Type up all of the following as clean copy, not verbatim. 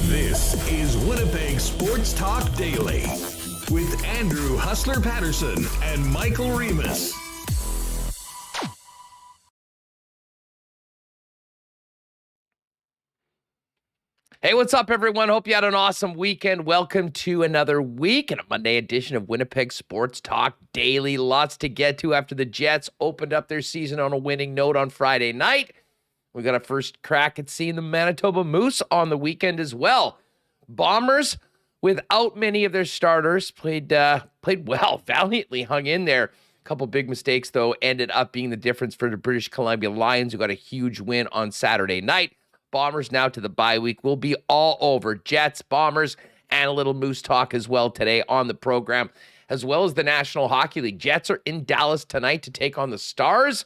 This is Winnipeg Sports Talk Daily with Andrew Hustler Paterson and Michael Remis. Hey, what's up, everyone? Hope you had an awesome weekend. Welcome to another week and a Monday edition of Winnipeg Sports Talk Daily. Lots to get to after the Jets opened up their season on a winning note on Friday night. We got a first crack at seeing the Manitoba Moose on the weekend as well. Bombers, without many of their starters, played well, valiantly hung in there. A couple big mistakes, though, ended up being the difference for the British Columbia Lions, who got a huge win on Saturday night. Bombers now to the bye week. We'll be all over Jets, Bombers, and a little Moose talk as well today on the program, as well as the National Hockey League. Jets are in Dallas tonight to take on the Stars,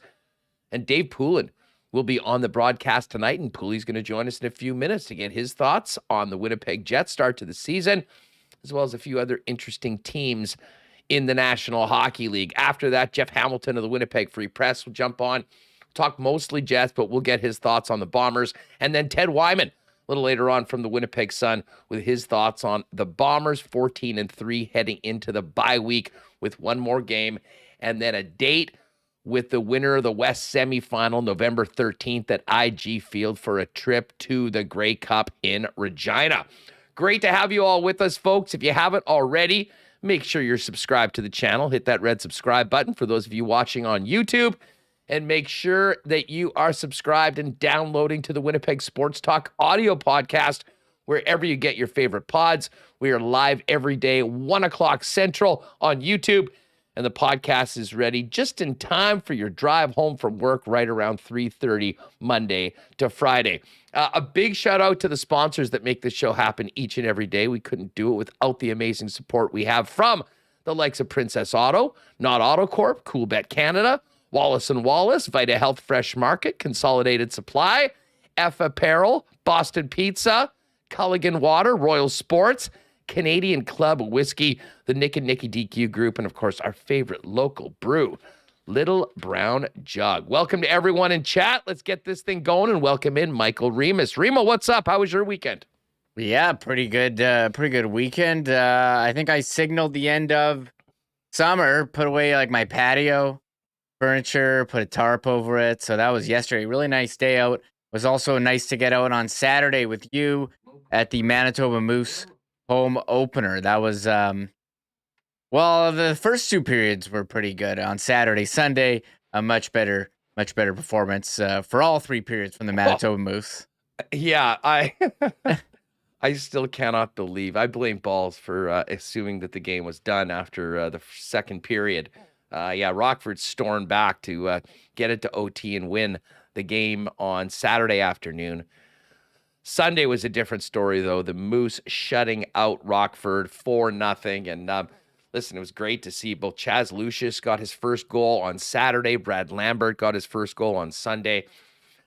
and Dave Poulin will be on the broadcast tonight, and Poulie's going to join us in a few minutes to get his thoughts on the Winnipeg Jets start to the season, as well as a few other interesting teams in the National Hockey League. After that, Jeff Hamilton of the Winnipeg Free Press will jump on, talk mostly Jets, but we'll get his thoughts on the Bombers. And then Ted Wyman, a little later on from the Winnipeg Sun, with his thoughts on the Bombers, 14-3, heading into the bye week with one more game, and then a date with the winner of the West semifinal, November 13th at IG Field for a trip to the Grey Cup in Regina. Great to have you all with us, folks. If you haven't already, make sure you're subscribed to the channel. Hit that red subscribe button for those of you watching on YouTube. And make sure that you are subscribed and downloading to the Winnipeg Sports Talk audio podcast wherever you get your favorite pods. We are live every day, 1 o'clock Central on YouTube. And the podcast is ready just in time for your drive home from work right around 3:30 Monday to Friday. A big shout out to the sponsors that make this show happen each and every day. We couldn't do it without the amazing support we have from the likes of Princess Auto, Not Auto Corp, Coolbet Canada, Wallace & Wallace, Vita Health Fresh Market, Consolidated Supply, F Apparel, Boston Pizza, Culligan Water, Royal Sports, Canadian Club Whiskey, the Nick and Nicky DQ Group, and of course our favorite local brew, Little Brown Jug. Welcome to everyone in chat. Let's get this thing going and welcome in Michael Remis. Remo, what's up? How was your weekend? Yeah, pretty good weekend. I think I signaled the end of summer, put away like my patio furniture, put a tarp over it. So that was yesterday. Really nice day out. It was also nice to get out on Saturday with you at the Manitoba Moose home opener. That was, the first two periods were pretty good. On Saturday, Sunday, a much better performance for all three periods from the Manitoba Moose. Yeah, I still cannot believe. I blame Balls for assuming that the game was done after the second period. Rockford stormed back to get it to OT and win the game on Saturday afternoon. Sunday was a different story, though. The Moose shutting out Rockford 4-0. And listen, it was great to see both Chaz Lucius got his first goal on Saturday. Brad Lambert got his first goal on Sunday.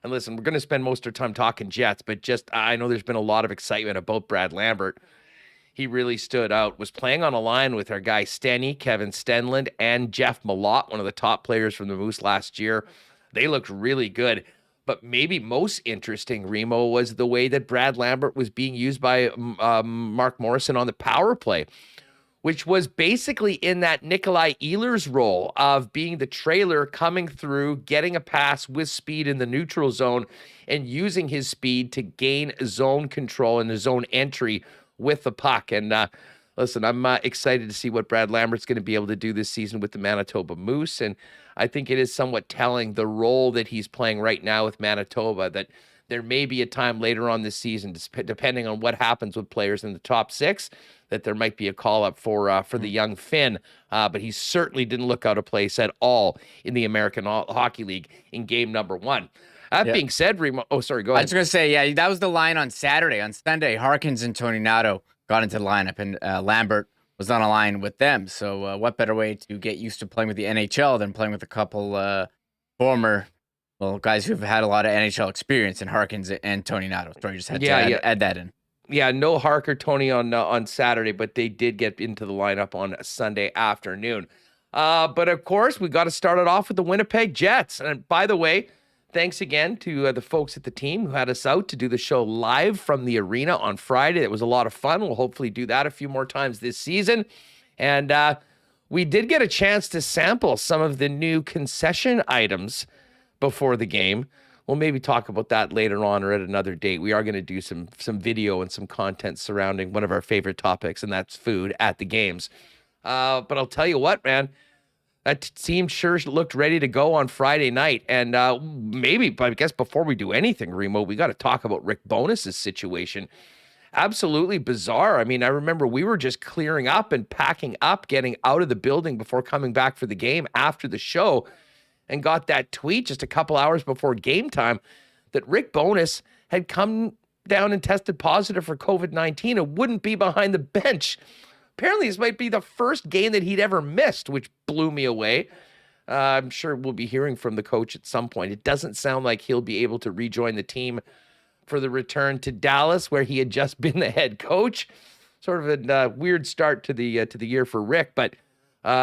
And listen, we're going to spend most of our time talking Jets, but I know there's been a lot of excitement about Brad Lambert. He really stood out, was playing on a line with our guy Stenny, Kevin Stenlund, and Jeff Malott, one of the top players from the Moose last year. They looked really good. But maybe most interesting, Remo, was the way that Brad Lambert was being used by Mark Morrison on the power play, which was basically in that Nikolai Ehlers role of being the trailer coming through, getting a pass with speed in the neutral zone, and using his speed to gain zone control and the zone entry with the puck. And listen, I'm excited to see what Brad Lambert's going to be able to do this season with the Manitoba Moose. And I think it is somewhat telling the role that he's playing right now with Manitoba, that There may be a time later on this season, depending on what happens with players in the top 6, that there might be a call-up for the young Finn. But he certainly didn't look out of place at all in the American Hockey League in game number 1. That being said, Remo, go ahead. I was going to say, yeah, that was the line on Saturday. On Sunday, Harkins and Tony Nato got into the lineup, and Lambert was on a line with them. So what better way to get used to playing with the NHL than playing with a couple former guys who've had a lot of NHL experience in Harkins and Tony Nato. So I just had to add that in. Yeah, no Hark or Tony on Saturday, but they did get into the lineup on Sunday afternoon. But of course, we got to start it off with the Winnipeg Jets. And by the way, thanks again to the folks at the team who had us out to do the show live from the arena on Friday. It was a lot of fun. We'll hopefully do that a few more times this season. And we did get a chance to sample some of the new concession items before the game. We'll maybe talk about that later on or at another date. We are going to do some video and some content surrounding one of our favorite topics, and that's food at the games. But I'll tell you what, man, that team sure looked ready to go on Friday night. And maybe, I guess before we do anything, Remo, we got to talk about Rick Bowness's situation. Absolutely bizarre. I mean, I remember we were just clearing up and packing up, getting out of the building before coming back for the game after the show, and got that tweet just a couple hours before game time that Rick Bowness had come down and tested positive for COVID-19 and wouldn't be behind the bench. Apparently, this might be the first game that he'd ever missed, which blew me away. I'm sure we'll be hearing from the coach at some point. It doesn't sound like he'll be able to rejoin the team for the return to Dallas, where he had just been the head coach. Sort of a weird start to the year for Rick, but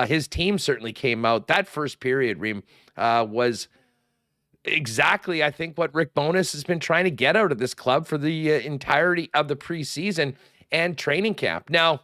his team certainly came out. That first period, Reem, was exactly, I think, what Rick Bowness has been trying to get out of this club for the entirety of the preseason and training camp. Now,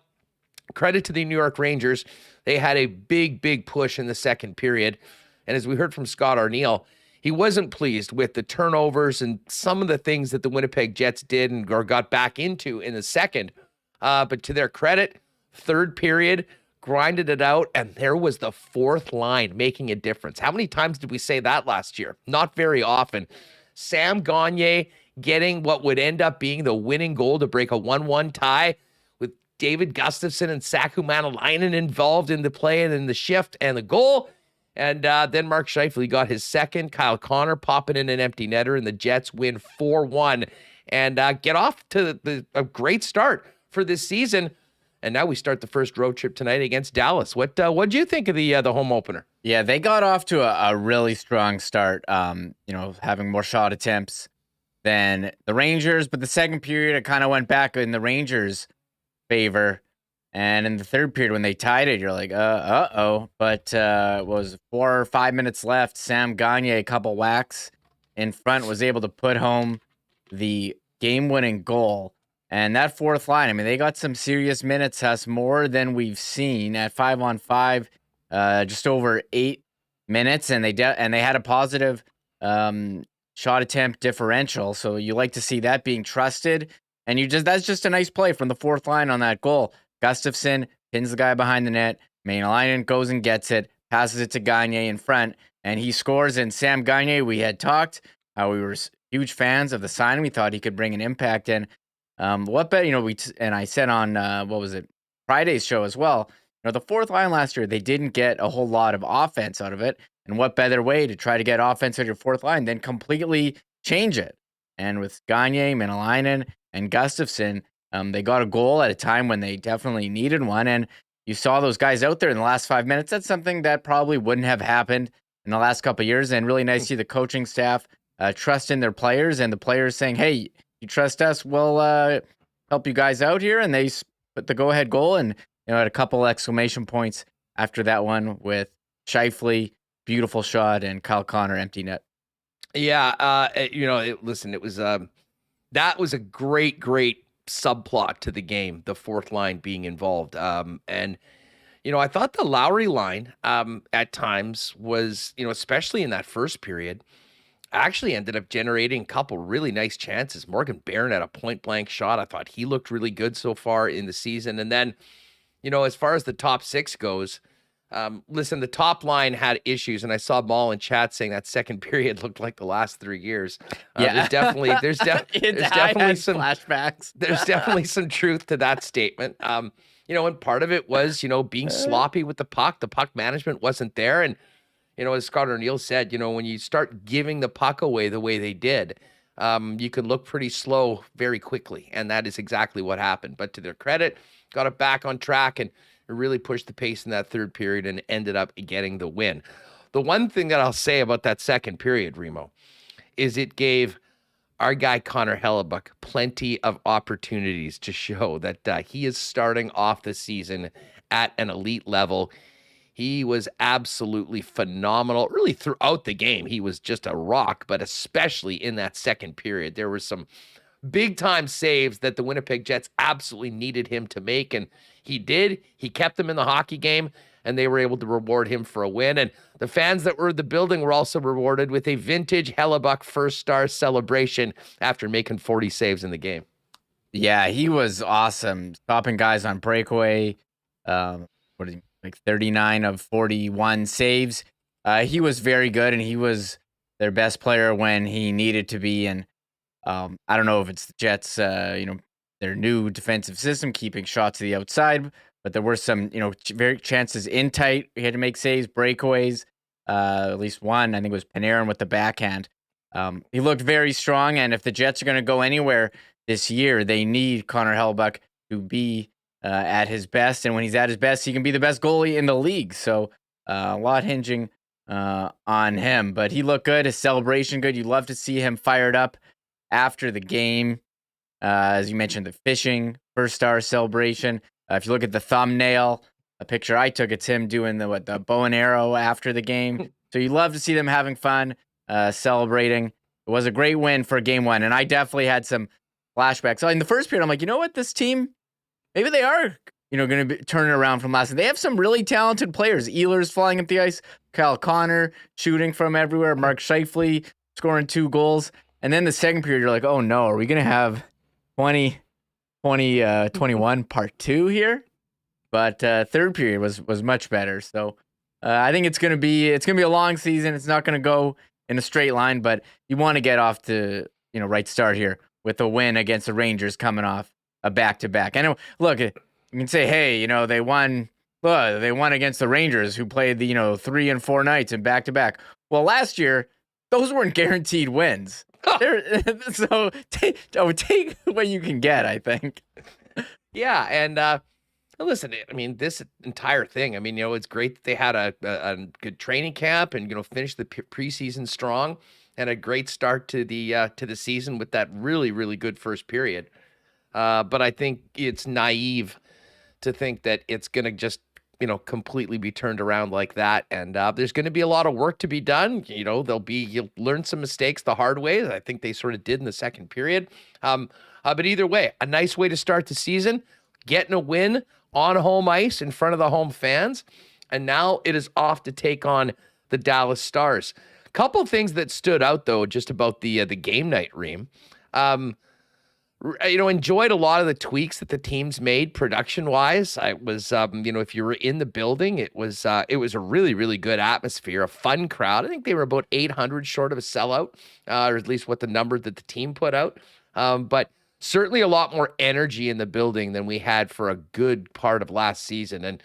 credit to the New York Rangers. They had a big push in the second period. And as we heard from Scott Arniel, he wasn't pleased with the turnovers and some of the things that the Winnipeg Jets did or got back into in the second. But to their credit, third period, grinded it out, and there was the fourth line making a difference. How many times did we say that last year? Not very often. Sam Gagner getting what would end up being the winning goal to break a 1-1 tie with David Gustafsson and Saku Maanalainen involved in the play and in the shift and the goal. And then Mark Scheifele got his second. Kyle Connor popping in an empty netter, and the Jets win 4-1 and get off to a great start for this season. And now we start the first road trip tonight against Dallas. What do you think of the home opener? Yeah, they got off to a really strong start. Having more shot attempts than the Rangers, but the second period it kind of went back in the Rangers' favor. And in the third period, when they tied it, you're like, uh-oh. But what was it, 4 or 5 minutes left? Sam Gagner, a couple whacks in front, was able to put home the game-winning goal. And that fourth line, I mean, they got some serious minutes, Huss, more than we've seen at 5-on-5, just over 8 minutes, and they had a positive shot attempt differential. So you like to see that being trusted, and that's just a nice play from the fourth line on that goal. Gustafsson pins the guy behind the net. Maanalainen goes and gets it, passes it to Gagner in front, and he scores. And Sam Gagner, we had talked how we were huge fans of the signing. We thought he could bring an impact in. What bet, and I said on, Friday's show as well, the fourth line last year, they didn't get a whole lot of offense out of it. And what better way to try to get offense out of your fourth line than completely change it? And with Gagner, Maanalainen, and Gustafsson, they got a goal at a time when they definitely needed one. And you saw those guys out there in the last 5 minutes. That's something that probably wouldn't have happened in the last couple of years. And really nice to see the coaching staff trust in their players, and the players saying, hey, you trust us, we'll help you guys out here. And they put the go-ahead goal, and had a couple exclamation points after that one with Scheifele, beautiful shot, and Kyle Connor, empty net. Yeah, listen, it was that was a great subplot to the game, the fourth line being involved. And I thought the Lowry line at times was, especially in that first period, actually ended up generating a couple really nice chances. Morgan Barron had a point-blank shot. I thought he looked really good so far in the season. And then, as far as the top six goes, Listen, the top line had issues, and I saw Maul in chat saying that second period looked like the last 3 years. There's definitely some flashbacks. There's definitely some truth to that statement. And part of it was, being sloppy with the puck. The puck management wasn't there, and as Scott Arniel said, when you start giving the puck away the way they did, you can look pretty slow very quickly, and that is exactly what happened. But to their credit, got it back on track and really pushed the pace in that third period and ended up getting the win. The one thing that I'll say about that second period, Remo, is it gave our guy Connor Hellebuyck plenty of opportunities to show that he is starting off the season at an elite level. He was absolutely phenomenal, really throughout the game. He was just a rock, but especially in that second period, there were some big-time saves that the Winnipeg Jets absolutely needed him to make, and he did. He kept them in the hockey game, and they were able to reward him for a win. And the fans that were in the building were also rewarded with a vintage Hellebuyck first-star celebration after making 40 saves in the game. Yeah, he was awesome, stopping guys on breakaway. What is he, like 39 of 41 saves? He was very good, and he was their best player when he needed to be. And I don't know if it's the Jets, their new defensive system, keeping shots to the outside, but there were some, very chances in tight. He had to make saves, breakaways, at least one. I think it was Panarin with the backhand. He looked very strong, and if the Jets are going to go anywhere this year, they need Connor Hellebuyck to be at his best, and when he's at his best, he can be the best goalie in the league. So a lot hinging on him, but he looked good. His celebration good. You love to see him fired up after the game. As you mentioned, the fishing first star celebration. If you look at the thumbnail, a picture I took, it's him doing the bow and arrow after the game. So you love to see them having fun, celebrating. It was a great win for game one, and I definitely had some flashbacks. So in the first period, I'm like, you know what, this team, maybe they are, going to be turning around from last. They have some really talented players. Ehlers flying up the ice, Kyle Connor shooting from everywhere, Mark Scheifele scoring 2 goals. And then the second period, you're like, oh no, are we going to have 21 part 2 here? But third period was much better. So I think it's going to be a long season. It's not going to go in a straight line, but you want to get off to, right start here with a win against the Rangers coming off a back-to-back. I know, look, you can say, hey, they won against the Rangers, who played the, 3 and 4 nights in back-to-back. Well, last year, those weren't guaranteed wins. So take what you can get, I think. Yeah, and listen, I mean, this entire thing, I mean, it's great that they had a good training camp and, finished the preseason strong, and a great start to the season with that really, really good first period. But I think it's naive to think that it's going to just, completely be turned around like that. And there's going to be a lot of work to be done. You'll learn some mistakes the hard way. I think they sort of did in the second period. But either way, a nice way to start the season, getting a win on home ice in front of the home fans. And now it is off to take on the Dallas Stars. Couple things that stood out, though, just about the game night, Reem. Enjoyed a lot of the tweaks that the teams made production-wise. I was, if you were in the building, it was a really, really good atmosphere, a fun crowd. I think they were about 800 short of a sellout, or at least what the number that the team put out. But certainly a lot more energy in the building than we had for a good part of last season. And,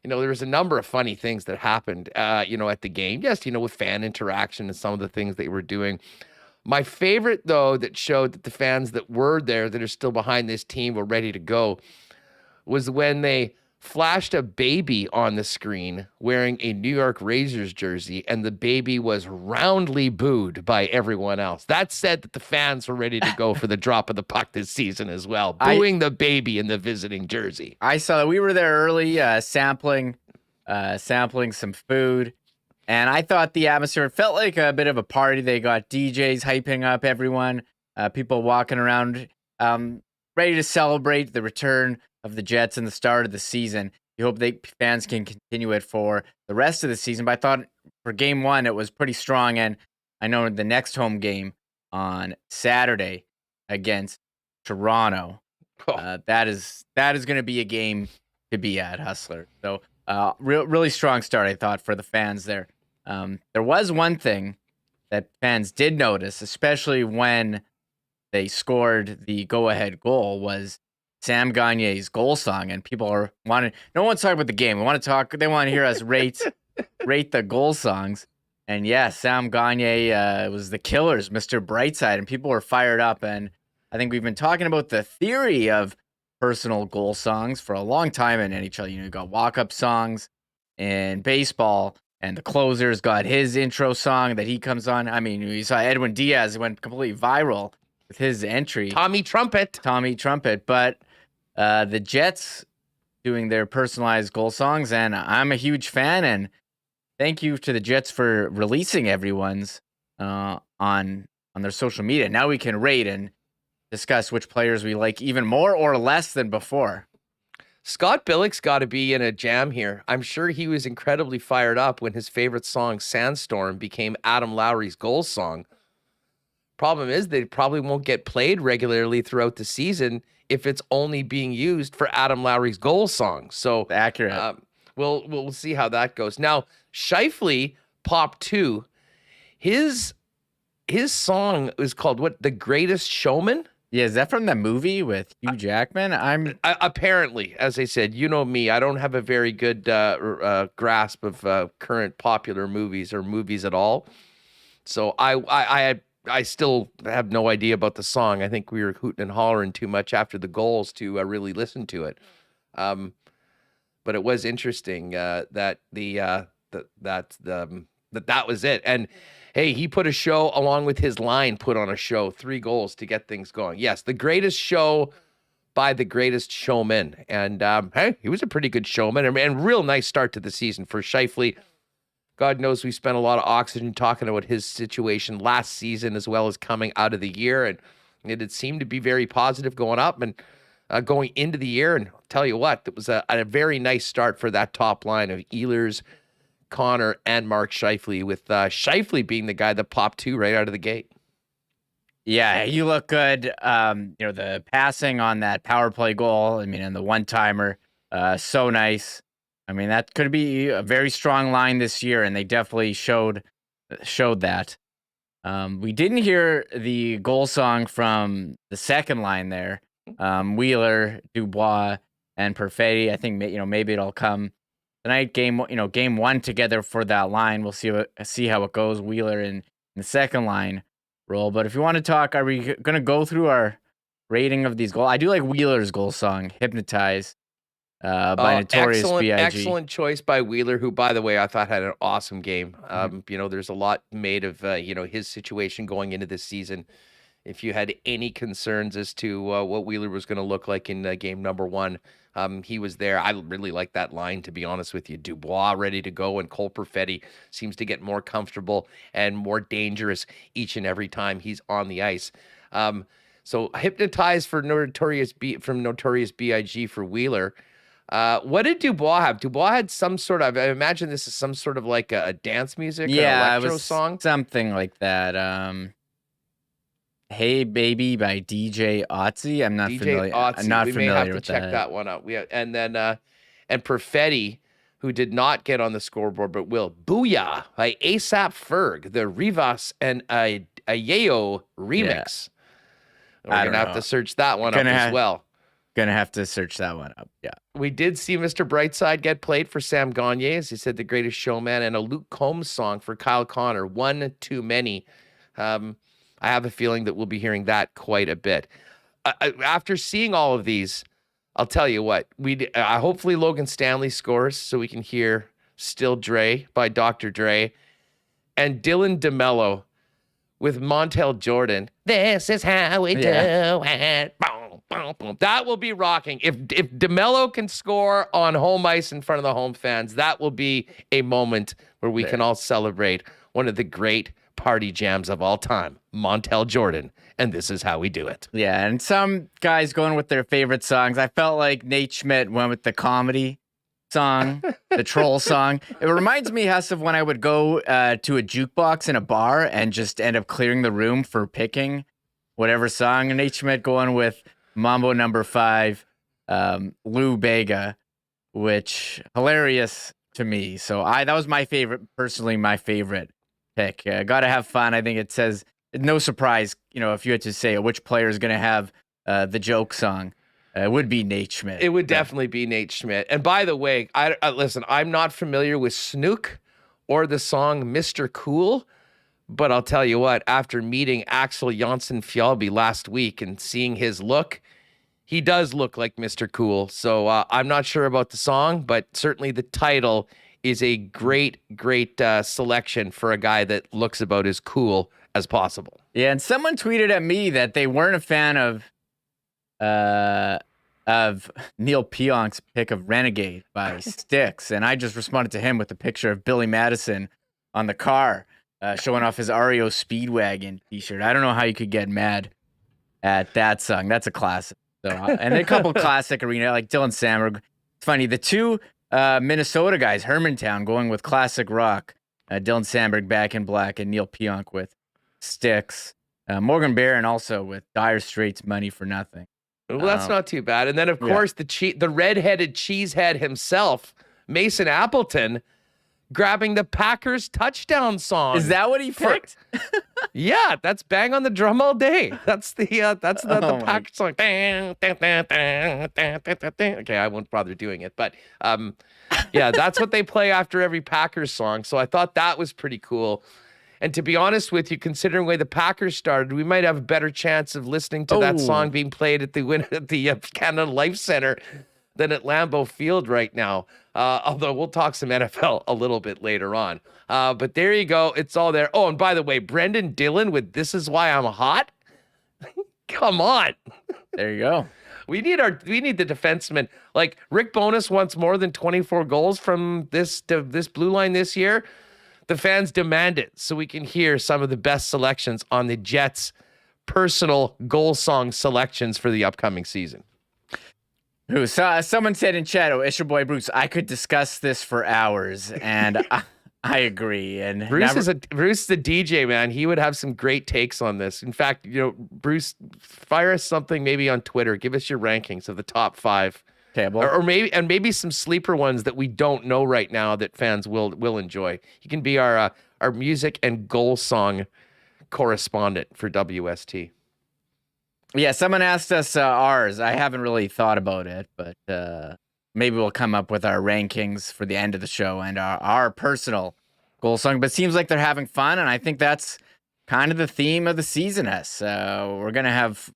there was a number of funny things that happened, at the game. Yes, with fan interaction and some of the things they were doing. My favorite, though, that showed that the fans that were there, that are still behind this team, were ready to go, was when they flashed a baby on the screen wearing a New York Rangers jersey, and the baby was roundly booed by everyone else. That said that the fans were ready to go for the drop of the puck this season as well, booing the baby in the visiting jersey. I saw that. We were there early, sampling some food. And I thought the atmosphere felt like a bit of a party. They got DJs hyping up everyone, people walking around, ready to celebrate the return of the Jets and the start of the season. You hope fans can continue it for the rest of the season. But I thought for game one, it was pretty strong. And I know the next home game on Saturday against Toronto, that is going to be a game to be at, Hustler. So Really strong start, I thought, for the fans there. There was one thing that fans did notice, especially when they scored the go-ahead goal, was Sam Gagner's goal song, and people are wanting. No one's talking about the game. They want to hear us rate the goal songs. And yeah, Sam Gagner was the Killers, Mr. Brightside, and people were fired up. And I think we've been talking about the theory of personal goal songs for a long time in NHL. You got walk-up songs in baseball, and the closer's got his intro song that he comes on. I mean, you saw Edwin Diaz went completely viral with his entry. Tommy Trumpet. But the Jets doing their personalized goal songs, and I'm a huge fan, and thank you to the Jets for releasing everyone's on their social media. Now we can rate and discuss which players we like even more or less than before. Scott Billick's got to be in a jam here. I'm sure he was incredibly fired up when his favorite song, Sandstorm, became Adam Lowry's goal song. Problem is, they probably won't get played regularly throughout the season if it's only being used for Adam Lowry's goal song. So accurate. We'll see how that goes. Now, Scheifele, Pop 2, his song is called what? The Greatest Showman? Yeah, is that from the movie with Hugh Jackman? Apparently, as I said, you know me, I don't have a very good grasp of current popular movies or movies at all. So I still have no idea about the song. I think we were hooting and hollering too much after the goals to really listen to it. But it was interesting that that was it. And hey, he put a show along with his line, put on a show, 3 goals to get things going. Yes, the greatest show by the greatest showman. And hey, he was a pretty good showman and real nice start to the season for Scheifele. God knows we spent a lot of oxygen talking about his situation last season as well as coming out of the year. And it had seemed to be very positive going up and going into the year. And I'll tell you what, it was a very nice start for that top line of Ehlers, Connor, and Mark Scheifele, with Scheifele being the guy that popped 2 right out of the gate. Yeah, you look good. The passing on that power play goal, and the one-timer, so nice. That could be a very strong line this year, and they definitely showed that. We didn't hear the goal song from the second line there. Wheeler, Dubois, and Perfetti. I think maybe it'll come tonight. Game 1 together for that line. We'll see how it goes. Wheeler in the second line role. But if you want to talk, are we going to go through our rating of these goals? I do like Wheeler's goal song, "Hypnotize." By Notorious B.I.G. Excellent choice by Wheeler, who, by the way, I thought had an awesome game. There's a lot made of, his situation going into this season. If you had any concerns as to what Wheeler was going to look like in game number 1, he was there. I really like that line, to be honest with you. Dubois ready to go, and Cole Perfetti seems to get more comfortable and more dangerous each and every time he's on the ice. So Hypnotize from Notorious B.I.G. for Wheeler. What did Dubois have? Dubois had some sort of, I imagine this is some sort of like a dance music, an electro song. Something like that. Hey Baby by DJ Otzi. I'm not familiar. I'm not familiar with that. Check that one out. And then and Perfetti, who did not get on the scoreboard but will. Booyah by ASAP Ferg, the Rivas and Ayeyo remix. Yeah. We're gonna have to search that one up as well. Gonna have to search that one up. Yeah. We did see Mr. Brightside get played for Sam Gagner, as he said, the greatest showman, and a Luke Combs song for Kyle Connor, One Too Many. I have a feeling that we'll be hearing that quite a bit. After seeing all of these, I'll tell you what, hopefully Logan Stanley scores so we can hear Still Dre by Dr. Dre, and Dylan DeMello with Montel Jordan. This is how we do it. Boom, boom, boom. That will be rocking. If DeMello can score on home ice in front of the home fans, that will be a moment where we can all celebrate one of the great party jams of all time, Montel Jordan, and This Is How We Do It. Yeah, and some guys going with their favorite songs. I felt like Nate Schmidt went with the comedy song, the troll song. It reminds me, Huss, of when I would go to a jukebox in a bar and just end up clearing the room for picking whatever song. And Nate Schmidt going with Mambo Number 5, Lou Bega which hilarious to me. So that was my favorite, personally, my favorite pick. Got to have fun. I think it says no surprise, if you had to say which player is going to have the joke song, it would be Nate Schmidt. It would definitely be Nate Schmidt. And by the way, listen, I'm not familiar with Snook or the song Mr. Cool, but I'll tell you what, after meeting Axel Janssen-Fjallby last week and seeing his look, he does look like Mr. Cool. So I'm not sure about the song, but certainly the title is a great selection for a guy that looks about as cool as possible. Yeah, and someone tweeted at me that they weren't a fan of Neil Pionk's pick of Renegade by Styx, and I just responded to him with a picture of Billy Madison on the car, showing off his REO Speedwagon t-shirt. I don't know how you could get mad at that song. That's a classic. So, and a couple classic arena like Dylan Samberg. It's funny, the two Minnesota guys, Hermantown, going with classic rock. Dylan Samberg, Back in Black, and Neil Pionk with Styx. Morgan Barron also with Dire Straits, Money for Nothing. Well, that's not too bad. And then, of course, the redheaded cheesehead himself, Mason Appleton, grabbing the Packers touchdown song. Is that what he picked? Yeah, that's Bang on the Drum All Day. That's the Packers song. Okay, I won't bother doing it, but yeah, that's what they play after every Packers song. So I thought that was pretty cool. And to be honest with you, considering the way the Packers started, we might have a better chance of listening to that song being played at the Canada Life Center than at Lambeau Field right now. Although we'll talk some NFL a little bit later on. But there you go. It's all there. Oh, and by the way, Brendan Dillon with This Is Why I'm Hot. Come on. There you go. We need the defenseman. Like Rick Bowness wants more than 24 goals from this blue line this year. The fans demand it so we can hear some of the best selections on the Jets' personal goal song selections for the upcoming season. Someone said in chat, it's your boy Bruce, I could discuss this for hours, and I agree. And Bruce is the DJ, man. He would have some great takes on this. In fact, Bruce, fire us something maybe on Twitter. Give us your rankings of the top 5. Okay, or maybe some sleeper ones that we don't know right now that fans will enjoy. He can be our music and goal song correspondent for WST. Yeah, someone asked us ours. I haven't really thought about it, but maybe we'll come up with our rankings for the end of the show and our personal goal song. But it seems like they're having fun, and I think that's kind of the theme of the season. We're gonna have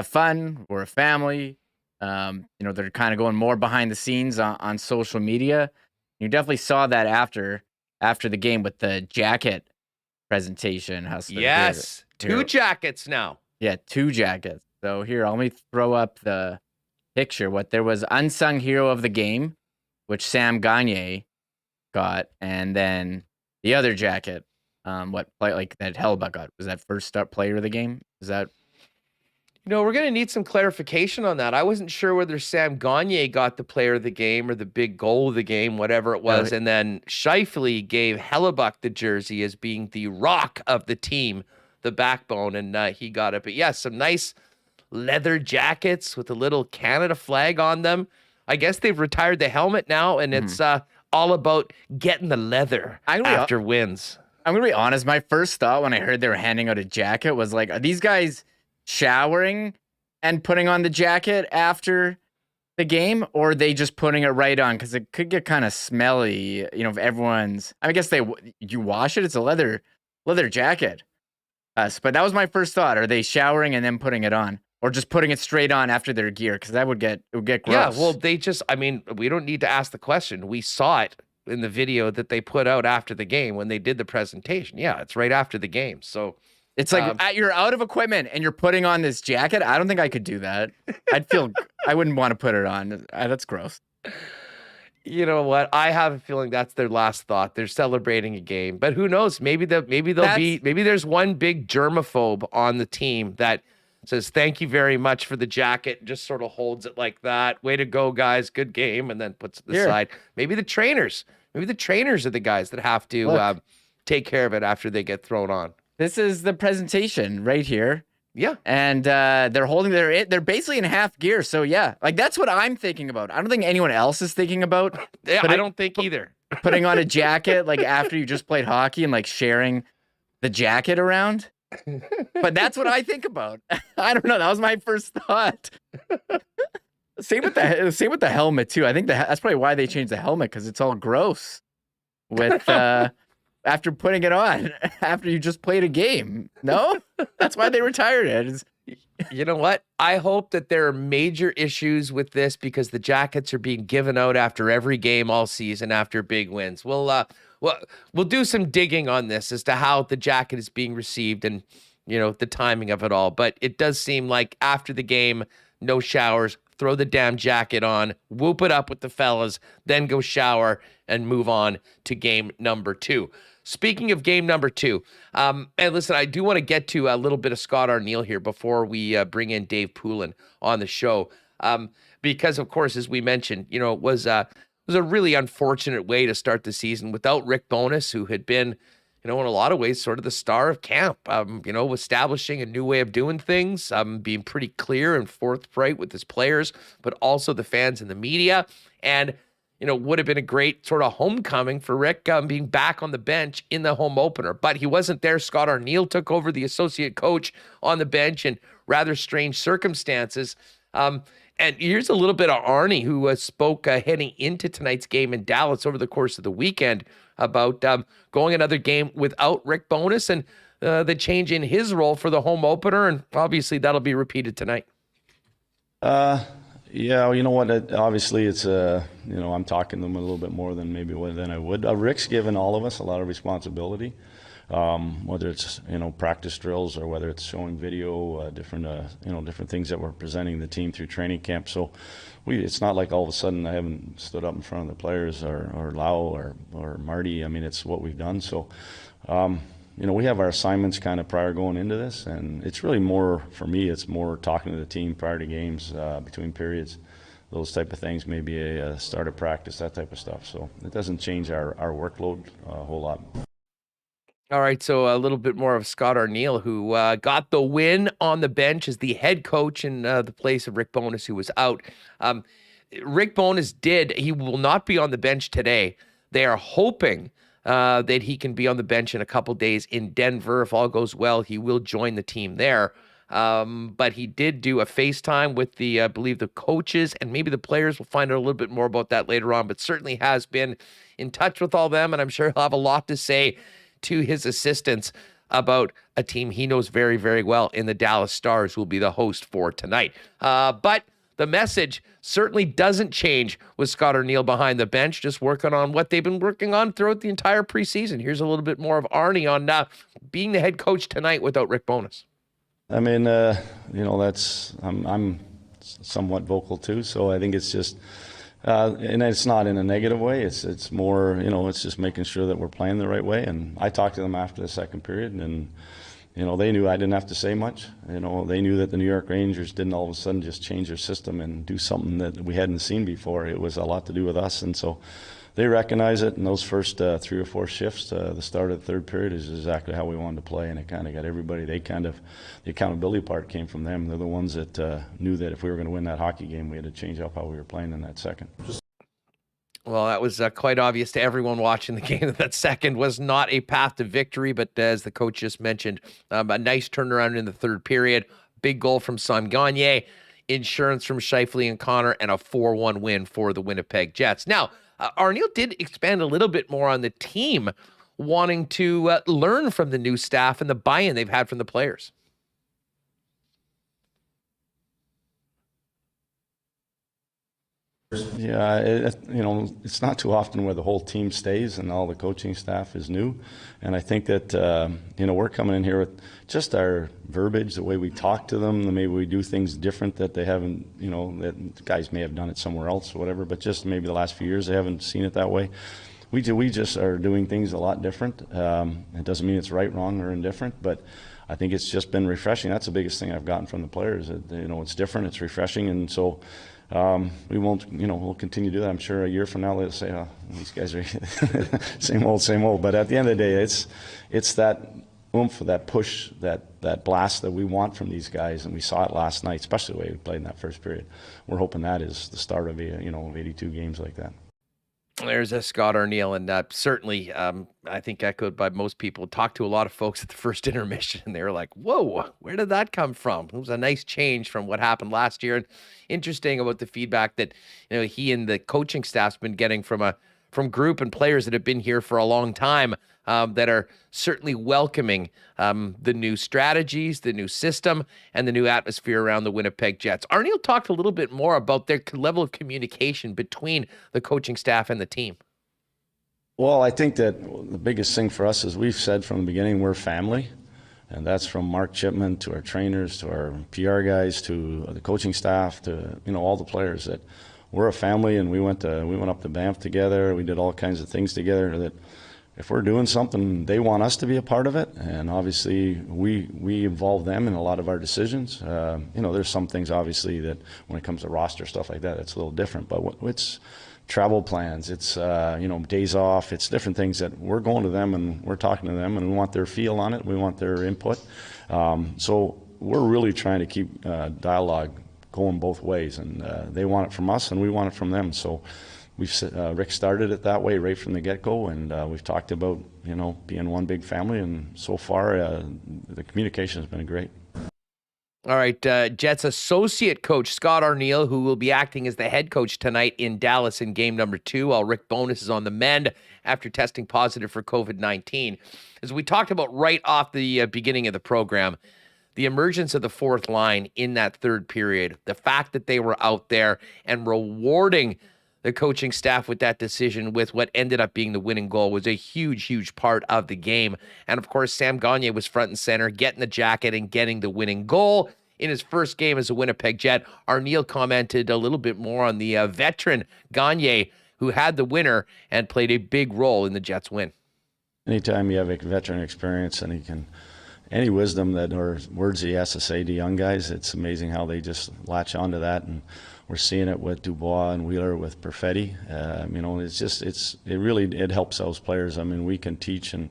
fun. We're a family. They're kind of going more behind the scenes on social media. You definitely saw that after the game with the jacket presentation. Hustler. Yes, two jackets now. Yeah, 2 jackets. So here, let me throw up the picture. There was unsung hero of the game, which Sam Gagner got, and then the other jacket, that Hellbuck got. Was that first start player of the game? Is that? We're going to need some clarification on that. I wasn't sure whether Sam Gagner got the player of the game or the big goal of the game, whatever it was. And then Scheifele gave Hellebuck the jersey as being the rock of the team, the backbone, and he got it. But yeah, some nice leather jackets with a little Canada flag on them. I guess they've retired the helmet now, and it's all about getting the leather after wins. I'm going to be honest. My first thought when I heard they were handing out a jacket was like, are these guys showering and putting on the jacket after the game, or are they just putting it right on? Because it could get kind of smelly, if everyone's. I guess you wash it. It's a leather jacket. But that was my first thought. Are they showering and then putting it on, or just putting it straight on after their gear? Because it would get gross. Yeah, well, we don't need to ask the question. We saw it in the video that they put out after the game when they did the presentation. Yeah, it's right after the game. So. It's like you're out of equipment and you're putting on this jacket. I don't think I could do that. I wouldn't want to put it on. That's gross. You know what? I have a feeling that's their last thought. They're celebrating a game, but who knows? Maybe there's one big germaphobe on the team that says thank you very much for the jacket. Just sort of holds it like that. Way to go, guys! Good game, and then puts it to the side. Maybe the trainers are the guys that have to take care of it after they get thrown on. This is the presentation right here. Yeah. And they're basically in half gear. So yeah, like that's what I'm thinking about. I don't think anyone else is thinking about. Yeah, I don't think either. Putting on a jacket like after you just played hockey and like sharing the jacket around. But that's what I think about. I don't know. That was my first thought. Same with the helmet too. I think that's probably why they changed the helmet, because it's all gross. With after putting it on after you just played a game. No, that's why they retired it. You know what? I hope that there are major issues with this, because the jackets are being given out after every game all season after big wins. We'll do some digging on this as to how the jacket is being received and, the timing of it all. But it does seem like after the game, no showers, throw the damn jacket on, whoop it up with the fellas, then go shower and move on to game number 2. Speaking of game number 2, and listen, I do want to get to a little bit of Scott Arniel here before we bring in Dave Poulin on the show, because of course, as we mentioned, it was a really unfortunate way to start the season without Rick Bowness, who had been, in a lot of ways, sort of the star of camp, establishing a new way of doing things, being pretty clear and forthright with his players, but also the fans and the media. And would have been a great sort of homecoming for Rick, being back on the bench in the home opener. But he wasn't there. Scott Arniel took over the associate coach on the bench in rather strange circumstances. And here's a little bit of Arnie, who spoke heading into tonight's game in Dallas over the course of the weekend about going another game without Rick Bowness and the change in his role for the home opener. And obviously that'll be repeated tonight. Yeah, you know what? Obviously, it's I'm talking to them a little bit more than than I would. Rick's given all of us a lot of responsibility, whether it's practice drills or whether it's showing video, different things that we're presenting the team through training camp. So it's not like all of a sudden I haven't stood up in front of the players or Lau or Marty. I mean, it's what we've done. So. We have our assignments kind of prior going into this, and it's really more, for me, it's more talking to the team prior to games, between periods, those type of things, maybe a start of practice, that type of stuff. So it doesn't change our workload a whole lot. All right, so a little bit more of Scott Arniel, who got the win on the bench as the head coach in the place of Rick Bowness, who was out. Rick Bowness he will not be on the bench today. They are hoping that he can be on the bench in a couple days in Denver. If all goes well, he will join the team there. But he did do a FaceTime with I believe the coaches and maybe the players. We'll find out a little bit more about that later on, but certainly has been in touch with all them. And I'm sure he'll have a lot to say to his assistants about a team he knows very, very well in the Dallas Stars, who will be the host for tonight. But the message certainly doesn't change with Scott Arniel behind the bench, just working on what they've been working on throughout the entire preseason. Here's a little bit more of Arnie on being the head coach tonight without Rick Bowness. I mean, I'm somewhat vocal too, so I think it's just, and it's not in a negative way. It's more, it's just making sure that we're playing the right way. And I talked to them after the second period, and they knew I didn't have to say much. They knew that the New York Rangers didn't all of a sudden just change their system and do something that we hadn't seen before. It was a lot to do with us, and so they recognize it. And those first 3 or 4 shifts, the start of the third period, is exactly how we wanted to play, and it kind of got everybody. The accountability part came from them. They're the ones that knew that if we were going to win that hockey game, we had to change up how we were playing in that second. Well, that was quite obvious to everyone watching the game that second was not a path to victory. But as the coach just mentioned, a nice turnaround in the third period. Big goal from Sam Gagner, insurance from Scheifele and Connor, and a 4-1 win for the Winnipeg Jets. Now, Arniel did expand a little bit more on the team wanting to learn from the new staff and the buy-in they've had from the players. Yeah, it's not too often where the whole team stays and all the coaching staff is new. And I think that, we're coming in here with just our verbiage, the way we talk to them, the maybe we do things different that they haven't, that guys may have done it somewhere else or whatever, but just maybe the last few years they haven't seen it that way. We just are doing things a lot different. It doesn't mean it's right, wrong, or indifferent, but I think it's just been refreshing. That's the biggest thing I've gotten from the players. It's different, it's refreshing, and so we won't, we'll continue to do that. I'm sure a year from now they'll say, oh, these guys are same old. But at the end of the day, it's that oomph, that push, that that blast that we want from these guys, and we saw it last night, especially the way we played in that first period. We're hoping that is the start of 82 games like that. There's a Scott Arniel, and certainly, I think echoed by most people. Talked to a lot of folks at the first intermission, and they were like, "Whoa, where did that come from?" It was a nice change from what happened last year, and interesting about the feedback that he and the coaching staff's been getting from group and players that have been here for a long time, that are certainly welcoming the new strategies, the new system, and the new atmosphere around the Winnipeg Jets. Arniel talked a little bit more about their level of communication between the coaching staff and the team. Well, I think that the biggest thing for us is we've said from the beginning we're family, and that's from Mark Chipman to our trainers to our PR guys to the coaching staff to all the players, that we're a family, and we went up to Banff together. We did all kinds of things together. That if we're doing something, they want us to be a part of it, and obviously we involve them in a lot of our decisions. There's some things obviously that when it comes to roster stuff like that, it's a little different. But it's travel plans, it's days off, it's different things that we're going to them and we're talking to them, and we want their feel on it. We want their input. So we're really trying to keep dialogue going both ways, and they want it from us and we want it from them. So Rick started it that way right from the get-go, and we've talked about being one big family, and so far the communication has been great. All right, Jets associate coach Scott Arniel, who will be acting as the head coach tonight in Dallas in game number 2, while Rick Bowness is on the mend after testing positive for COVID-19. As we talked about right off the beginning of the program, the emergence of the fourth line in that third period, the fact that they were out there and rewarding the coaching staff with that decision with what ended up being the winning goal was a huge, huge part of the game. And of course, Sam Gagner was front and center, getting the jacket and getting the winning goal in his first game as a Winnipeg Jet. Arniel commented a little bit more on the veteran Gagner, who had the winner and played a big role in the Jets' win. Anytime you have a veteran experience and he can any wisdom that or words he has to say to young guys, it's amazing how they just latch onto that. And we're seeing it with Dubois and Wheeler with Perfetti. It helps those players. I mean, we can teach and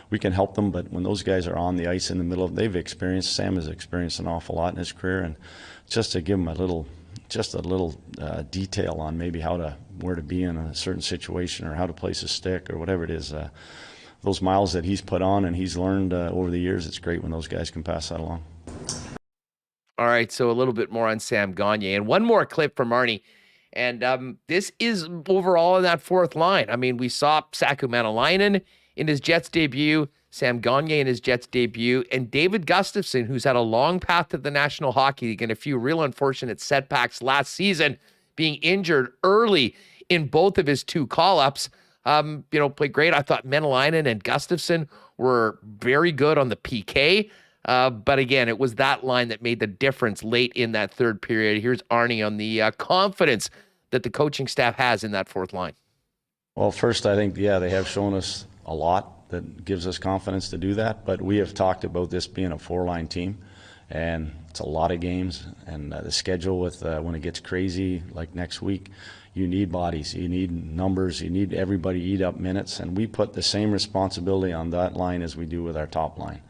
we can help them, but when those guys are on the ice in the middle, Sam has experienced an awful lot in his career, and just to give him a little detail on maybe where to be in a certain situation or how to place a stick or whatever it is. Those miles that he's put on and he's learned over the years, it's great when those guys can pass that along. All right, so a little bit more on Sam Gagner. And one more clip from Arnie. And this is overall in that fourth line. I mean, we saw Saku Manalainen in his Jets debut, Sam Gagner in his Jets debut, and David Gustafsson, who's had a long path to the National Hockey League and a few real unfortunate setbacks last season, being injured early in both of his 2 call-ups. Played great. I thought Manalainen and Gustafsson were very good on the PK. But again, it was that line that made the difference late in that third period. Here's Arnie on the confidence that the coaching staff has in that fourth line. Well, first, I think, they have shown us a lot that gives us confidence to do that. But we have talked about this being a 4-line team, and it's a lot of games. And the schedule with when it gets crazy, like next week, you need bodies, you need numbers, you need everybody to eat up minutes. And we put the same responsibility on that line as we do with our top line.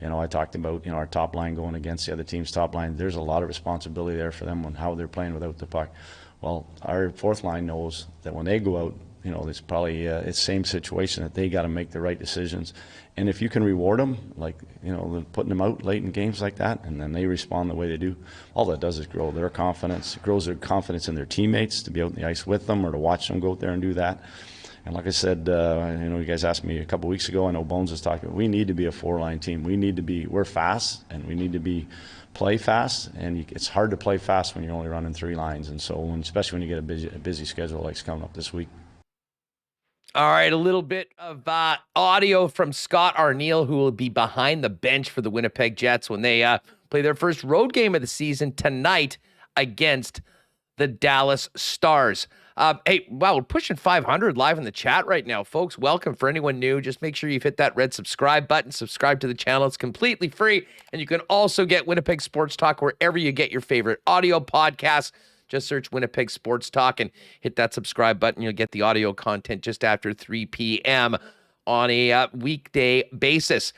I talked about, our top line going against the other team's top line. There's a lot of responsibility there for them on how they're playing without the puck. Well, our fourth line knows that when they go out, it's probably it's same situation, that they got to make the right decisions. And if you can reward them, like, putting them out late in games like that, and then they respond the way they do, all that does is grow their confidence. It grows their confidence in their teammates to be out on the ice with them or to watch them go out there and do that. And like I said, you guys asked me a couple weeks ago, I know Bones was talking, we need to be a 4-line team. We're fast, and we need to play fast, and it's hard to play fast when you're only running 3 lines. And so, especially when you get a busy schedule like it's coming up this week. All right, a little bit of audio from Scott Arniel, who will be behind the bench for the Winnipeg Jets when they play their first road game of the season tonight against the Dallas Stars. Hey, wow, we're pushing 500 live in the chat right now, folks. Welcome. For anyone new, just make sure you've hit that red subscribe button. Subscribe to the channel. It's completely free, and you can also get Winnipeg Sports Talk wherever you get your favorite audio podcasts. Just search Winnipeg Sports Talk and hit that subscribe button. You'll get the audio content just after 3 p.m. on a weekday basis.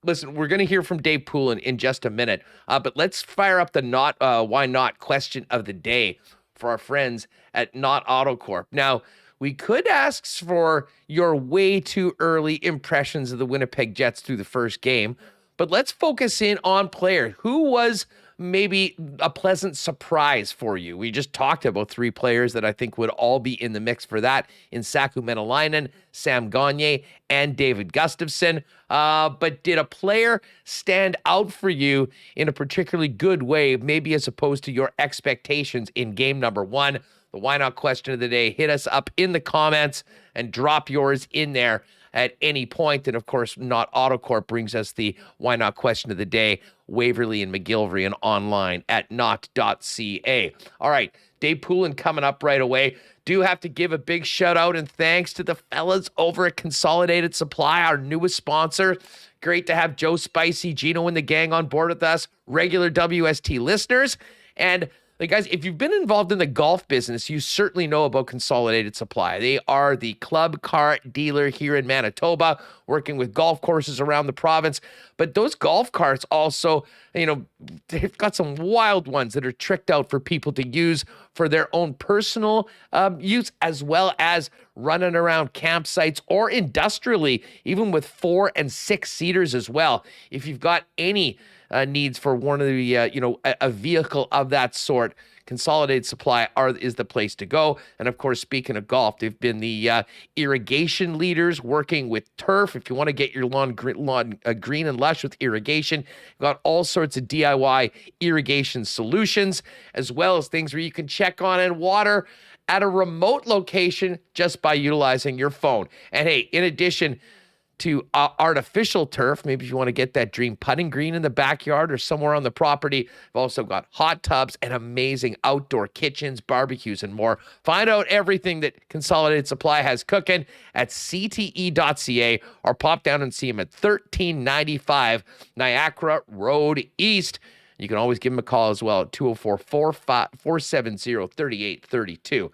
listen, we're going to hear from Dave Poulin in just a minute, but let's fire up the why not question of the day for our friends at Not AutoCorp. Now, we could ask for your way too early impressions of the Winnipeg Jets through the first game, but let's focus in on player. Who was maybe a pleasant surprise for you? We just talked about 3 players that I think would all be in the mix for that in Saku Menelainen, Sam Gagner, and David Gustafsson. But did a player stand out for you in a particularly good way, maybe as opposed to your expectations in game number 1? The why not question of the day. Hit us up in the comments and drop yours in there at any point. And of course, Not AutoCorp brings us the why not question of the day. Waverly and McGillivray and online at not.ca. All right, Dave Poulin coming up right away. Do have to give a big shout out and thanks to the fellas over at Consolidated Supply, our newest sponsor. Great to have Joe Spicy, Gino, and the gang on board with us, regular WST listeners. And guys, if you've been involved in the golf business, you certainly know about Consolidated Supply. They are the club cart dealer here in Manitoba, working with golf courses around the province. But those golf carts also, they've got some wild ones that are tricked out for people to use for their own personal use, as well as running around campsites or industrially, even with 4 and 6 seaters as well. If you've got any needs for one of the, a vehicle of that sort, Consolidated Supply is the place to go. And of course, speaking of golf, they've been the irrigation leaders working with turf. If you want to get your lawn green and lush with irrigation, you've got all sorts of DIY irrigation solutions, as well as things where you can check on and water at a remote location just by utilizing your phone. And hey, in addition to artificial turf, maybe if you want to get that dream putting green in the backyard or somewhere on the property, we've also got hot tubs and amazing outdoor kitchens, barbecues, and more. Find out everything that Consolidated Supply has cooking at cte.ca or pop down and see them at 1395 Niagara Road East. You can always give them a call as well at 204-470-3832.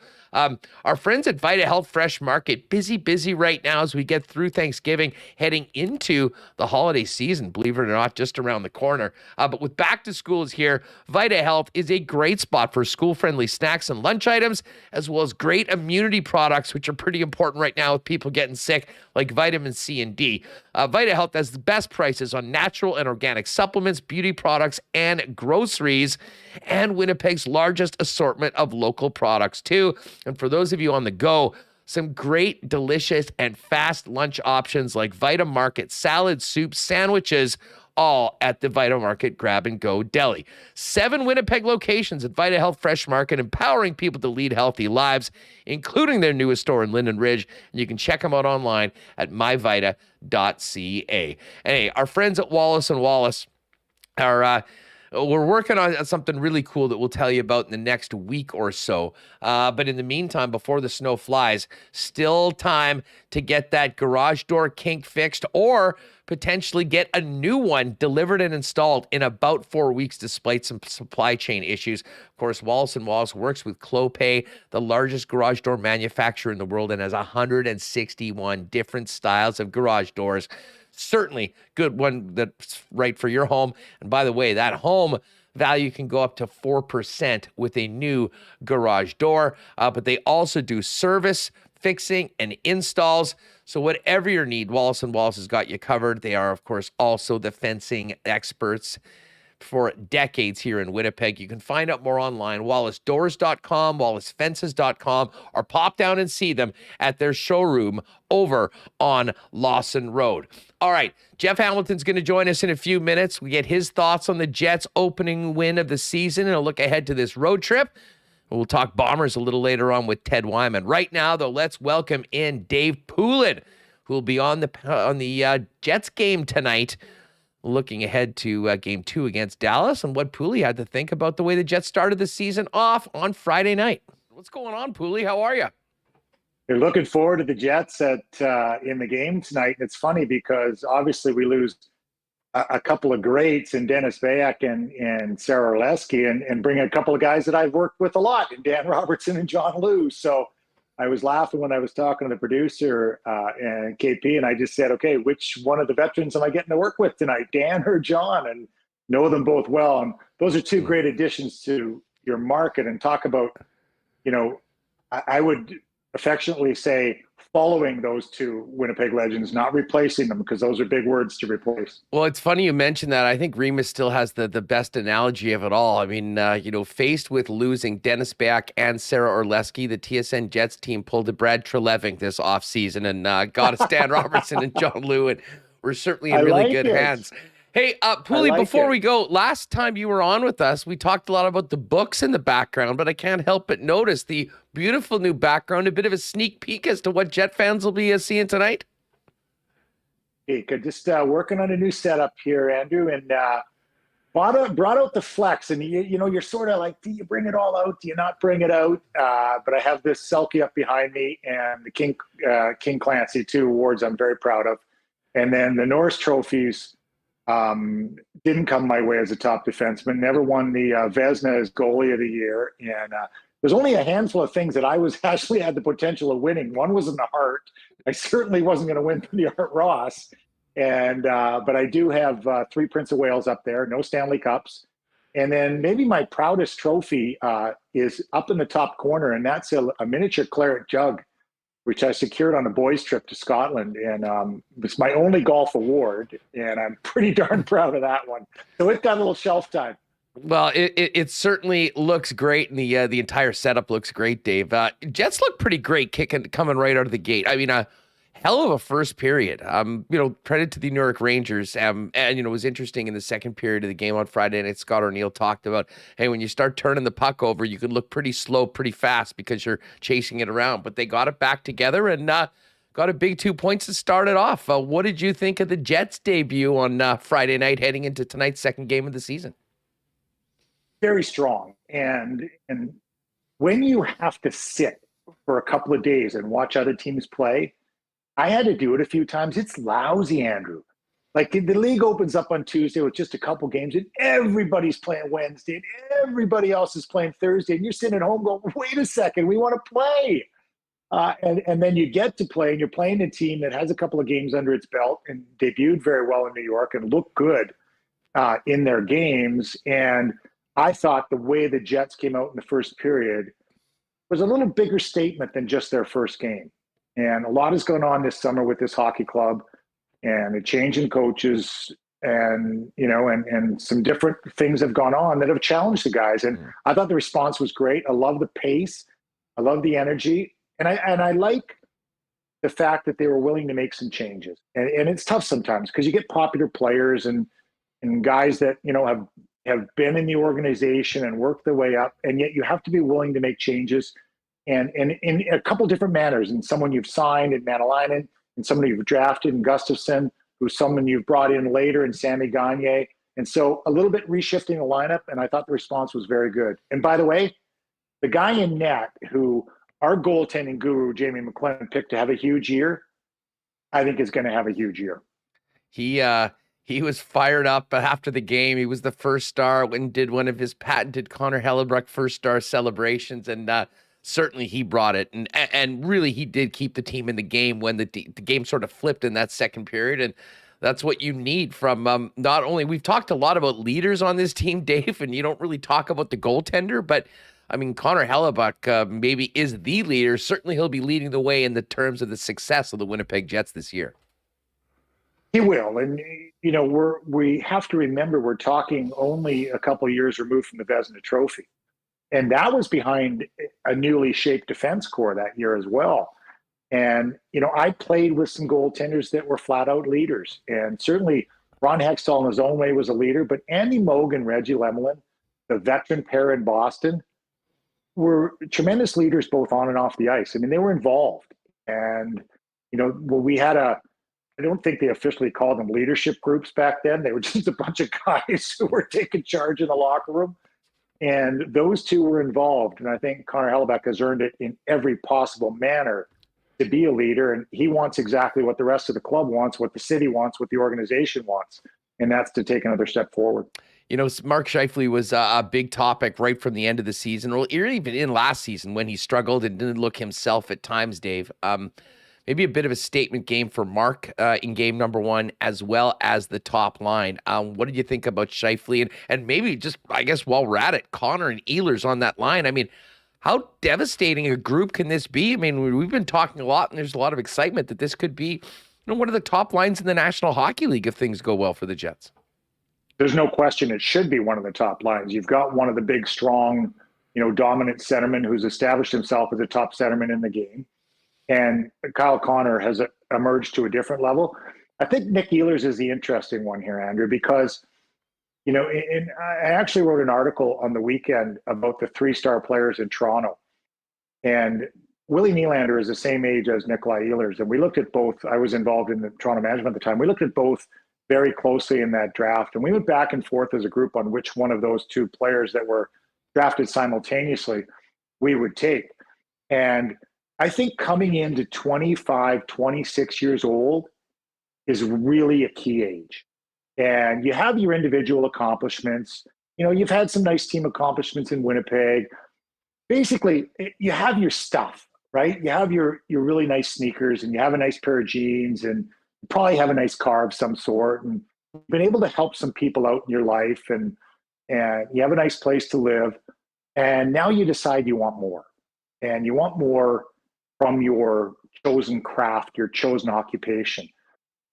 Our friends at Vita Health Fresh Market, busy right now as we get through Thanksgiving, heading into the holiday season, believe it or not, just around the corner. But with back to school is here, Vita Health is a great spot for school-friendly snacks and lunch items, as well as great immunity products, which are pretty important right now with people getting sick, like vitamin C and D. Vita Health has the best prices on natural and organic supplements, beauty products, and groceries, and Winnipeg's largest assortment of local products, too. And for those of you on the go, some great, delicious, and fast lunch options like Vita Market, salad, soups, sandwiches, all at the Vita Market Grab and Go Deli. 7 Winnipeg locations at Vita Health Fresh Market, empowering people to lead healthy lives, including their newest store in Linden Ridge. And you can check them out online at myvita.ca. And hey, our friends at Wallace & Wallace are... we're working on something really cool that we'll tell you about in the next week or so. But in the meantime, before the snow flies, still time to get that garage door kink fixed or potentially get a new one delivered and installed in about 4 weeks despite some supply chain issues. Of course, Wallace & Wallace works with Clopay, the largest garage door manufacturer in the world, and has 161 different styles of garage doors. Certainly good one that's right for your home. And by the way, that home value can go up to 4% with a new garage door. But they also do service, fixing, and installs. So whatever your need, Wallace & Wallace has got you covered. They are, of course, also the fencing experts for decades here in Winnipeg. You can find out more online, wallacedoors.com, wallacefences.com, or pop down and see them at their showroom over on Lawson Road. All right, Jeff Hamilton's going to join us in a few minutes. We get his thoughts on the Jets' opening win of the season and a look ahead to this road trip. We'll talk Bombers a little later on with Ted Wyman. Right now, though, let's welcome in Dave Poulin, who will be on the Jets game tonight, looking ahead to Game 2 against Dallas and what Poulin had to think about the way the Jets started the season off on Friday night. What's going on, Poulin? How are you? You're looking forward to the Jets in the game tonight. And it's funny because obviously we lose a couple of greats in Dennis Bayak and Sarah Orlesky and bring a couple of guys that I've worked with a lot in Dan Robertson and John Liu. So I was laughing when I was talking to the producer and KP, and I just said, okay, which one of the veterans am I getting to work with tonight, Dan or John? And know them both well. And those are two great additions to your market. And talk about, I would affectionately say following those two Winnipeg legends, not replacing them, because those are big words to replace. Well, it's funny you mentioned that. I think Remis still has the best analogy of it all. I mean, faced with losing Dennis Back and Sarah Orlesky, the TSN Jets team pulled a Brad Treleving this offseason and got a Stan Robertson and John Lewin. We're certainly in really good hands. Hey, Poulin, before we go, last time you were on with us, we talked a lot about the books in the background, but I can't help but notice the beautiful new background, a bit of a sneak peek as to what Jet fans will be seeing tonight. Hey, just working on a new setup here, Andrew, and brought out the flex. And, you're sort of like, do you bring it all out? Do you not bring it out? But I have this Selkie up behind me and the King Clancy, 2 awards I'm very proud of. And then the Norris trophies didn't come my way as a top defenseman, never won the Vezina as goalie of the year. And there's only a handful of things that I was actually had the potential of winning. One was in the Hart. I certainly wasn't going to win the Art Ross. And but I do have 3 Prince of Wales up there, no Stanley Cups. And then maybe my proudest trophy is up in the top corner, and that's a miniature claret jug, which I secured on a boys' trip to Scotland. And it's my only golf award, and I'm pretty darn proud of that one. So it got a little shelf time. Well, it certainly looks great, and the entire setup looks great, Dave. Jets look pretty great coming right out of the gate. I mean, a hell of a first period. Credit to the New York Rangers. And it was interesting in the second period of the game on Friday night. Scott Arniel talked about, hey, when you start turning the puck over, you can look pretty slow, pretty fast because you're chasing it around. But they got it back together and got a big 2 points to start it off. What did you think of the Jets' debut on Friday night, heading into tonight's second game of the season? Very strong. And when you have to sit for a couple of days and watch other teams play, I had to do it a few times. It's lousy, Andrew. Like the league opens up on Tuesday with just a couple games, and everybody's playing Wednesday, and everybody else is playing Thursday, and you're sitting at home going, wait a second, we want to play. And then you get to play, and you're playing a team that has a couple of games under its belt and debuted very well in New York and looked good in their games. And I thought the way the Jets came out in the first period was a little bigger statement than just their first game. And a lot has gone on this summer with this hockey club, and a change in coaches, and and some different things have gone on that have challenged the guys. And I thought the response was great. I love the pace, I love the energy, and I like the fact that they were willing to make some changes. And it's tough sometimes because you get popular players and guys that have been in the organization and worked their way up, and yet you have to be willing to make changes. And in a couple different manners, and someone you've signed in Manalainen, and someone you've drafted in Gustafsson, who's someone you've brought in later in Sammy Gagne. And so a little bit reshifting the lineup, and I thought the response was very good. And by the way, the guy in net who our goaltending guru, Jamie McLennan, picked to have a huge year, I think is going to have a huge year. He was fired up after the game. He was the first star and did one of his patented Connor Hellebuck first star celebrations, and certainly he brought it, and really he did keep the team in the game when the game sort of flipped in that second period. And that's what you need from not only, we've talked a lot about leaders on this team, Dave, and you don't really talk about the goaltender, but I mean, Connor Hellebuck maybe is the leader. Certainly he'll be leading the way in the terms of the success of the Winnipeg Jets this year. He will. And, we have to remember we're talking only a couple of years removed from the Vezina Trophy. And that was behind a newly shaped defense core that year as well. And, I played with some goaltenders that were flat out leaders. And certainly Ron Hextall in his own way was a leader, but Andy Moog and Reggie Lemelin, the veteran pair in Boston, were tremendous leaders both on and off the ice. I mean, they were involved. And, we had I don't think they officially called them leadership groups back then. They were just a bunch of guys who were taking charge in the locker room. And those two were involved. And I think Connor Hellebuck has earned it in every possible manner to be a leader. And he wants exactly what the rest of the club wants, what the city wants, what the organization wants. And that's to take another step forward. Mark Scheifele was a big topic right from the end of the season, or even in last season when he struggled and didn't look himself at times, Dave. Maybe a bit of a statement game for Mark in game number 1, as well as the top line. What did you think about Scheifele? And maybe just, I guess, while we're at it, Connor and Ehlers on that line. I mean, how devastating a group can this be? I mean, we've been talking a lot, and there's a lot of excitement that this could be one of the top lines in the National Hockey League if things go well for the Jets. There's no question it should be one of the top lines. You've got one of the big, strong, dominant centermen who's established himself as a top centerman in the game. And Kyle Connor has emerged to a different level. I think Nick Ehlers is the interesting one here, Andrew, because, I actually wrote an article on the weekend about the 3-star players in Toronto. And Willie Nylander is the same age as Nikolai Ehlers. And we looked at both. I was involved in the Toronto management at the time. We looked at both very closely in that draft. And we went back and forth as a group on which one of those two players that were drafted simultaneously we would take. And I think coming into 25, 26 years old is really a key age. And you have your individual accomplishments. You've had some nice team accomplishments in Winnipeg. Basically, you have your stuff, right? You have your really nice sneakers, and you have a nice pair of jeans, and you probably have a nice car of some sort, and you've been able to help some people out in your life, and you have a nice place to live. And now you decide you want more. And you want more from your chosen craft, your chosen occupation.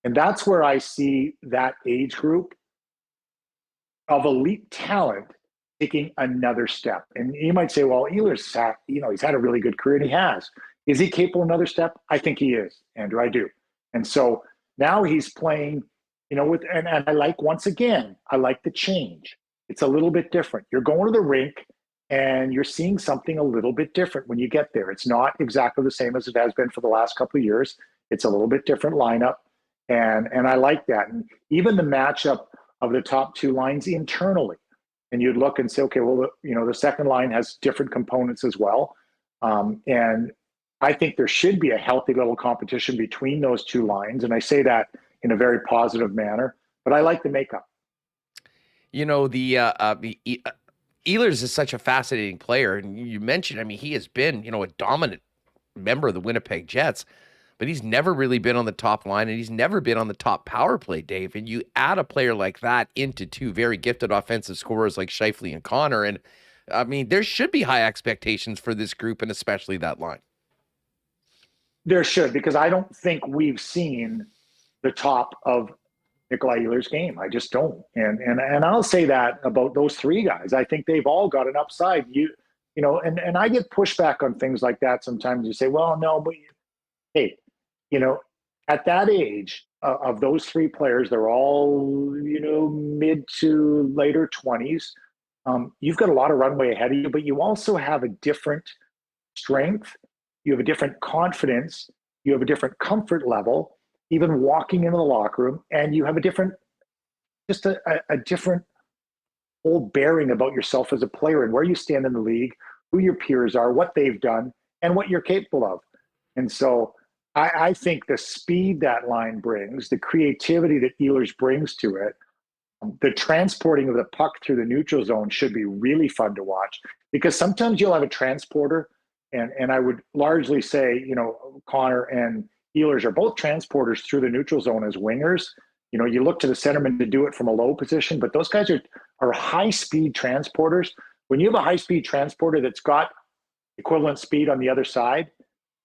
And that's where I see that age group of elite talent taking another step. And you might say, well, Ehlers, he's had a really good career, and he has. Is he capable of another step? I think he is, Andrew, I do. And so now he's playing, and I like, once again, I like the change. It's a little bit different. You're going to the rink, and you're seeing something a little bit different when you get there. It's not exactly the same as it has been for the last couple of years. It's a little bit different lineup, and I like that. And even the matchup of the top two lines internally, and you'd look and say, okay, well, the second line has different components as well. And I think there should be a healthy little competition between those two lines. And I say that in a very positive manner, but I like the makeup. Ehlers is such a fascinating player. And you mentioned, he has been, a dominant member of the Winnipeg Jets, but he's never really been on the top line, and he's never been on the top power play, Dave. And you add a player like that into two very gifted offensive scorers like Scheifele and Connor. And there should be high expectations for this group, and especially that line. There should, because I don't think we've seen the top of Nikolai Ehlers' game. I just don't. And I'll say that about those three guys. I think they've all got an upside. And I get pushback on things like that sometimes. You say, well, no, but hey, at that age of those three players, they're all, mid to later 20s. You've got a lot of runway ahead of you, but you also have a different strength. You have a different confidence. You have a different comfort level, even walking into the locker room, and you have a different whole bearing about yourself as a player and where you stand in the league, who your peers are, what they've done, and what you're capable of. And so I think the speed that line brings, the creativity that Ehlers brings to it, the transporting of the puck through the neutral zone should be really fun to watch, because sometimes you'll have a transporter, and I would largely say, Connor and Ehlers are both transporters through the neutral zone as wingers. You look to the centerman to do it from a low position, but those guys are high-speed transporters. When you have a high-speed transporter that's got equivalent speed on the other side,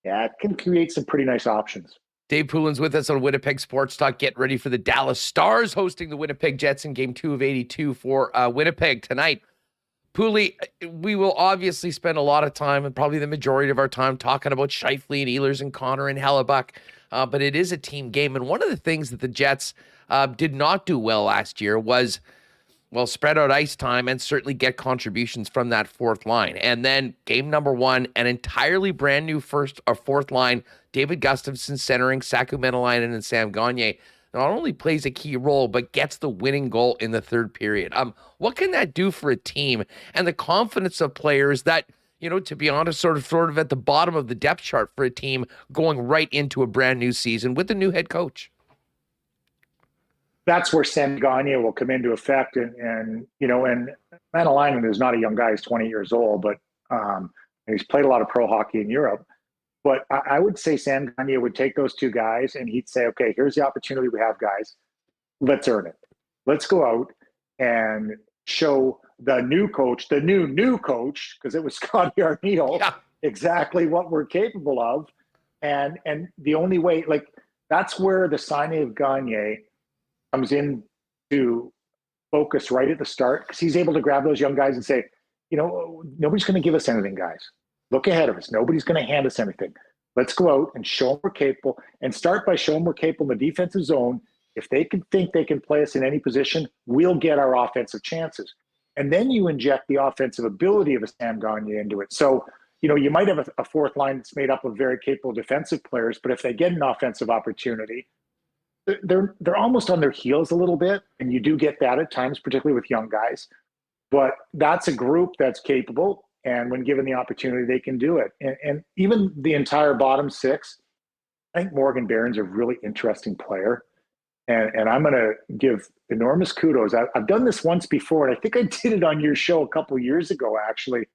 yeah, it can create some pretty nice options. Dave Poulin's with us on Winnipeg Sports Talk. Get ready for the Dallas Stars hosting the Winnipeg Jets in Game 2 of 82 for Winnipeg tonight. Poulin, we will obviously spend a lot of time, and probably the majority of our time, talking about Scheifele and Ehlers and Connor and Hellebuck, but it is a team game. And one of the things that the Jets did not do well last year was, spread out ice time and certainly get contributions from that fourth line. And then game number 1, an entirely brand new fourth line, David Gustafsson centering, Saku Menelainen and Sam Gagner, not only plays a key role, but gets the winning goal in the third period. What can that do for a team and the confidence of players that, to be honest, sort of at the bottom of the depth chart for a team going right into a brand new season with a new head coach? that's where Sam Gagne will come into effect. And Manalainen is not a young guy. He's 20 years old, but he's played a lot of pro hockey in Europe. But I would say Sam Gagne would take those two guys and he'd say, okay, here's the opportunity we have, guys. Let's earn it. Let's go out and show the new coach, the new coach, because it was Scotty Arniel, exactly what we're capable of. And the only way, like, that's where the signing of Gagne comes in to focus right at the start, because he's able to grab those young guys and say, nobody's going to give us anything, guys. Look ahead of us. Nobody's going to hand us anything. Let's go out and show them we're capable, and start by showing we're capable in the defensive zone. If they can think they can play us in any position, we'll get our offensive chances. And then you inject the offensive ability of a Sam Gagne into it. So, you might have a fourth line that's made up of very capable defensive players, but if they get an offensive opportunity, they're almost on their heels a little bit. And you do get that at times, particularly with young guys. But that's a group that's capable. And when given the opportunity, they can do it. And even the entire bottom six, I think Morgan Barron's a really interesting player. And I'm going to give enormous kudos. I've done this once before, and I think I did it on your show a couple of years ago, actually,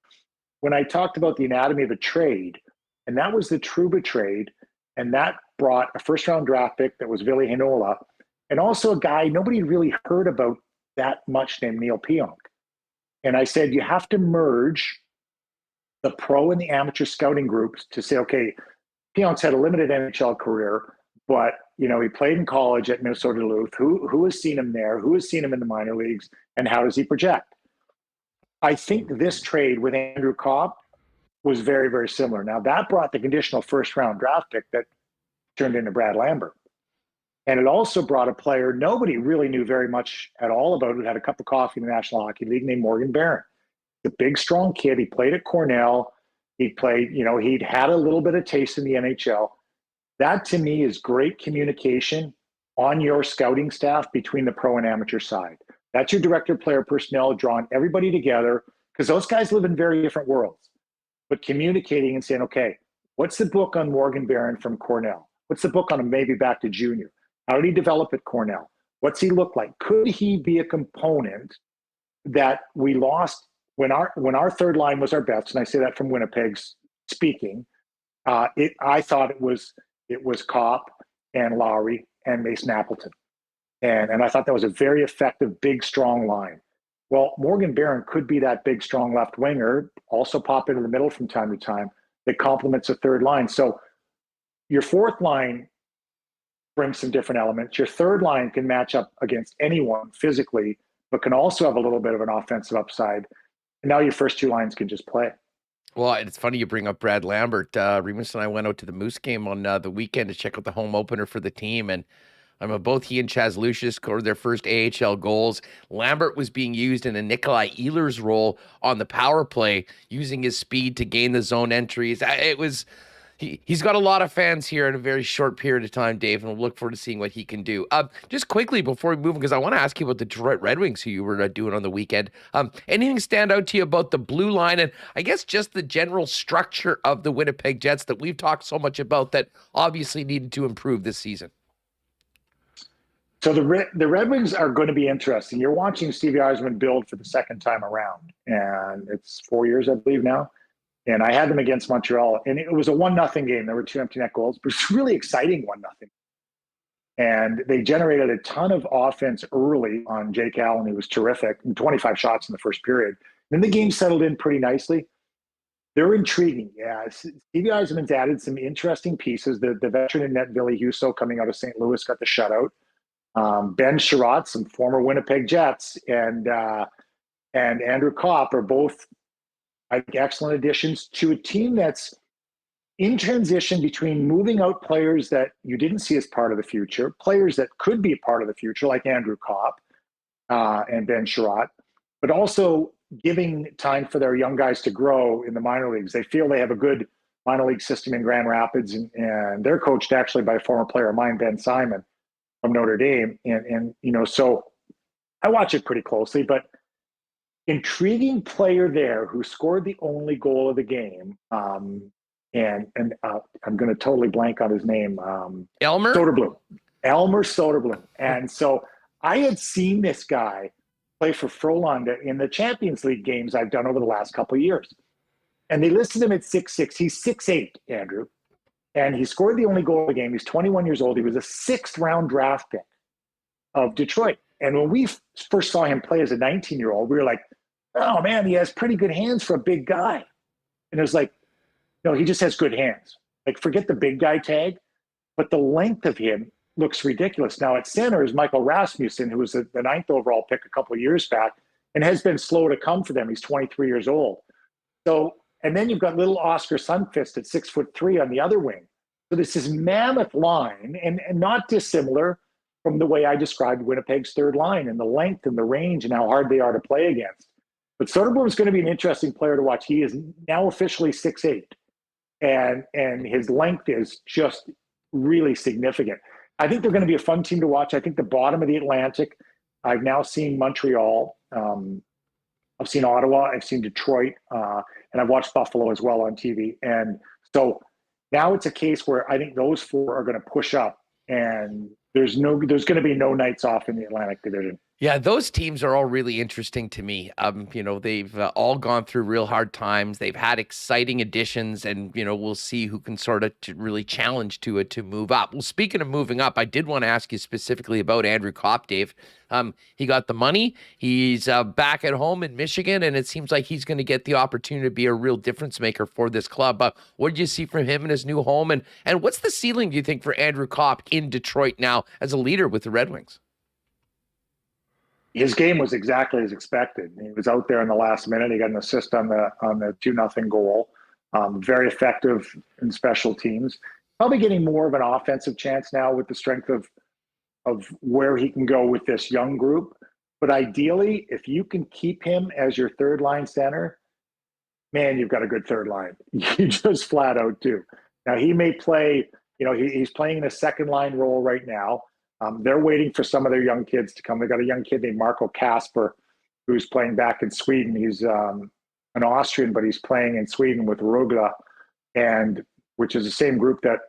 when I talked about the anatomy of a trade. And that was the Trouba trade. And that brought a first-round draft pick that was Ville Heinola, and also a guy nobody really heard about that much named Neil Pionk. And I said, you have to merge the pro and the amateur scouting groups to say, okay, Pionk's had a limited NHL career, but he played in college at Minnesota Duluth. Who has seen him there? Who has seen him in the minor leagues? And how does he project? I think this trade with Andrew Kopp was very, very similar. Now, that brought the conditional first-round draft pick that turned into Brad Lambert. And it also brought a player nobody really knew very much at all about, who had a cup of coffee in the National Hockey League, named Morgan Barron. The big, strong kid. He played at Cornell. He played, he'd had a little bit of taste in the NHL. That, to me, is great communication on your scouting staff between the pro and amateur side. That's your director of player personnel, drawing everybody together, because those guys live in very different worlds. But communicating and saying, okay, what's the book on Morgan Barron from Cornell? What's the book on him maybe back to junior? How did he develop at Cornell? What's he look like? Could he be a component that we lost when our third line was our best? And I say that from Winnipeg's speaking. I thought it was Kopp and Lowry and Mason Appleton. And I thought that was a very effective, big, strong line. Well, Morgan Barron could be that big, strong left winger, also pop into the middle from time to time, that complements the third line. So your fourth line brings some different elements. Your third line can match up against anyone physically, but can also have a little bit of an offensive upside. And now your first two lines can just play. Well, it's funny you bring up Brad Lambert. Remis and I went out to the Moose game on the weekend to check out the home opener for the team, and both he and Chaz Lucius scored their first AHL goals. Lambert was being used in a Nikolai Ehlers role on the power play, using his speed to gain the zone entries. He's got a lot of fans here in a very short period of time, Dave, and we'll look forward to seeing what he can do. Just quickly before we move, because I want to ask you about the Detroit Red Wings, who you were doing on the weekend. Anything stand out to you about the blue line, and I guess just the general structure of the Winnipeg Jets that we've talked so much about that obviously needed to improve this season? So the Red Wings are going to be interesting. You're watching Stevie Yzerman build for the second time around, and it's 4 years, I believe, now. And I had them against Montreal, and it was a 1-0 game. There were 2 empty net goals, but it's really exciting 1-0. And they generated a ton of offense early on Jake Allen. He was terrific, 25 shots in the first period. Then the game settled in pretty nicely. They're intriguing. Yeah, Stevie Yzerman's added some interesting pieces. The veteran in net, Ville Husso, coming out of St. Louis, got the shutout. Ben Sherratt, some former Winnipeg Jets, and Andrew Kopp are both, I think, excellent additions to a team that's in transition between moving out players that you didn't see as part of the future, players that could be a part of the future, like Andrew Kopp and Ben Sherratt, but also giving time for their young guys to grow in the minor leagues. They feel they have a good minor league system in Grand Rapids, and they're coached actually by a former player of mine, Ben Simon, from Notre Dame. And so I watch it pretty closely, but intriguing player there who scored the only goal of the game. And I'm going to totally blank on his name. Elmer Soderblom. And so I had seen this guy play for Frölunda in the Champions League games I've done over the last couple of years. And they listed him at 6'6". He's 6'8", Andrew. And he scored the only goal of the game. He's 21 years old. He was a 6th-round draft pick of Detroit. And when we first saw him play as a 19-year-old, we were like, oh, man, he has pretty good hands for a big guy. And it was like, no, he just has good hands. Like, forget the big guy tag, but the length of him looks ridiculous. Now, at center is Michael Rasmussen, who was the 9th overall pick a couple of years back and has been slow to come for them. He's 23 years old. So, and then you've got little Oscar Sundqvist at 6'3" on the other wing. So this is mammoth line and not dissimilar from the way I described Winnipeg's third line and the length and the range and how hard they are to play against. But Soderblom is going to be an interesting player to watch. He is now officially 6'8", and his length is just really significant. I think they're going to be a fun team to watch. I think the bottom of the Atlantic, I've now seen Montreal. I've seen Ottawa. I've seen Detroit. And I've watched Buffalo as well on TV. And so now it's a case where I think those 4 are going to push up, and there's going to be no nights off in the Atlantic Division. Yeah, those teams are all really interesting to me. They've all gone through real hard times. They've had exciting additions, and we'll see who can sort of really challenge to move up. Well, speaking of moving up, I did want to ask you specifically about Andrew Kopp, Dave. He got the money. He's back at home in Michigan, and it seems like he's going to get the opportunity to be a real difference maker for this club. What did you see from him in his new home, and what's the ceiling, do you think, for Andrew Kopp in Detroit now as a leader with the Red Wings? His game was exactly as expected. He was out there in the last minute. He got an assist on the 2-0 goal. Very effective in special teams. Probably getting more of an offensive chance now with the strength of where he can go with this young group. But ideally, if you can keep him as your third line center, man, you've got a good third line. You just flat out do. Now he may play. He's playing in a second line role right now. They're waiting for some of their young kids to come. They got a young kid named Marco Kasper, who's playing back in Sweden. He's an Austrian, but he's playing in Sweden with Rögle, and which is the same group that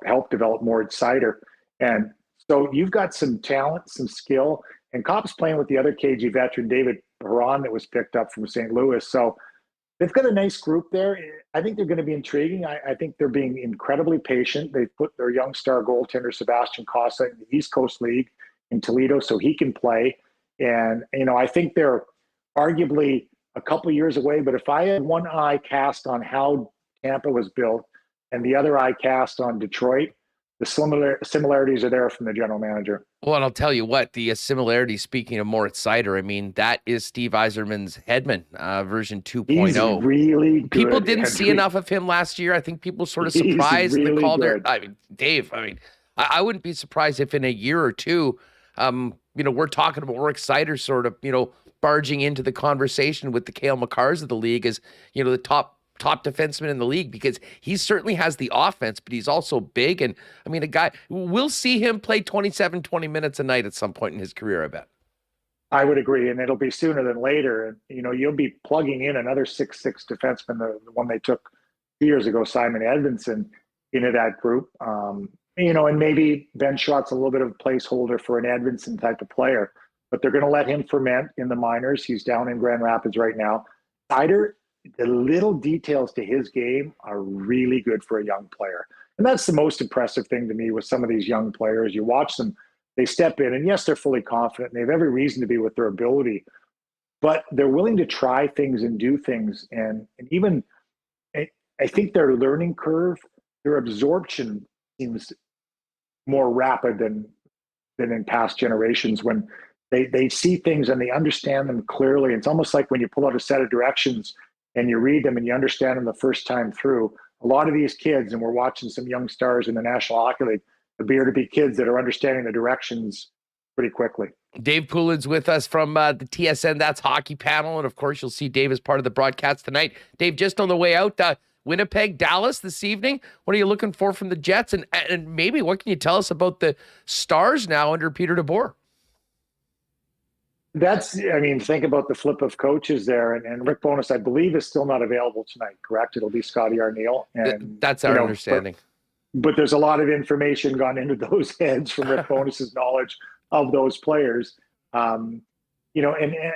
helped develop Moritz Seider. And so you've got some talent, some skill, and Kopp's playing with the other KG veteran, David Perron, that was picked up from St. Louis. So they've got a nice group there. I think they're going to be intriguing. I think they're being incredibly patient. They put their young star goaltender, Sebastian Cossa, in the East Coast League in Toledo so he can play. And, I think they're arguably a couple of years away. But if I had one eye cast on how Tampa was built and the other eye cast on Detroit, the similarities are there from the general manager. Well, and I'll tell you what, the similarities, speaking of Moritz Seider, that is Steve Yzerman's Hedman version 2.0. He's really good. People didn't see enough of him last year. I think people sort of surprised in the call there. Dave, I wouldn't be surprised if in a year or two, we're talking about Moritz Seider sort of, barging into the conversation with the Cale Makars of the league as, the top defenseman in the league, because he certainly has the offense, but he's also big. And a guy, we'll see him play 27, 20 minutes a night at some point in his career, I bet. I would agree. And it'll be sooner than later. And, you'll be plugging in another 6'6" defenseman, the one they took 2 years ago, Simon Edvinsson, into that group. And maybe Ben Schott's a little bit of a placeholder for an Edvinsson type of player, but they're going to let him ferment in the minors. He's down in Grand Rapids right now. Seider, the little details to his game are really good for a young player. And that's the most impressive thing to me with some of these young players. You watch them, they step in, and yes, they're fully confident. And they have every reason to be with their ability, but they're willing to try things and do things. And even, I think their learning curve, their absorption seems more rapid than in past generations when they see things and they understand them clearly. It's almost like when you pull out a set of directions and you read them and you understand them the first time through. A lot of these kids, and we're watching some young stars in the National Hockey League, appear to be kids that are understanding the directions pretty quickly. Dave Poulin's with us from the TSN That's Hockey panel. And of course, you'll see Dave as part of the broadcast tonight. Dave, just on the way out, Winnipeg, Dallas this evening. What are you looking for from the Jets? And maybe what can you tell us about the Stars now under Peter DeBoer? Think about the flip of coaches there. And Rick Bowness, I believe, is still not available tonight, correct? It'll be Scotty Arniel. And that's our understanding. But there's a lot of information gone into those heads from Rick Bowness's knowledge of those players. And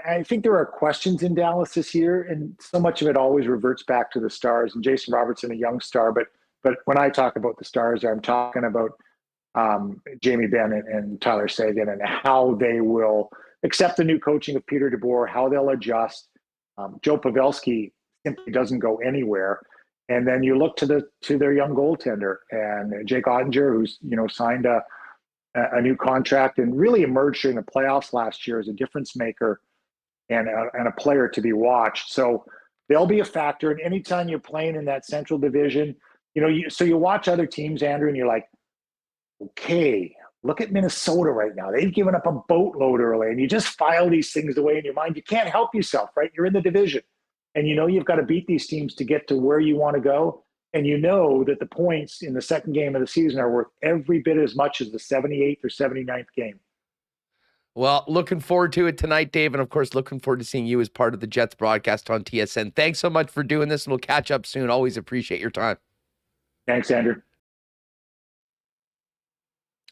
I think there are questions in Dallas this year, and so much of it always reverts back to the stars. And Jason Robertson, a young star, but when I talk about the stars, I'm talking about Jamie Benn and Tyler Seguin and how they will accept the new coaching of Peter DeBoer, how they'll adjust. Joe Pavelski simply doesn't go anywhere. And then you look to their young goaltender and Jake Ottinger, who's signed a new contract and really emerged during the playoffs last year as a difference maker and a player to be watched. So they'll be a factor. And anytime you're playing in that Central Division, so you watch other teams, Andrew, and you're like, okay, look at Minnesota right now. They've given up a boatload early, and you just file these things away in your mind. You can't help yourself, right? You're in the division, and you've got to beat these teams to get to where you want to go. And that the points in the second game of the season are worth every bit as much as the 78th or 79th game. Well, looking forward to it tonight, Dave. And of course, looking forward to seeing you as part of the Jets broadcast on TSN. Thanks so much for doing this, and we'll catch up soon. Always appreciate your time. Thanks, Andrew.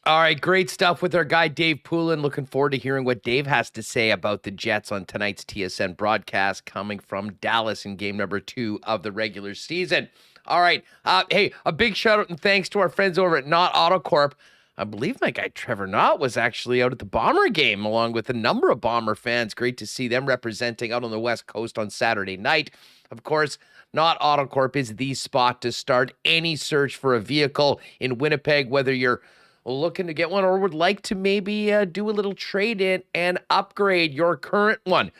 All right, great stuff with our guy, Dave Poulin. Looking forward to hearing what Dave has to say about the Jets on tonight's TSN broadcast coming from Dallas in game number 2 of the regular season. All right. Hey, a big shout out and thanks to our friends over at Knott Auto Corp. I believe my guy Trevor Knott was actually out at the Bomber game along with a number of Bomber fans. Great to see them representing out on the West Coast on Saturday night. Of course, Knott Auto Corp is the spot to start any search for a vehicle in Winnipeg, whether you're looking to get one or would like to maybe do a little trade-in and upgrade your current one.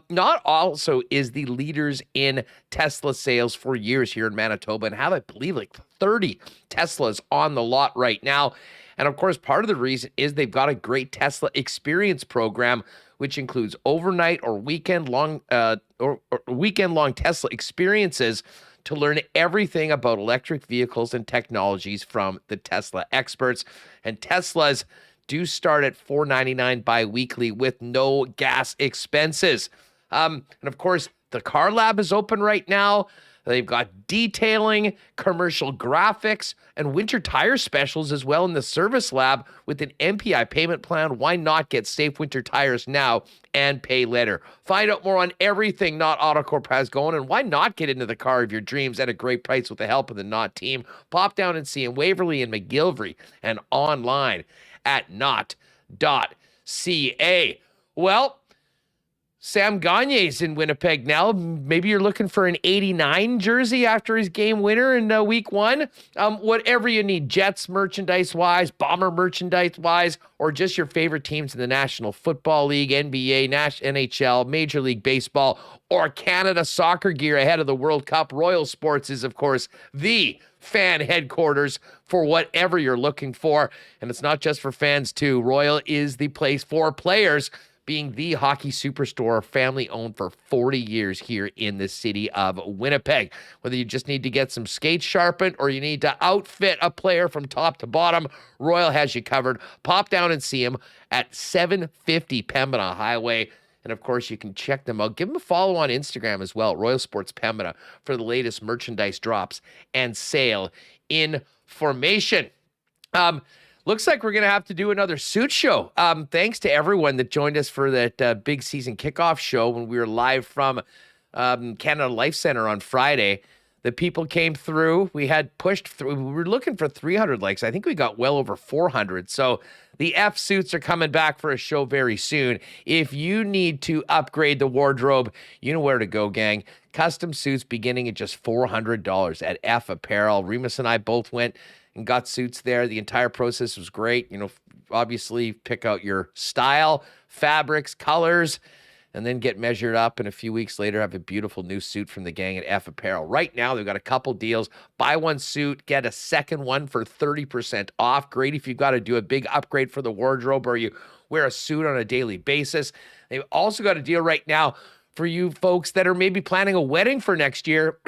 Knott also is the leaders in Tesla sales for years here in Manitoba and have, I believe, like 30 Teslas on the lot right now. And of course, part of the reason is they've got a great Tesla experience program, which includes overnight or weekend-long Tesla experiences to learn everything about electric vehicles and technologies from the Tesla experts. And Teslas do start at $499 bi-weekly with no gas expenses. And of course, the Car Lab is open right now. They've got detailing, commercial graphics, and winter tire specials as well in the service lab with an MPI payment plan. Why not get safe winter tires now and pay later? Find out more on everything Knott Auto Corp has going, and why not get into the car of your dreams at a great price with the help of the Knott team. Pop down and see in Waverly and McGillivray and online at knott.ca. Well, Sam Gagne's in Winnipeg now. Maybe you're looking for an 89 jersey after his game winner in week 1. Whatever you need, Jets merchandise-wise, Bomber merchandise-wise, or just your favorite teams in the National Football League, NBA, NHL, Major League Baseball, or Canada soccer gear ahead of the World Cup. Royal Sports is, of course, the fan headquarters for whatever you're looking for. And it's not just for fans, too. Royal is the place for players, being the hockey superstore, family-owned for 40 years here in the city of Winnipeg. Whether you just need to get some skates sharpened or you need to outfit a player from top to bottom, Royal has you covered. Pop down and see him at 750 Pembina Highway. And, of course, you can check them out. Give them a follow on Instagram as well, Royal Sports Pembina, for the latest merchandise drops and sale information. Looks like we're going to have to do another suit show. Thanks to everyone that joined us for that big season kickoff show when we were live from Canada Life Center on Friday. The people came through. We had pushed through. We were looking for 300 likes. I think we got well over 400. So the F suits are coming back for a show very soon. If you need to upgrade the wardrobe, you know where to go, gang. Custom suits beginning at just $400 at F Apparel. Remis and I both went and got suits there. The entire process was great. Obviously pick out your style, fabrics, colors, and then get measured up. And a few weeks later, have a beautiful new suit from the gang at F Apparel. Right now, they've got a couple deals. Buy one suit, get a second one for 30% off. Great if you've got to do a big upgrade for the wardrobe or you wear a suit on a daily basis. They've also got a deal right now for you folks that are maybe planning a wedding for next year.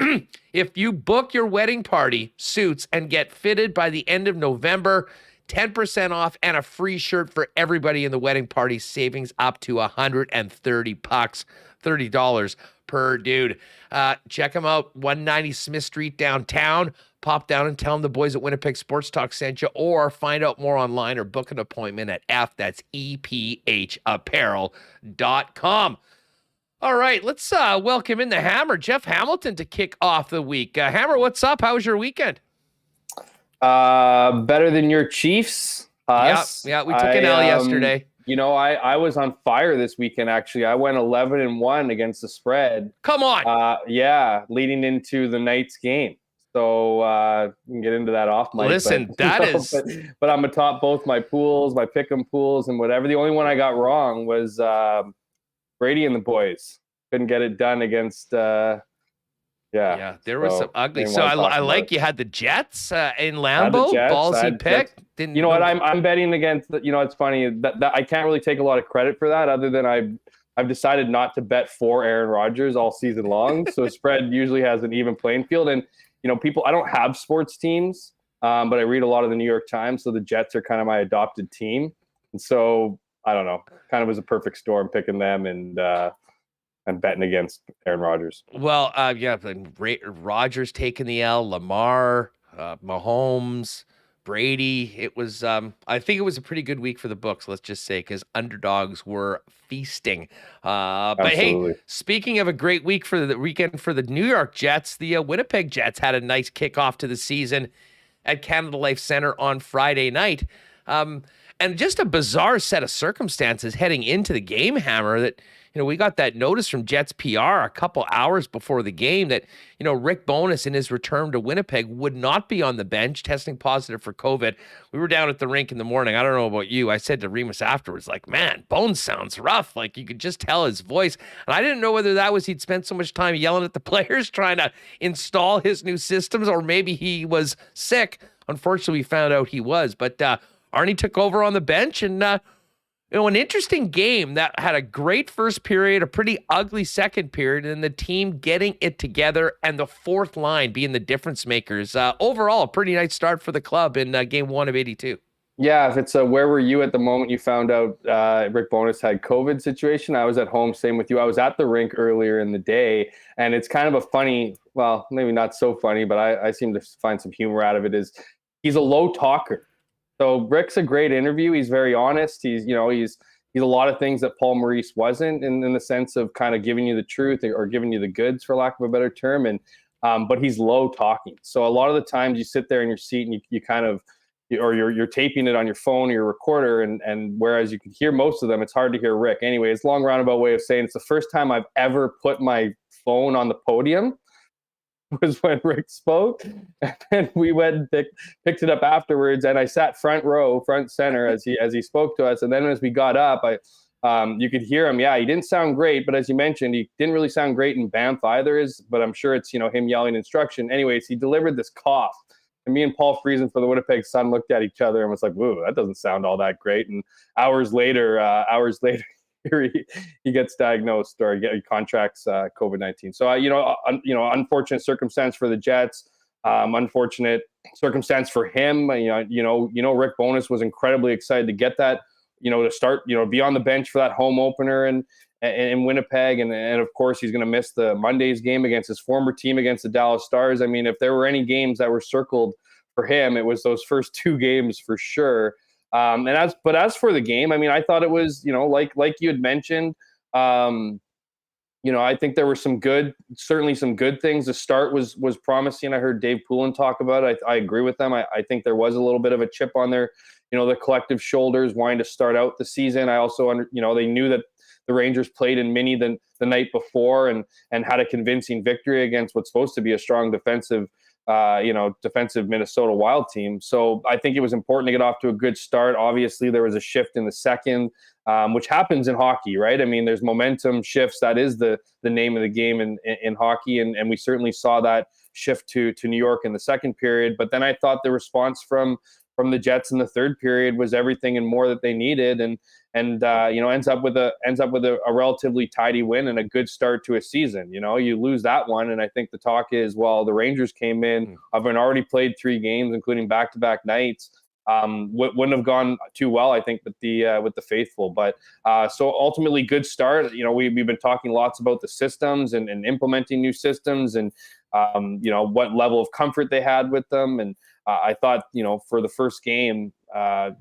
If you book your wedding party suits and get fitted by the end of November, 10% off and a free shirt for everybody in the wedding party, savings up to $130, $30 per dude. Check them out, 190 Smith Street downtown. pop down and tell them the boys at Winnipeg Sports Talk sent you, or find out more online or book an appointment at EPHapparel.com. All right, let's welcome in the Hammer, Jeff Hamilton, to kick off the week. Hammer, what's up? How was your weekend? Better than your Chiefs. Us. Yeah, we took an L yesterday. I was on fire this weekend, actually. I went 11-1 against the spread. Come on. Leading into the Knights game. So we can get into that off mic. Listen, but I'm atop both my pools, my pick'em pools, and whatever. The only one I got wrong was Brady and the boys. Couldn't get it done against there was some ugly. So I like you had the Jets in Lambeau. Ballsy pick. You know what? I'm betting against. It's funny that I can't really take a lot of credit for that, other than I've decided not to bet for Aaron Rodgers all season long. So spread usually has an even playing field, and people. I don't have sports teams, but I read a lot of the New York Times, so the Jets are kind of my adopted team, and so I don't know. Kind of was a perfect storm picking them and betting against Aaron Rodgers. Well, Rodgers taking the L, Lamar, Mahomes, Brady. It was, I think it was a pretty good week for the books, let's just say, because underdogs were feasting. But hey, speaking of a great week for the weekend for the New York Jets, the Winnipeg Jets had a nice kickoff to the season at Canada Life Center on Friday night. And just a bizarre set of circumstances heading into the game, Hammer, that, we got that notice from Jets PR a couple hours before the game that, Rick Bowness in his return to Winnipeg would not be on the bench, testing positive for COVID. We were down at the rink in the morning. I don't know about you. I said to Remis afterwards, like, man, Bones sounds rough. Like, you could just tell his voice. And I didn't know whether that was he'd spent so much time yelling at the players trying to install his new systems, or maybe he was sick. Unfortunately, we found out he was. But Arnie took over on the bench, and an interesting game that had a great first period, a pretty ugly second period, and the team getting it together, and the fourth line being the difference makers. Overall, a pretty nice start for the club in game 1 of 82. Yeah, if it's where were you at the moment you found out Rick Bowness had COVID situation? I was at home, same with you. I was at the rink earlier in the day, and it's kind of a funny, well, maybe not so funny, but I seem to find some humor out of it, is he's a low talker. So Rick's a great interview. He's very honest. He's a lot of things that Paul Maurice wasn't, in the sense of kind of giving you the truth or giving you the goods, for lack of a better term. And but he's low talking. So a lot of the times you sit there in your seat and you kind of, or you're taping it on your phone or your recorder, and whereas you can hear most of them, it's hard to hear Rick. Anyway, it's a long roundabout way of saying it's the first time I've ever put my phone on the podium was when Rick spoke, and then we went and picked it up afterwards, and I sat front center as he spoke to us. And then as we got up, you could hear him. Yeah, he didn't sound great, but as you mentioned, he didn't really sound great in Banff either. But I'm sure it's him yelling instruction. Anyways, he delivered this cough, and me and Paul Friesen for the Winnipeg Sun looked at each other and was like, "Whoa, that doesn't sound all that great." And hours later. He gets diagnosed or contracts COVID-19. So unfortunate circumstance for the Jets. Unfortunate circumstance for him. Rick Bowness was incredibly excited to get that. To start. Be on the bench for that home opener in Winnipeg, and of course he's going to miss the Monday's game against his former team against the Dallas Stars. I mean, if there were any games that were circled for him, it was those first two games for sure. As for the game, I mean, I thought it was, like you had mentioned, I think there were certainly some good things. The start was promising. I heard Dave Poulin talk about it. I agree with them. I think there was a little bit of a chip on their, the collective shoulders wanting to start out the season. I also, they knew that the Rangers played in Mini the night before and had a convincing victory against what's supposed to be a strong defensive Minnesota Wild team. So I think it was important to get off to a good start. Obviously, there was a shift in the second, which happens in hockey, right? I mean, there's momentum shifts. That is the name of the game in hockey. And we certainly saw that shift to New York in the second period. But then I thought the response from the Jets in the third period was everything and more that they needed, and ends up with a relatively tidy win and a good start to a season. You lose that one, and I think the talk is, well, the Rangers came in, having already played 3 games, including back-to-back nights. Wouldn't have gone too well, I think, with the faithful. But so ultimately, good start. We've been talking lots about the systems and implementing new systems, and what level of comfort they had with them. And I thought, for the first game,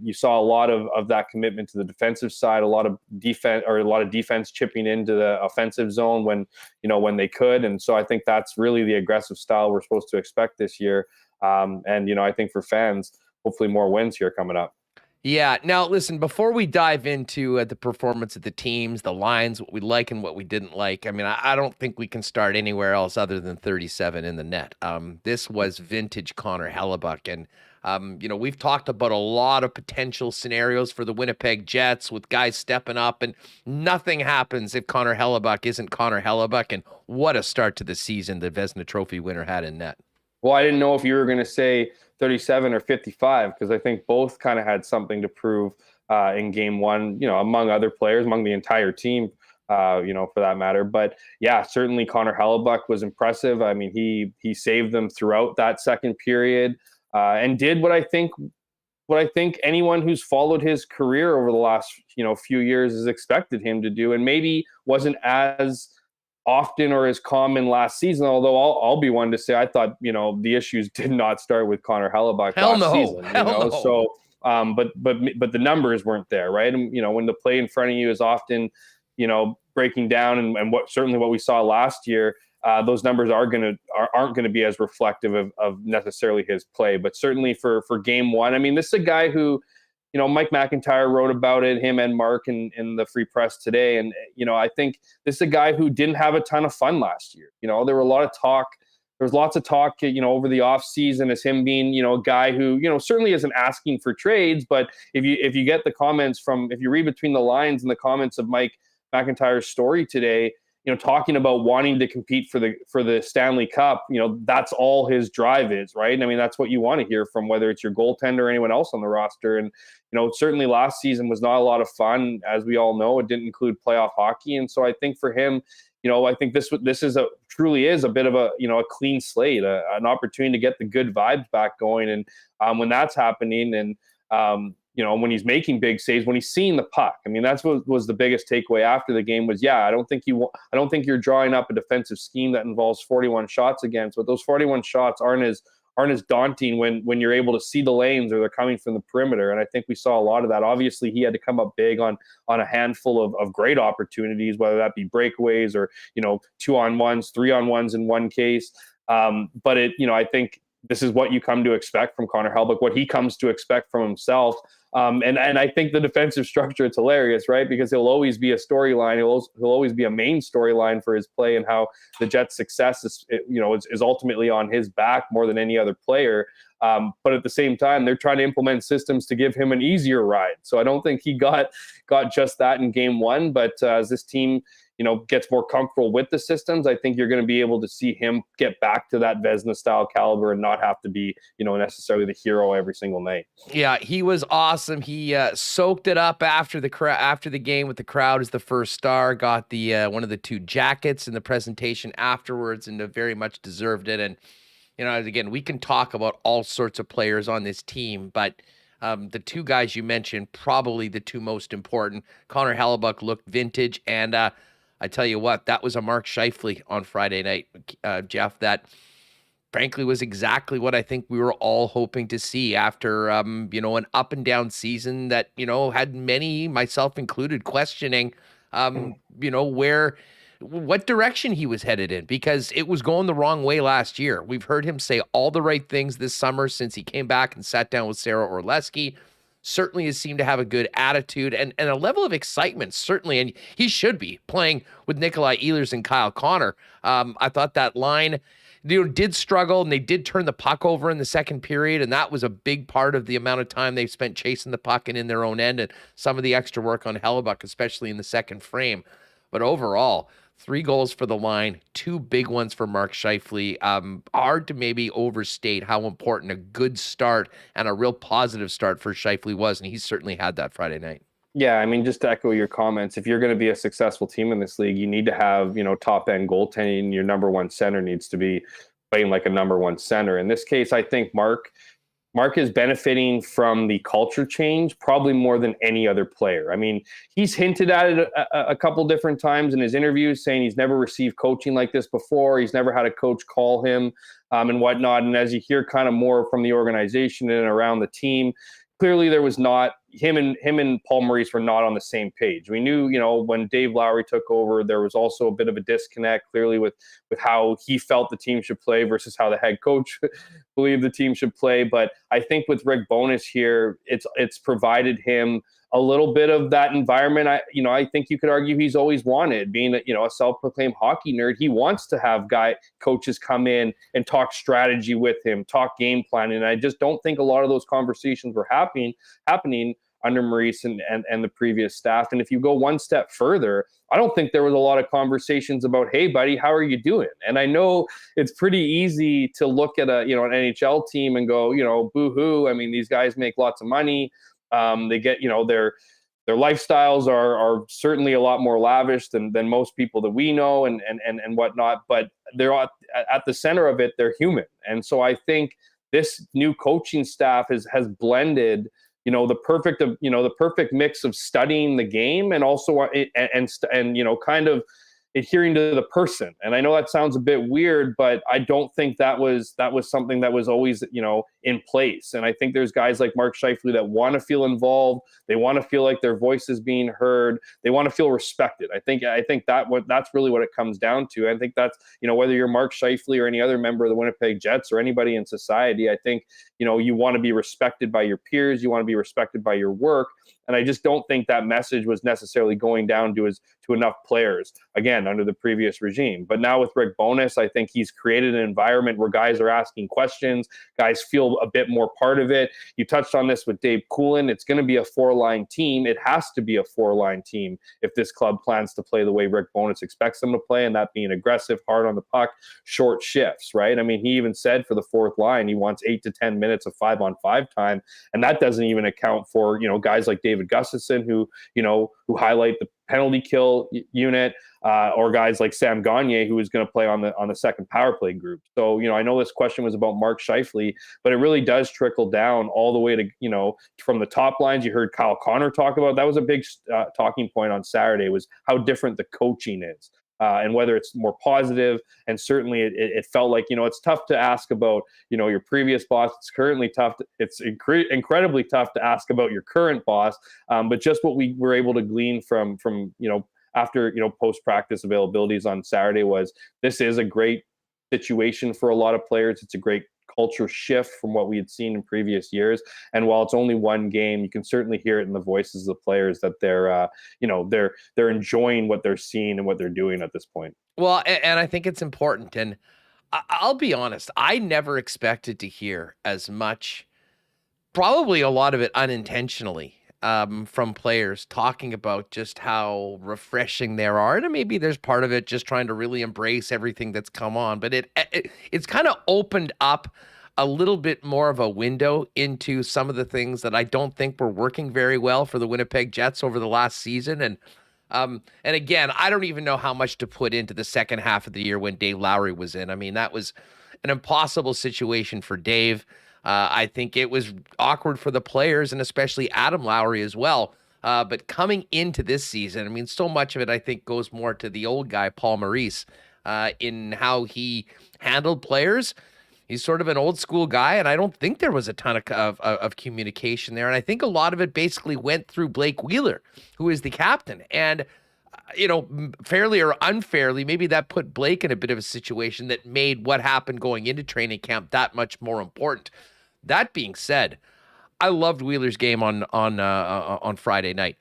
you saw a lot of that commitment to the defensive side, a lot of defense chipping into the offensive zone when they could. And so I think that's really the aggressive style we're supposed to expect this year. And I think for fans, hopefully more wins here coming up. Yeah. Now, listen, before we dive into the performance of the teams, the lines, what we like and what we didn't like, I mean, I don't think we can start anywhere else other than 37 in the net. This was vintage Connor Hellebuyck. And, we've talked about a lot of potential scenarios for the Winnipeg Jets with guys stepping up, and nothing happens if Connor Hellebuyck isn't Connor Hellebuyck. And what a start to the season the Vezina Trophy winner had in net. Well, I didn't know if you were going to say 37 or 55, because I think both kind of had something to prove in game one, among other players, among the entire team, for that matter. But yeah, certainly Connor Hellebuyck was impressive. I mean, he saved them throughout that second period and did what I think anyone who's followed his career over the last, few years has expected him to do, and maybe wasn't as often or as common last season, although I'll be one to say I thought, the issues did not start with Connor Hellebuyck last season. No. So but the numbers weren't there, right? And when the play in front of you is often, breaking down, and what we saw last year, those numbers aren't gonna be as reflective of necessarily his play. But certainly for game one, I mean, this is a guy who, Mike McIntyre wrote about it, him and Mark in the Free Press today. And, I think this is a guy who didn't have a ton of fun last year. There were a lot of talk. There was lots of talk, over the off season as him being, a guy who, certainly isn't asking for trades. But if you get the comments if you read between the lines in the comments of Mike McIntyre's story today, talking about wanting to compete for the Stanley Cup, that's all his drive is, right? And I mean, that's what you want to hear from whether it's your goaltender or anyone else on the roster. And, certainly last season was not a lot of fun. As we all know, it didn't include playoff hockey. And so I think for him, I think this is truly is a bit of a clean slate, an opportunity to get the good vibes back going. And when that's happening, and when he's making big saves, when he's seeing the puck, I mean, that's what was the biggest takeaway after the game was, I don't think you're drawing up a defensive scheme that involves 41 shots against, but those 41 shots aren't as daunting when you're able to see the lanes or they're coming from the perimeter. And I think we saw a lot of that. Obviously, he had to come up big on a handful of great opportunities, whether that be breakaways or, 2-on-1s, 3-on-1s in one case. But I think this is what you come to expect from Connor Hellebuyck, what he comes to expect from himself. And I think the defensive structure, it's hilarious, right? Because he'll always be a storyline. He'll always be a main storyline for his play, and how the Jets' success is ultimately on his back more than any other player. But at the same time, they're trying to implement systems to give him an easier ride. So I don't think he got just that in game one. But as this team, gets more comfortable with the systems, I think you're going to be able to see him get back to that Vezina style caliber and not have to be, necessarily the hero every single night. Yeah, he was awesome. He soaked it up after the game with the crowd as the first star, got the one of the two jackets in the presentation afterwards, and very much deserved it. And, again, we can talk about all sorts of players on this team, but the two guys you mentioned, probably the two most important. Connor Hellebuyck looked vintage, and I tell you what, that was a Mark Scheifele on Friday night, Jeff, that frankly was exactly what I think we were all hoping to see after, an up and down season that, had many, myself included, questioning, what direction he was headed in, because it was going the wrong way last year. We've heard him say all the right things this summer since he came back and sat down with Sarah Orlesky. Certainly has seemed to have a good attitude and a level of excitement, certainly. And he should be playing with Nikolai Ehlers and Kyle Connor. I thought that line, did struggle, and they did turn the puck over in the second period. And that was a big part of the amount of time they spent chasing the puck and in their own end, and some of the extra work on Hellebuyck, especially in the second frame. But overall, 3 goals for the line, 2 big ones for Mark Scheifele. Hard to maybe overstate how important a good start and a real positive start for Scheifele was, and he certainly had that Friday night. Yeah, I mean, just to echo your comments, if you're going to be a successful team in this league, you need to have, top-end goaltending. Your number one center needs to be playing like a number one center. In this case, I think Mark Mark is benefiting from the culture change probably more than any other player. I mean, he's hinted at it a couple different times in his interviews, saying he's never received coaching like this before. He's never had a coach call him and whatnot. And as you hear kind of more from the organization and around the team, clearly there was not him and Paul Maurice were not on the same page. We knew, when Dave Lowry took over, there was also a bit of a disconnect clearly with how he felt the team should play versus how the head coach believed the team should play. But I think with Rick Bowness here, it's provided him a little bit of that environment. I think you could argue he's always wanted, being a self-proclaimed hockey nerd. He wants to have coaches come in and talk strategy with him, talk game planning. And I just don't think a lot of those conversations were happening under Maurice and the previous staff. And if you go one step further, I don't think there was a lot of conversations about, hey, buddy, how are you doing? And I know it's pretty easy to look at an NHL team and go, boo-hoo. I mean, these guys make lots of money. They get, their lifestyles are certainly a lot more lavish than most people that we know and whatnot, but they're at the center of it, they're human. And so I think this new coaching staff has blended, the perfect mix of studying the game and also kind of adhering to the person. And I know that sounds a bit weird, but I don't think that was something that was always, in place. And I think there's guys like Mark Scheifele that want to feel involved. They want to feel like their voice is being heard. They want to feel respected. I think that's really what it comes down to. I think that's, whether you're Mark Scheifele or any other member of the Winnipeg Jets or anybody in society, I think, you want to be respected by your peers. You want to be respected by your work. And I just don't think that message was necessarily going down to enough players, again, under the previous regime. But now with Rick Bowness, I think he's created an environment where guys are asking questions, guys feel a bit more part of it. You touched on this with Dave Poulin. It's going to be a 4-line team. It has to be a 4-line team if this club plans to play the way Rick Bowness expects them to play, and that being aggressive, hard on the puck, short shifts, right? I mean, he even said for the 4th line, he wants 8 to 10 minutes of 5-on-5 time, and that doesn't even account for, guys like David Gustafson who highlight the penalty kill unit, or guys like Sam Gagner, who is going to play on the second power play group. So, I know this question was about Mark Scheifele, but it really does trickle down all the way to, from the top lines. You heard Kyle Connor talk about, that was a big talking point on Saturday, was how different the coaching is. And whether it's more positive, and certainly it felt like, it's tough to ask about, your previous boss. It's currently tough. It's incredibly tough to ask about your current boss. But just what we were able to glean from after, post-practice availabilities on Saturday was, this is a great situation for a lot of players. It's a great culture shift from what we had seen in previous years. And while it's only one game, you can certainly hear it in the voices of the players that they're enjoying what they're seeing and what they're doing at this point. Well, and I think it's important. And I'll be honest, I never expected to hear as much, probably a lot of it unintentionally, from players talking about just how refreshing they are. And maybe there's part of it just trying to really embrace everything that's come on. But it's kind of opened up a little bit more of a window into some of the things that I don't think were working very well for the Winnipeg Jets over the last season. And again, I don't even know how much to put into the second half of the year when Dave Lowry was in. I mean, that was an impossible situation for Dave. I think it was awkward for the players, and especially Adam Lowry as well. But coming into this season, I mean, so much of it, I think, goes more to the old guy, Paul Maurice, in how he handled players. He's sort of an old school guy, and I don't think there was a ton of communication there. And I think a lot of it basically went through Blake Wheeler, who is the captain. And fairly or unfairly, maybe that put Blake in a bit of a situation that made what happened going into training camp that much more important. That being said, I loved Wheeler's game on Friday night.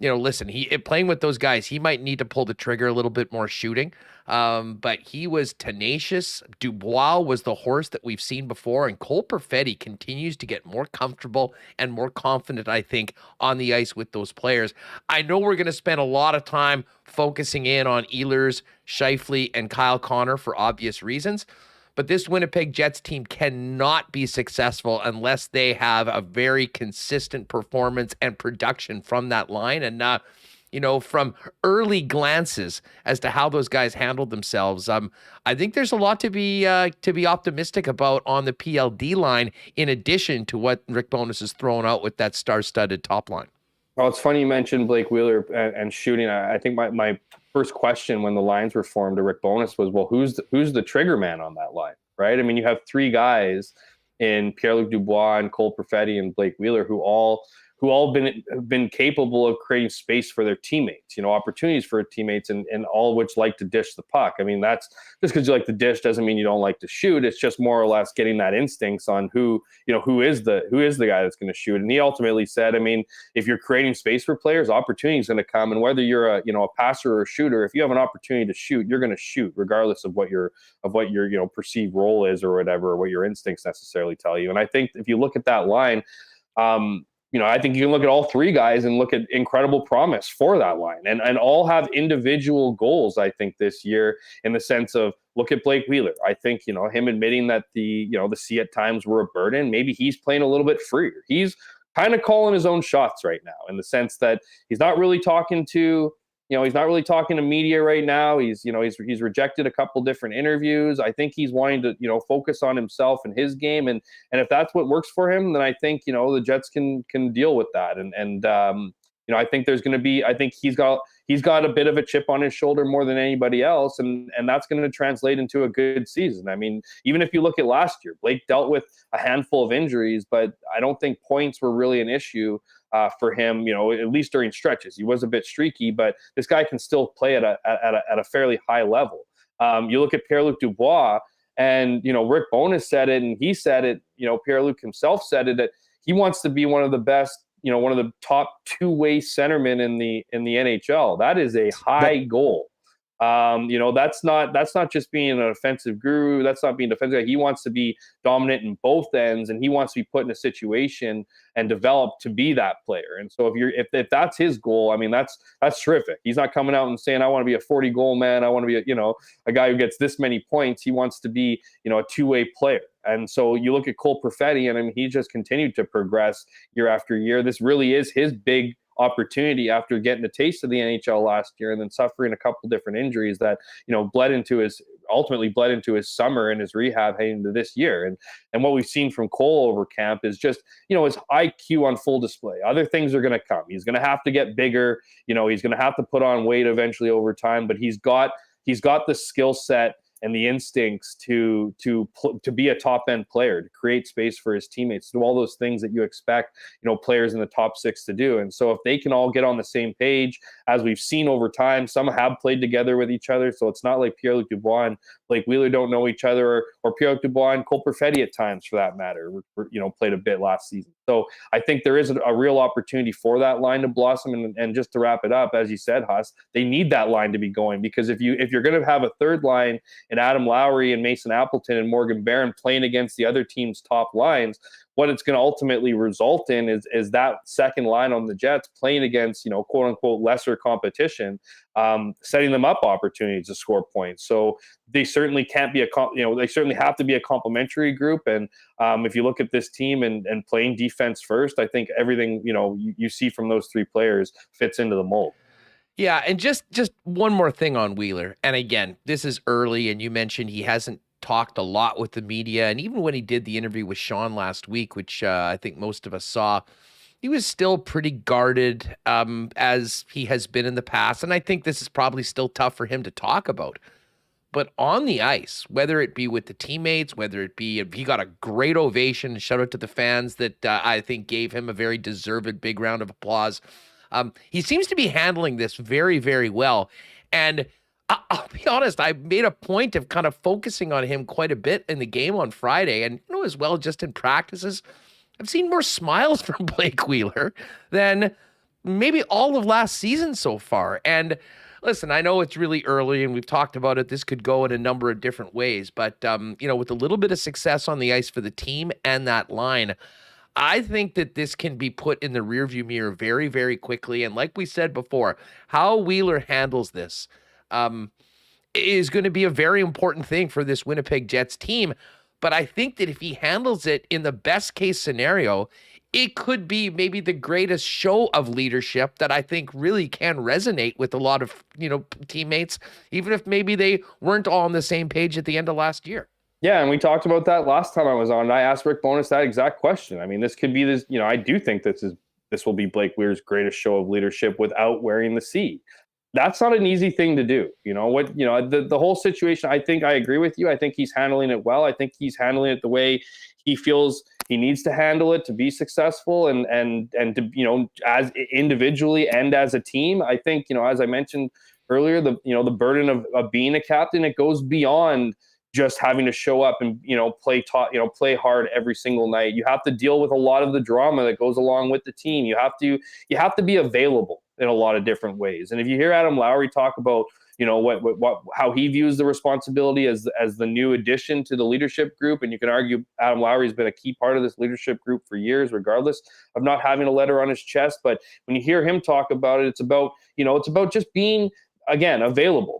Listen, playing with those guys, he might need to pull the trigger a little bit more shooting, but he was tenacious. Dubois was the horse that we've seen before, and Cole Perfetti continues to get more comfortable and more confident, I think, on the ice with those players. I know we're going to spend a lot of time focusing in on Ehlers, Scheifele, and Kyle Connor for obvious reasons, but this Winnipeg Jets team cannot be successful unless they have a very consistent performance and production from that line. And from early glances as to how those guys handled themselves. I think there's a lot to be optimistic about on the PLD line, in addition to what Rick Bowness has thrown out with that star-studded top line. Well, it's funny you mentioned Blake Wheeler and shooting. I think my first question when the lines were formed to Rick Bowness was, well, who's the trigger man on that line, right? I mean, you have three guys in Pierre-Luc Dubois and Cole Perfetti and Blake Wheeler who all been capable of creating space for their teammates, opportunities for teammates, and all which like to dish the puck. I mean, that's just because you like to dish doesn't mean you don't like to shoot. It's just more or less getting that instincts on who is the guy that's going to shoot. And he ultimately said, I mean, if you're creating space for players, opportunity is going to come. And whether you're a passer or a shooter, if you have an opportunity to shoot, you're going to shoot regardless of what your perceived role is or whatever, or what your instincts necessarily tell you. And I think if you look at that line, I think you can look at all three guys and look at incredible promise for that line, and all have individual goals, I think, this year, in the sense of, look at Blake Wheeler. I think, him admitting that the C at times were a burden. Maybe he's playing a little bit freer. He's kind of calling his own shots right now, in the sense that he's not really talking to media right now. He's rejected a couple different interviews. I think he's wanting to, focus on himself and his game. And if that's what works for him, then I think, the Jets can deal with that. And I think I think he's got a bit of a chip on his shoulder more than anybody else. And that's going to translate into a good season. I mean, even if you look at last year, Blake dealt with a handful of injuries, but I don't think points were really an issue for him, at least during stretches. He was a bit streaky, but this guy can still play at a fairly high level. You look at Pierre-Luc Dubois, and Rick Bowness said it, and he said it. Pierre-Luc himself said it, that he wants to be one of the best, one of the top two-way centermen in the NHL. That is a high goal. That's not just being an offensive guru. That's not being defensive. He wants to be dominant in both ends, and he wants to be put in a situation and develop to be that player. And so if that's his goal, I mean, that's terrific. He's not coming out and saying, I want to be a 40 goal man. I want to be a guy who gets this many points. He wants to be, a two-way player. And so you look at Cole Perfetti, and I mean, he just continued to progress year after year. This really is his big opportunity after getting a taste of the NHL last year and then suffering a couple different injuries that ultimately bled into his summer and his rehab heading into this year. And what we've seen from Cole over camp is just his IQ on full display. Other things are going to come. He's going to have to get bigger. He's going to have to put on weight eventually over time, but he's got the skill set and the instincts to be a top end player, to create space for his teammates, to do all those things that you expect, players in the top six to do. And so if they can all get on the same page, as we've seen over time, some have played together with each other. So it's not like Pierre-Luc Dubois and Blake Wheeler don't know each other, or Pierre-Luc Dubois and Cole Perfetti at times, for that matter, played a bit last season. So I think there is a real opportunity for that line to blossom. And just to wrap it up, as you said, Huss, they need that line to be going, because if you're going to have a third line and Adam Lowry and Mason Appleton and Morgan Barron playing against the other team's top lines, what it's going to ultimately result in is that second line on the Jets playing against, quote unquote, lesser competition, setting them up opportunities to score points. So they certainly can't be they certainly have to be a complementary group. And if you look at this team and playing defense first, I think everything, you see from those three players fits into the mold. Yeah, and just one more thing on Wheeler. And again, this is early, and you mentioned he hasn't talked a lot with the media. And even when he did the interview with Sean last week, which I think most of us saw, he was still pretty guarded, as he has been in the past. And I think this is probably still tough for him to talk about. But on the ice, whether it be with the teammates, whether it be, he got a great ovation, shout out to the fans that I think gave him a very deserved big round of applause. He seems to be handling this very, very well. And I'll be honest, I made a point of kind of focusing on him quite a bit in the game on Friday. And, as well, just in practices, I've seen more smiles from Blake Wheeler than maybe all of last season so far. And listen, I know it's really early and we've talked about it. This could go in a number of different ways. But, with a little bit of success on the ice for the team and that line, I think that this can be put in the rearview mirror very, very quickly. And like we said before, how Wheeler handles this is going to be a very important thing for this Winnipeg Jets team. But I think that if he handles it in the best case scenario, it could be maybe the greatest show of leadership that I think really can resonate with a lot of, teammates, even if maybe they weren't all on the same page at the end of last year. Yeah, and we talked about that last time I was on. And I asked Rick Bowness that exact question. I mean, this could be this, I do think this will be Blake Wheeler's greatest show of leadership without wearing the C. That's not an easy thing to do. The whole situation, I think I agree with you. I think he's handling it well. I think he's handling it the way he feels he needs to handle it to be successful and to, as individually and as a team. I think, as I mentioned earlier, the burden of being a captain, it goes beyond just having to show up and, play hard every single night. You have to deal with a lot of the drama that goes along with the team. You have to be available in a lot of different ways. And if you hear Adam Lowry talk about, how he views the responsibility as the new addition to the leadership group, and you can argue Adam Lowry has been a key part of this leadership group for years, regardless of not having a letter on his chest. But when you hear him talk about it, it's about just being, again,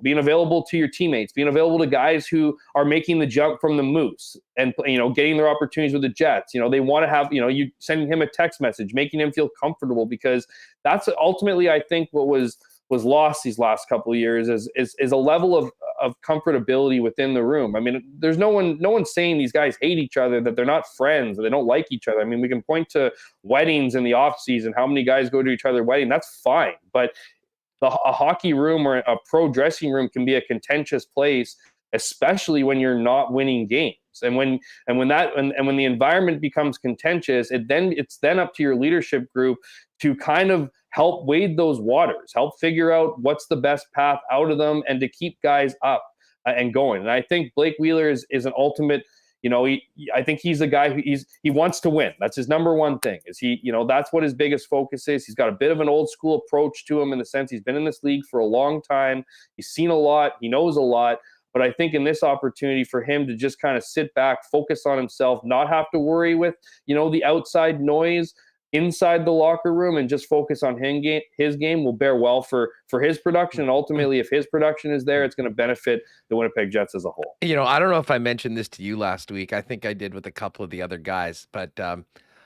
being available to your teammates, being available to guys who are making the jump from the Moose and, getting their opportunities with the Jets. They want to have, you sending him a text message, making him feel comfortable, because that's ultimately, I think, what was lost these last couple of years is a level of comfortability within the room. I mean, there's no one saying these guys hate each other, that they're not friends, that they don't like each other. I mean, we can point to weddings in the off season, how many guys go to each other's wedding. That's fine. But a hockey room or a pro dressing room can be a contentious place, especially when you're not winning games. And when the environment becomes contentious, it's then up to your leadership group to kind of help wade those waters, help figure out what's the best path out of them, and to keep guys up and going. And I think Blake Wheeler is an ultimate. I think he's a guy who he wants to win. That's his number one thing. That's what his biggest focus is. He's got a bit of an old school approach to him, in the sense he's been in this league for a long time. He's seen a lot. He knows a lot. But I think in this opportunity for him to just kind of sit back, focus on himself, not have to worry with, the outside noise inside the locker room, and just focus on his game will bear well for his production. And ultimately, if his production is there, it's going to benefit the Winnipeg Jets as a whole. I don't know if I mentioned this to you last week. I think I did with a couple of the other guys. But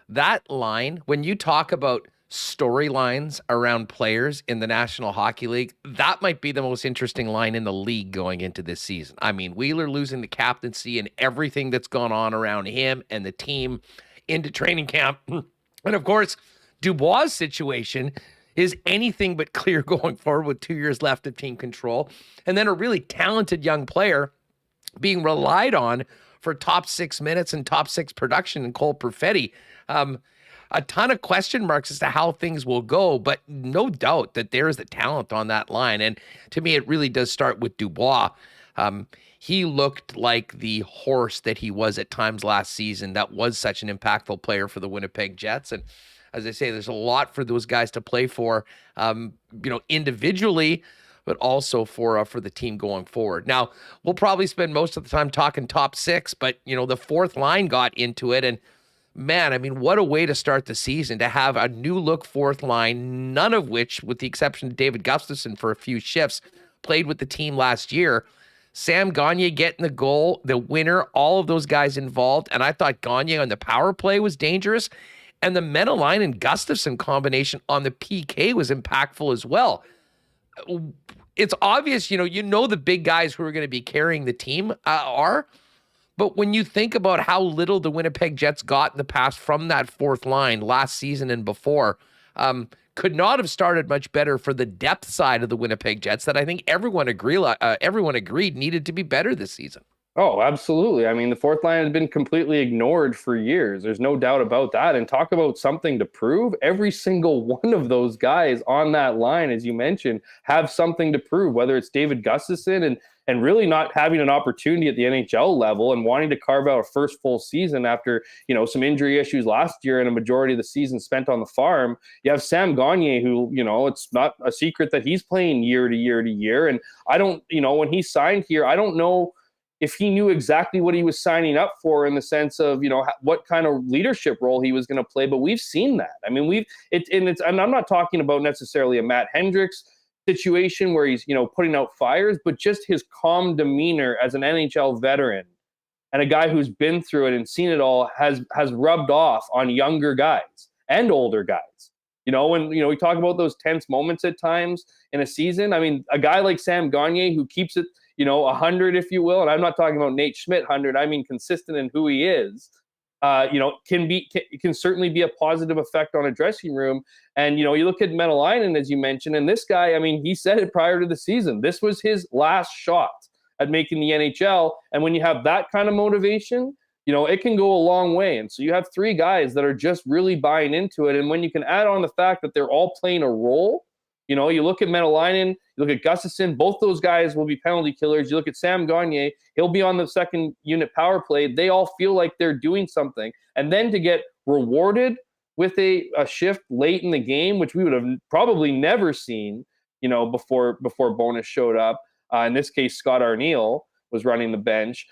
that line, when you talk about storylines around players in the National Hockey League, that might be the most interesting line in the league going into this season. I mean, Wheeler losing the captaincy and everything that's gone on around him and the team into training camp. And of course, Dubois' situation is anything but clear going forward with 2 years left of team control. And then a really talented young player being relied on for top 6 minutes and top 6 production in Cole Perfetti. A ton of question marks as to how things will go, but no doubt that there is the talent on that line. And to me, it really does start with Dubois. He looked like the horse that he was at times last season. That was such an impactful player for the Winnipeg Jets. And as I say, there's a lot for those guys to play for, individually, but also for the team going forward. Now, we'll probably spend most of the time talking top 6, but, the fourth line got into it. And man, I mean, what a way to start the season, to have a new look fourth line, none of which, with the exception of David Gustafson for a few shifts, played with the team last year. Sam Gagner getting the goal, the winner, all of those guys involved. And I thought Gagner on the power play was dangerous. And the Meneline and Gustafson combination on the PK was impactful as well. It's obvious, the big guys who are going to be carrying the team are. But when you think about how little the Winnipeg Jets got in the past from that fourth line last season and before, could not have started much better for the depth side of the Winnipeg Jets that I think everyone agreed needed to be better this season. Oh, absolutely. I mean, the fourth line has been completely ignored for years. There's no doubt about that. And talk about something to prove. Every single one of those guys on that line, as you mentioned, have something to prove, whether it's David Gustafson and really not having an opportunity at the NHL level and wanting to carve out a first full season after, some injury issues last year and a majority of the season spent on the farm. You have Sam Gagner, who, it's not a secret that he's playing year to year to year. And I don't, when he signed here, I don't know if he knew exactly what he was signing up for in the sense of, what kind of leadership role he was going to play. But we've seen that. I mean, and I'm not talking about necessarily a Matt Hendricks situation where he's, putting out fires, but just his calm demeanor as an NHL veteran and a guy who's been through it and seen it all has rubbed off on younger guys. and older guys. When we talk about those tense moments at times in a season. I mean, a guy like Sam Gagner who keeps it 100, if you will, and I'm not talking about Nate Schmidt 100. I mean consistent in who he is. Can certainly be a positive effect on a dressing room. And you look at Metalainen, as you mentioned, and this guy, I mean, he said it prior to the season. This was his last shot at making the NHL. And when you have that kind of motivation, it can go a long way. And so you have three guys that are just really buying into it. And when you can add on the fact that they're all playing a role, you look at Metalainen, you look at Gustafsson, both those guys will be penalty killers. You look at Sam Gagner, he'll be on the second unit power play. They all feel like they're doing something. And then to get rewarded with a shift late in the game, which we would have probably never seen, before Bowness showed up. In this case, Scott Arniel was running the bench.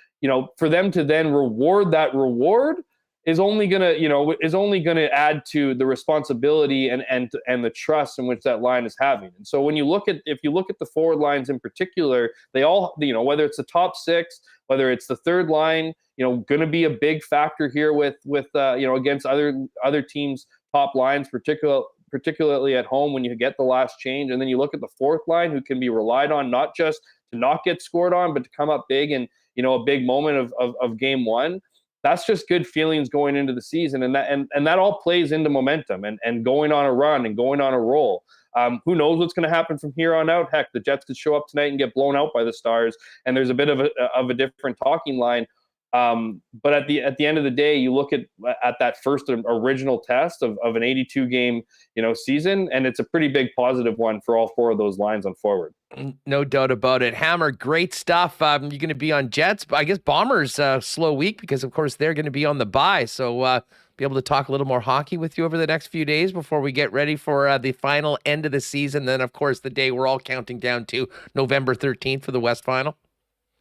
For them to then reward that reward is only gonna add to the responsibility and the trust in which that line is having. And so when if you look at the forward lines in particular, they all, whether it's the top six, whether it's the third line, going to be a big factor here with against other teams' top lines, particularly at home when you get the last change. And then you look at the fourth line, who can be relied on not just to not get scored on, but to come up big in a big moment of game one. That's just good feelings going into the season, and that all plays into momentum and going on a run and going on a roll. Who knows what's going to happen from here on out? Heck, the Jets could show up tonight and get blown out by the Stars, and there's a bit of a different talking line. But at the end of the day, you look at that first original test of an 82 game season, and it's a pretty big positive one for all four of those lines on forward. No doubt about it. Hammer, great stuff. You're going to be on Jets, but I guess Bombers slow week because of course they're going to be on the bye. So be able to talk a little more hockey with you over the next few days before we get ready for the final end of the season. Then of course the day we're all counting down to November 13th for the West Final.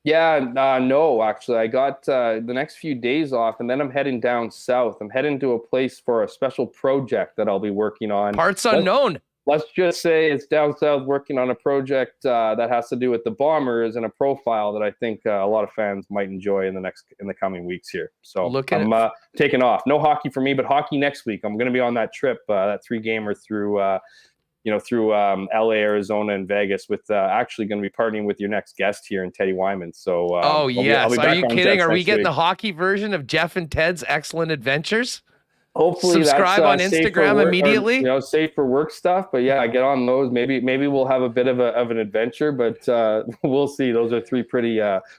Yeah, no, actually, I got the next few days off, and then I'm heading down south. I'm heading to a place for a special project that I'll be working on. Parts unknown. Let's just say it's down south working on a project that has to do with the Bombers and a profile that I think a lot of fans might enjoy in the coming weeks here. So I'm taking off. No hockey for me, but hockey next week. I'm going to be on that trip, that 3-gamer through LA, Arizona, and Vegas with actually going to be partying with your next guest here in Teddy Wyman. So, I'll be are you kidding? Are we getting week. The hockey version of Jeff and Ted's Excellent Adventures? Hopefully, subscribe on Instagram immediately. Safe for work stuff. But yeah, get on those. Maybe we'll have a bit of an adventure, but we'll see. Those are three pretty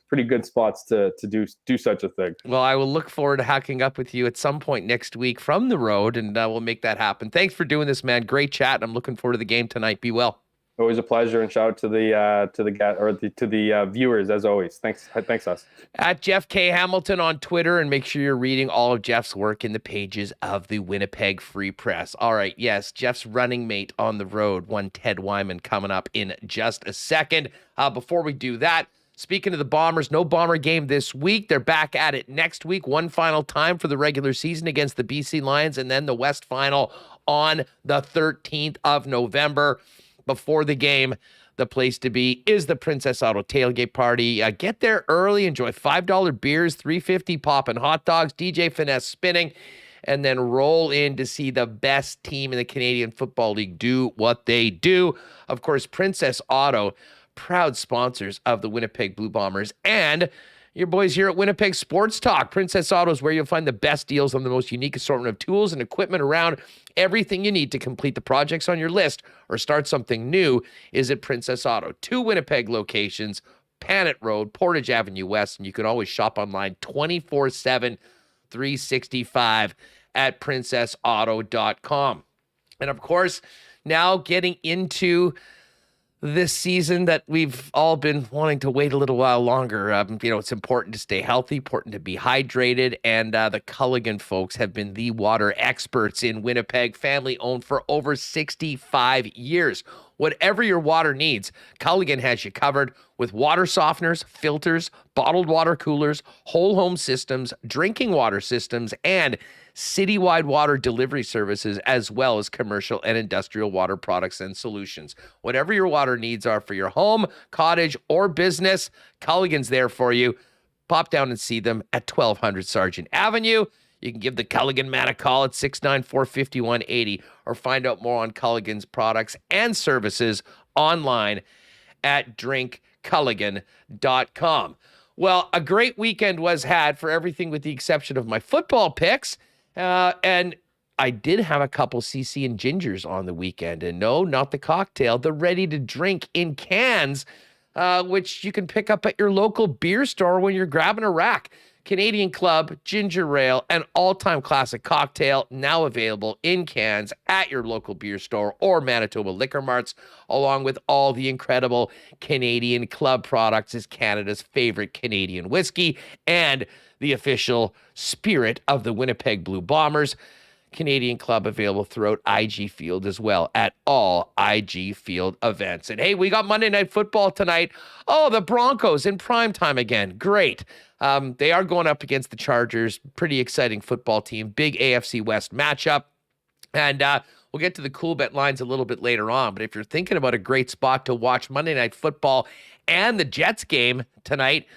good spots to do such a thing. Well, I will look forward to hacking up with you at some point next week from the road, and we'll make that happen. Thanks for doing this, man. Great chat. I'm looking forward to the game tonight. Be well. Always a pleasure, and shout out to the viewers as always. Thanks, us. At Jeff K. Hamilton on Twitter, and make sure you're reading all of Jeff's work in the pages of the Winnipeg Free Press. All right, yes, Jeff's running mate on the road, one Ted Wyman, coming up in just a second. Before we do that, speaking of the Bombers, no Bomber game this week. They're back at it next week, one final time for the regular season against the BC Lions, and then the West Final on the 13th of November. Before the game, the place to be is the Princess Auto Tailgate Party. Get there early, enjoy $5 beers, $3.50 poppin' hot dogs, DJ Finesse spinning, and then roll in to see the best team in the Canadian Football League do what they do. Of course, Princess Auto, proud sponsors of the Winnipeg Blue Bombers, and your boys here at Winnipeg Sports Talk. Princess Auto is where you'll find the best deals on the most unique assortment of tools and equipment around. Everything you need to complete the projects on your list or start something new is at Princess Auto. 2 Winnipeg locations, Panet Road, Portage Avenue West, and you can always shop online 24/7, 365 at princessauto.com. And of course, now getting into this season that we've all been wanting to wait a little while longer. It's important to stay healthy, important to be hydrated, and the Culligan folks have been the water experts in Winnipeg, family owned for over 65 years. Whatever your water needs, Culligan has you covered with water softeners, filters, bottled water coolers, whole home systems, drinking water systems, and citywide water delivery services, as well as commercial and industrial water products and solutions. Whatever your water needs are for your home, cottage, or business, Culligan's there for you. Pop down and see them at 1200 Sargent Avenue. you can give the Culligan man a call at 694-5180 or find out more on Culligan's products and services online at drinkculligan.com. Well, a great weekend was had for everything with the exception of my football picks. And I did have a couple CC and gingers on the weekend. And no, not the cocktail, the ready to drink in cans, which you can pick up at your local beer store when you're grabbing a rack. Canadian Club, Ginger Ale, an all-time classic cocktail, now available in cans at your local beer store or Manitoba Liquor Marts, along with all the incredible Canadian Club products as Canada's favorite Canadian whiskey and the official spirit of the Winnipeg Blue Bombers. Canadian Club available throughout IG Field as well at all IG Field events. And hey, we got Monday Night Football tonight. Oh, the Broncos in primetime again. Great. They are going up against the Chargers. Pretty exciting football team. Big AFC West matchup. And we'll get to the Coolbet lines a little bit later on. But if you're thinking about a great spot to watch Monday Night Football and the Jets game tonight,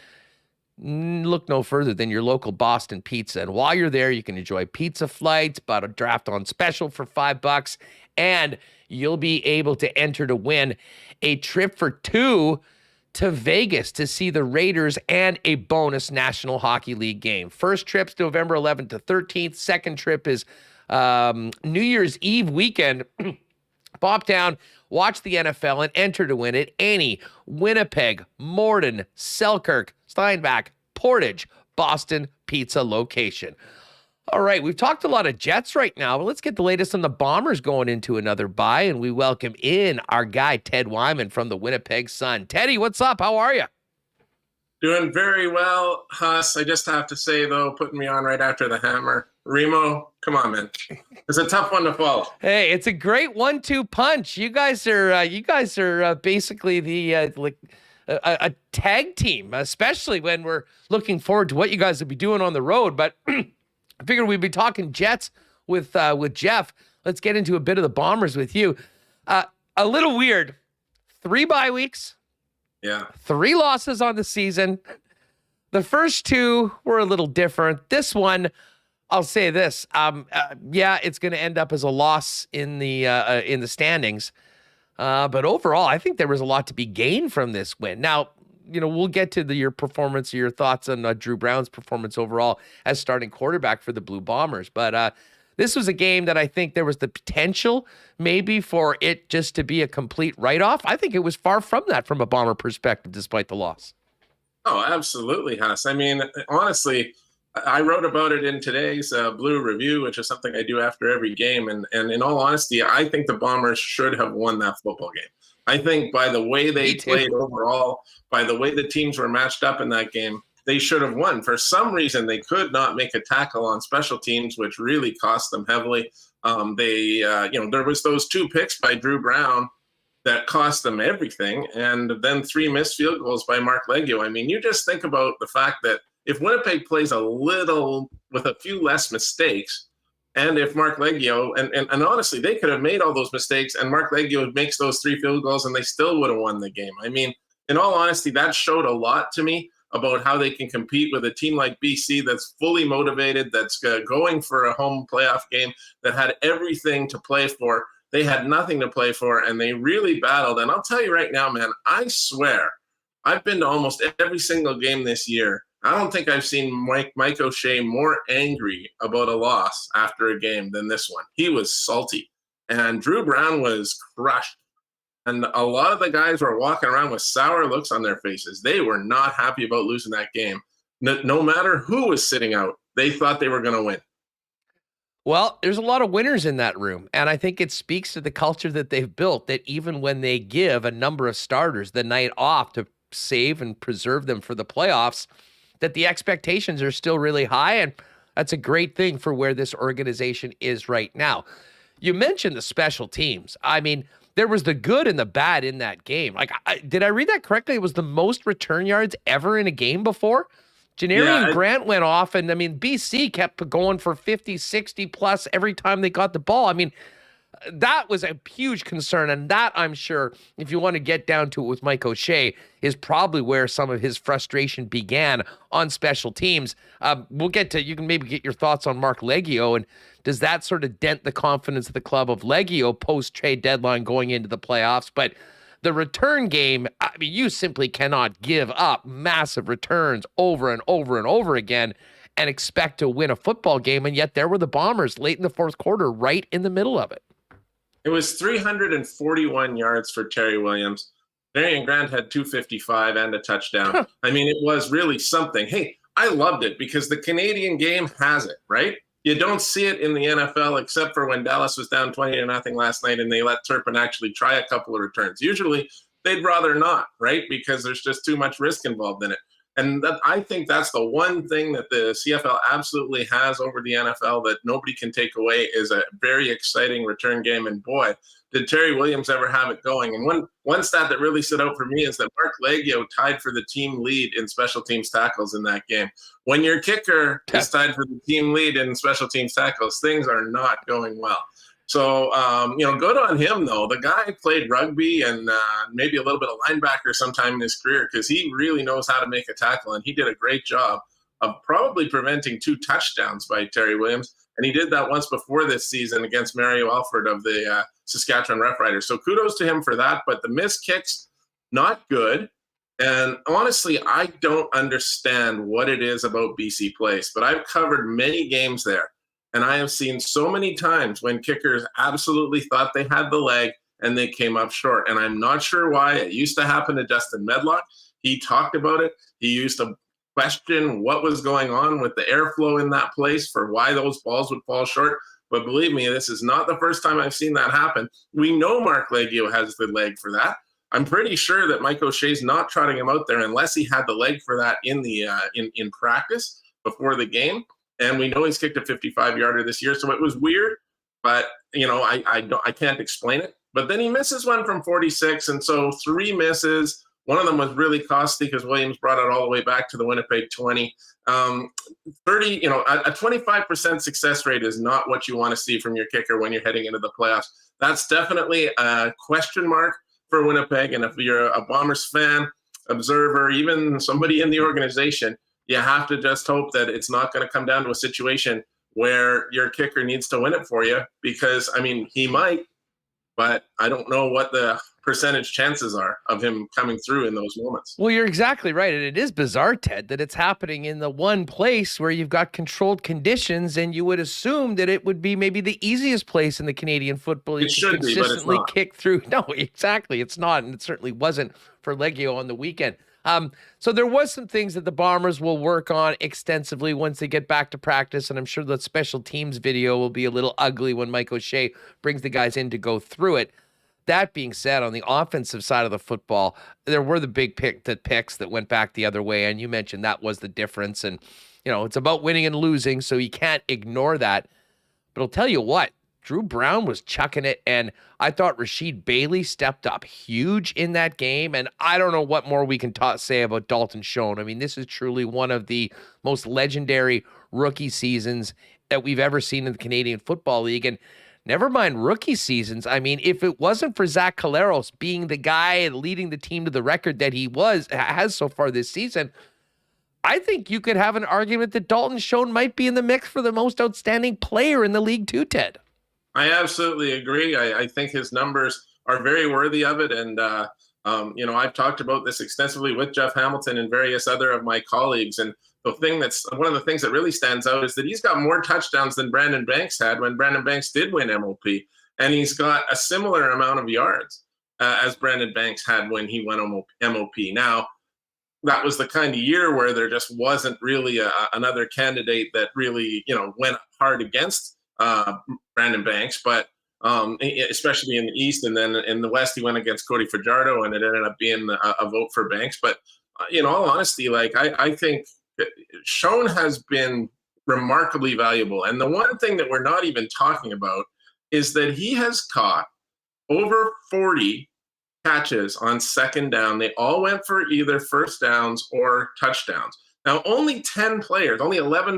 look no further than your local Boston Pizza. And while you're there, you can enjoy pizza flights, but a draft on special for $5, and you'll be able to enter to win a trip for two to Vegas to see the Raiders and a bonus National Hockey League game. First trip's November 11th to 13th. Second trip is New Year's Eve weekend. Pop down, watch the NFL, and enter to win at any Winnipeg, Morden, Selkirk, Steinbach, Portage, Boston Pizza location. All right, we've talked a lot of Jets right now, but let's get the latest on the Bombers going into another bye, and we welcome in our guy, Ted Wyman from the Winnipeg Sun. Teddy, what's up? How are you? Doing very well, Huss. I just have to say, though, putting me on right after the hammer. Remo, come on, man. It's a tough one to follow. Hey, it's a great 1-2 punch. You guys are basically the a tag team, especially when we're looking forward to what you guys will be doing on the road. But I figured we'd be talking Jets with Jeff. Let's get into a bit of the Bombers with you. A little weird. 3 bye weeks. Yeah. 3 losses on the season. The first 2 were a little different. This one, I'll say this. Yeah, it's going to end up as a loss in the standings. But overall, I think there was a lot to be gained from this win. Now, we'll get to your performance, your thoughts on Drew Brown's performance overall as starting quarterback for the Blue Bombers. But this was a game that I think there was the potential maybe for it just to be a complete write-off. I think it was far from that from a Bomber perspective, despite the loss. Oh, absolutely, Huss. I mean, honestly, I wrote about it in today's Blue Review, which is something I do after every game. And in all honesty, I think the Bombers should have won that football game. I think by the way they played overall, by the way the teams were matched up in that game, they should have won. For some reason, they could not make a tackle on special teams, which really cost them heavily. There was those 2 picks by Drew Brown that cost them everything, and then 3 missed field goals by Mark Leggio. I mean, you just think about the fact that if Winnipeg plays a little with a few less mistakes, and if Mark Leggio, and honestly, they could have made all those mistakes, and Mark Leggio makes those 3 field goals, and they still would have won the game. I mean, in all honesty, that showed a lot to me about how they can compete with a team like BC that's fully motivated, that's going for a home playoff game, that had everything to play for. They had nothing to play for, and they really battled. And I'll tell you right now, man, I swear, I've been to almost every single game this year. I don't think I've seen Mike O'Shea more angry about a loss after a game than this one. He was salty, and Drew Brown was crushed. And a lot of the guys were walking around with sour looks on their faces. They were not happy about losing that game. No matter who was sitting out, they thought they were going to win. Well, there's a lot of winners in that room, and I think it speaks to the culture that they've built, that even when they give a number of starters the night off to save and preserve them for the playoffs, that the expectations are still really high, and that's a great thing for where this organization is right now. You mentioned the special teams. I mean, there was the good and the bad in that game. Like, did I read that correctly? It was the most return yards ever in a game before. Janarian Grant went off, and I mean, BC kept going for 50, 60 plus every time they got the ball. I mean, that was a huge concern. And that, I'm sure, if you want to get down to it with Mike O'Shea, is probably where some of his frustration began on special teams. We'll get to, you can maybe get your thoughts on Mark Leggio, and does that sort of dent the confidence of the club of Leggio post-trade deadline going into the playoffs? But the return game, I mean, you simply cannot give up massive returns over and over and over again and expect to win a football game. And yet there were the Bombers late in the fourth quarter, right in the middle of it. It was 341 yards for Terry Williams. Marion Grant had 255 and a touchdown. I mean, it was really something. Hey, I loved it because the Canadian game has it, right? You don't see it in the NFL except for when Dallas was down 20-0 last night and they let Turpin actually try a couple of returns. Usually they'd rather not, right? Because there's just too much risk involved in it. And I think that's the one thing that the CFL absolutely has over the NFL that nobody can take away is a very exciting return game. And boy, did Terry Williams ever have it going. And one stat that really stood out for me is that Mark Leggio tied for the team lead in special teams tackles in that game. When your kicker is tied for the team lead in special teams tackles, things are not going well. So, good on him, though. The guy played rugby and maybe a little bit of linebacker sometime in his career because he really knows how to make a tackle, and he did a great job of probably preventing 2 touchdowns by Terry Williams. And he did that once before this season against Mario Alford of the Saskatchewan Roughriders. So kudos to him for that. But the missed kicks, not good. And honestly, I don't understand what it is about BC Place, but I've covered many games there. And I have seen so many times when kickers absolutely thought they had the leg and they came up short. And I'm not sure why. It used to happen to Justin Medlock. He talked about it. He used to question what was going on with the airflow in that place for why those balls would fall short. But believe me, this is not the first time I've seen that happen. We know Mark Leggio has the leg for that. I'm pretty sure that Mike O'Shea's not trotting him out there unless he had the leg for that in the in practice before the game. And we know he's kicked a 55-yarder this year, so it was weird. But I can't explain it. But then he misses one from 46, and so 3 misses. One of them was really costly because Williams brought it all the way back to the Winnipeg 20. 30, a 25% success rate is not what you want to see from your kicker when you're heading into the playoffs. That's definitely a question mark for Winnipeg. And if you're a Bombers fan, observer, even somebody in the organization, you have to just hope that it's not going to come down to a situation where your kicker needs to win it for you because, I mean, he might, but I don't know what the percentage chances are of him coming through in those moments. Well, you're exactly right. And it is bizarre, Ted, that it's happening in the one place where you've got controlled conditions, and you would assume that it would be maybe the easiest place in the Canadian Football League to consistently kick through. No, exactly. It's not, and it certainly wasn't for Leggio on the weekend. So there was some things that the Bombers will work on extensively once they get back to practice, and I'm sure the special teams video will be a little ugly when Mike O'Shea brings the guys in to go through it. That being said, on the offensive side of the football, there were the big picks that went back the other way, and you mentioned that was the difference. And, it's about winning and losing, so you can't ignore that. But I'll tell you what, Drew Brown was chucking it, and I thought Rashid Bailey stepped up huge in that game, and I don't know what more we can say about Dalton Schoen. I mean, this is truly one of the most legendary rookie seasons that we've ever seen in the Canadian Football League, and never mind rookie seasons. I mean, if it wasn't for Zach Caleros being the guy and leading the team to the record that he has so far this season, I think you could have an argument that Dalton Schoen might be in the mix for the most outstanding player in the league too, Ted. I absolutely agree. I think his numbers are very worthy of it. And, I've talked about this extensively with Jeff Hamilton and various other of my colleagues. And one of the things that really stands out is that he's got more touchdowns than Brandon Banks had when Brandon Banks did win MOP. And he's got a similar amount of yards as Brandon Banks had when he won MOP. Now, that was the kind of year where there just wasn't really another candidate that really, went hard against Brandon Banks, but especially in the East, and then in the West, he went against Cody Fajardo, and it ended up being a vote for Banks. But in all honesty, I think Schoen has been remarkably valuable. And the one thing that we're not even talking about is that he has caught over 40 catches on second down. They all went for either first downs or touchdowns. Now, only 11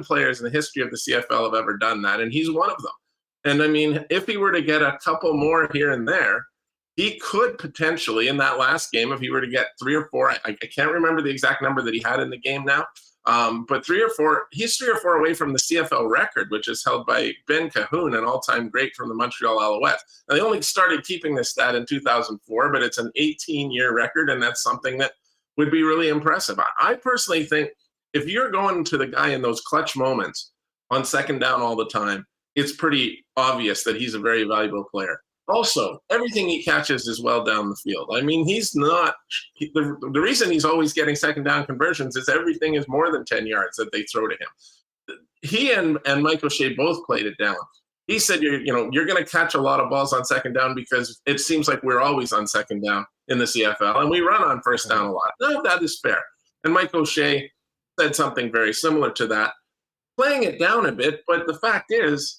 players in the history of the CFL have ever done that, and he's one of them. And I mean, if he were to get a couple more here and there, he could potentially, in that last game, if he were to get 3 or 4, I can't remember the exact number that he had in the game now, but 3 or 4, he's 3 or 4 away from the CFL record, which is held by Ben Cahoon, an all-time great from the Montreal Alouettes. Now, they only started keeping this stat in 2004, but it's an 18-year record, and that's something that would be really impressive. I personally think if you're going to the guy in those clutch moments on second down all the time, it's pretty obvious that he's a very valuable player. Also, everything he catches is well down the field. I mean, he's not the reason he's always getting second down conversions is everything is more than 10 yards that they throw to him. He and Mike O'Shea both played it down. He said, you're going to catch a lot of balls on second down because it seems like we're always on second down in the CFL, and we run on first down a lot. No, that is fair. And Mike O'Shea said something very similar to that, playing it down a bit, but the fact is,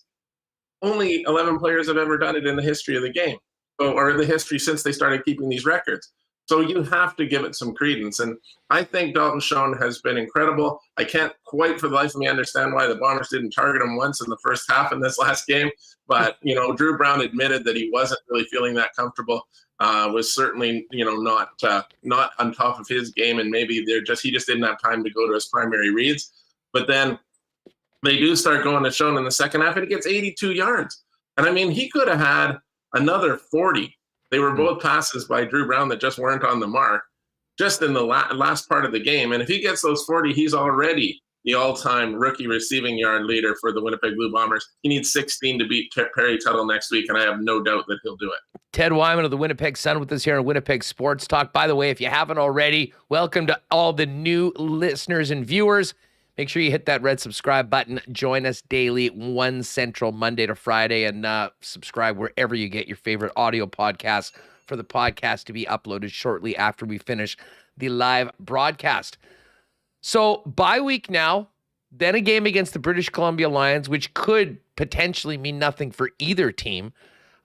only 11 players have ever done it in the history of the game, or the history since they started keeping these records. So you have to give it some credence. And I think Dalton Schoen has been incredible. I can't quite for the life of me understand why the Bombers didn't target him once in the first half in this last game. But, Drew Brown admitted that he wasn't really feeling that comfortable, was certainly, not on top of his game. And maybe he just didn't have time to go to his primary reads. But then they do start going to Schoen in the second half, and he gets 82 yards. And, I mean, he could have had another 40. They were both passes by Drew Brown that just weren't on the mark just in the last part of the game. And if he gets those 40, he's already the all-time rookie receiving yard leader for the Winnipeg Blue Bombers. He needs 16 to beat Perry Tuttle next week, and I have no doubt that he'll do it. Ted Wyman of the Winnipeg Sun with us here on Winnipeg Sports Talk. By the way, if you haven't already, welcome to all the new listeners and viewers. Make sure you hit that red subscribe button. Join us daily, 1 Central, Monday to Friday, and subscribe wherever you get your favorite audio podcasts for the podcast to be uploaded shortly after we finish the live broadcast. So, bye week now, then a game against the British Columbia Lions, which could potentially mean nothing for either team.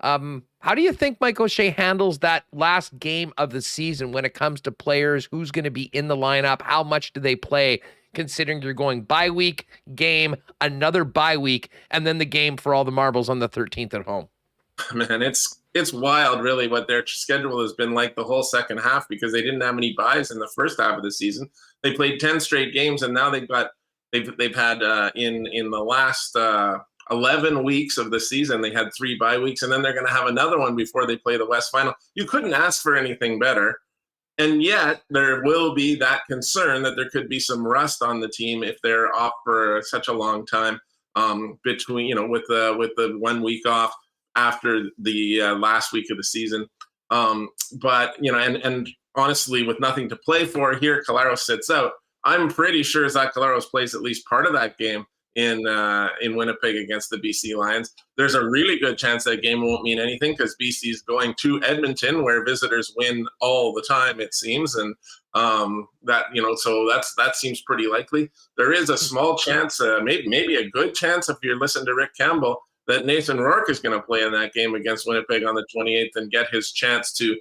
How do you think Mike O'Shea handles that last game of the season when it comes to players? Who's going to be in the lineup? How much do they play? Considering you're going bye week, game, another bye week, and then the game for all the marbles on the 13th at home. Man, it's wild, really, what their schedule has been like the whole second half because they didn't have any byes in the first half of the season. They played 10 straight games, and now they've had in the last 11 weeks of the season, they had 3 bye weeks, and then they're going to have another one before they play the West Final. You couldn't ask for anything better. And yet there will be that concern that there could be some rust on the team if they're off for such a long time between, with the 1 week off after the last week of the season. But, and honestly, with nothing to play for here, Collaros sits out. I'm pretty sure Zach Collaros plays at least part of that game in Winnipeg against the BC Lions. There's a really good chance that game won't mean anything because BC is going to Edmonton, where visitors win all the time, it seems, and so that seems pretty likely. There is a small chance, maybe a good chance, if you're listening to Rick Campbell, that Nathan Rourke is going to play in that game against Winnipeg on the 28th and get his chance to,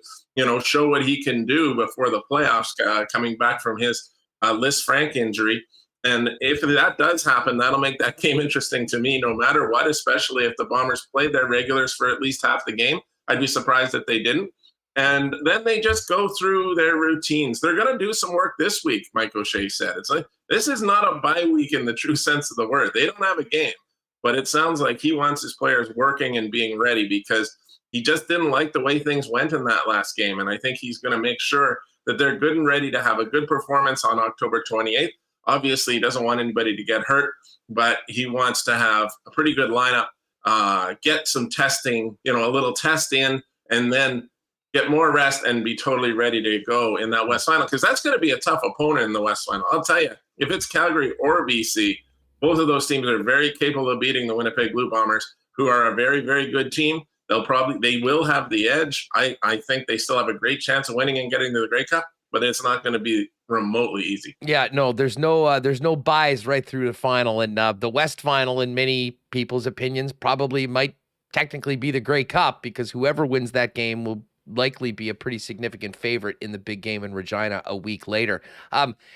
show what he can do before the playoffs, coming back from his Liz Frank injury. And if that does happen, that'll make that game interesting to me no matter what, especially if the Bombers played their regulars for at least half the game. I'd be surprised if they didn't. And then they just go through their routines. They're going to do some work this week, Mike O'Shea said. It's like, this is not a bye week in the true sense of the word. They don't have a game. But it sounds like he wants his players working and being ready because he just didn't like the way things went in that last game. And I think he's going to make sure that they're good and ready to have a good performance on October 28th. Obviously, he doesn't want anybody to get hurt, but he wants to have a pretty good lineup, get some testing, a little test in, and then get more rest and be totally ready to go in that West Final, because that's going to be a tough opponent in the West Final. I'll tell you, if it's Calgary or BC, both of those teams are very capable of beating the Winnipeg Blue Bombers, who are a very, very good team. They will have the edge. I think they still have a great chance of winning and getting to the Grey Cup, but it's not going to be remotely easy. Yeah, no, there's no buys right through the final, and the West Final, in many people's opinions, probably might technically be the Grey Cup because whoever wins that game will likely be a pretty significant favorite in the big game in Regina a week later.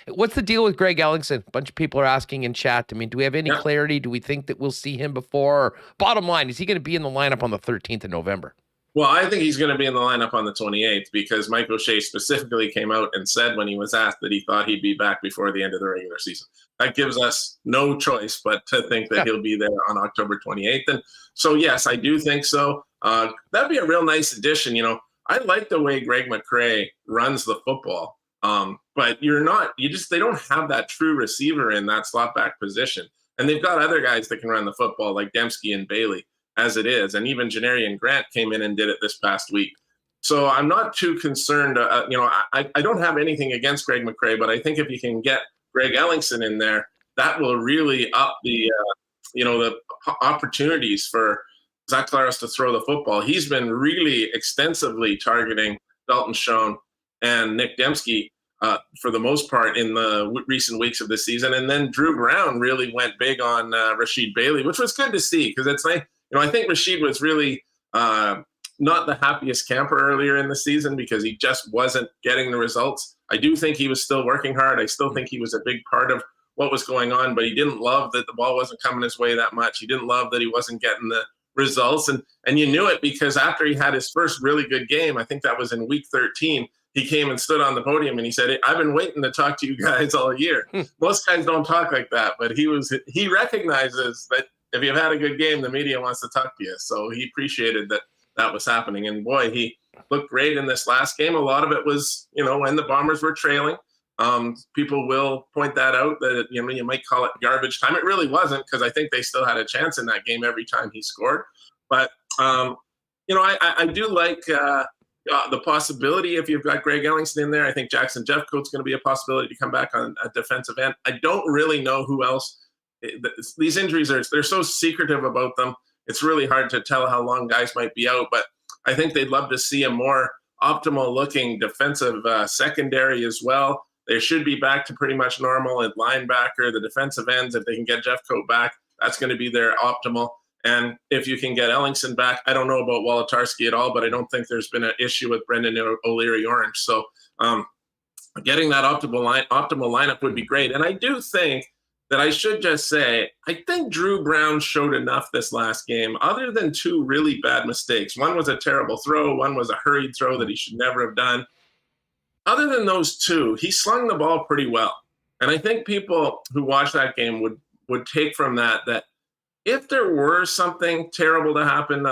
What's the deal with Greg Ellingson? A bunch of people are asking in chat. I mean, do we have any clarity? Do we think that we'll see him before? Or bottom line, is he going to be in the lineup on the 13th of November? Well, I think he's going to be in the lineup on the 28th because Mike O'Shea specifically came out and said when he was asked that he thought he'd be back before the end of the regular season. That gives us no choice but to think that he'll be there on October 28th. And so, yes, I do think so. That'd be a real nice addition. You know, I like the way Greg McCrae runs the football, but they don't have that true receiver in that slot back position. And they've got other guys that can run the football like Dembski and Bailey as it is. And even Janarian Grant came in and did it this past week. So I'm not too concerned. I don't have anything against Greg McCrae, but I think if you can get Greg Ellingson in there, that will really up the opportunities for Zach Collaros to throw the football. He's been really extensively targeting Dalton Schoen and Nick Dembski for the most part in the recent weeks of the season. And then Drew Brown really went big on Rashid Bailey, which was good to see because it's like, I think Rashid was really not the happiest camper earlier in the season because he just wasn't getting the results. I do think he was still working hard. I still think he was a big part of what was going on, but he didn't love that the ball wasn't coming his way that much. He didn't love that he wasn't getting the results. And you knew it because after he had his first really good game, I think that was in week 13, he came and stood on the podium and he said, "Hey, I've been waiting to talk to you guys all year." Most guys don't talk like that, but he recognizes that if you've had a good game, the media wants to talk to you. So he appreciated that was happening. And boy, he looked great in this last game. A lot of it was, when the Bombers were trailing. People will point that out that, you might call it garbage time. It really wasn't because I think they still had a chance in that game every time he scored. But, I do like the possibility if you've got Greg Ellingson in there. I think Jackson Jeffcoat's going to be a possibility to come back on a defensive end. I don't really know who else. These injuries they're so secretive about them. It's really hard to tell how long guys might be out, but I think they'd love to see a more optimal looking defensive secondary as well. They should be back to pretty much normal at linebacker. The defensive ends, if they can get Jeffcoat back, that's going to be their optimal. And if you can get Ellingson back, I don't know about Wolotarski at all, but I don't think there's been an issue with Brendan O'Leary Orange. So getting that optimal lineup would be great. And I do think that I should just say, I think Drew Brown showed enough this last game, other than two really bad mistakes. One was a terrible throw. One was a hurried throw that he should never have done. Other than those two, he slung the ball pretty well. And I think people who watch that game would take from that if there were something terrible to happen,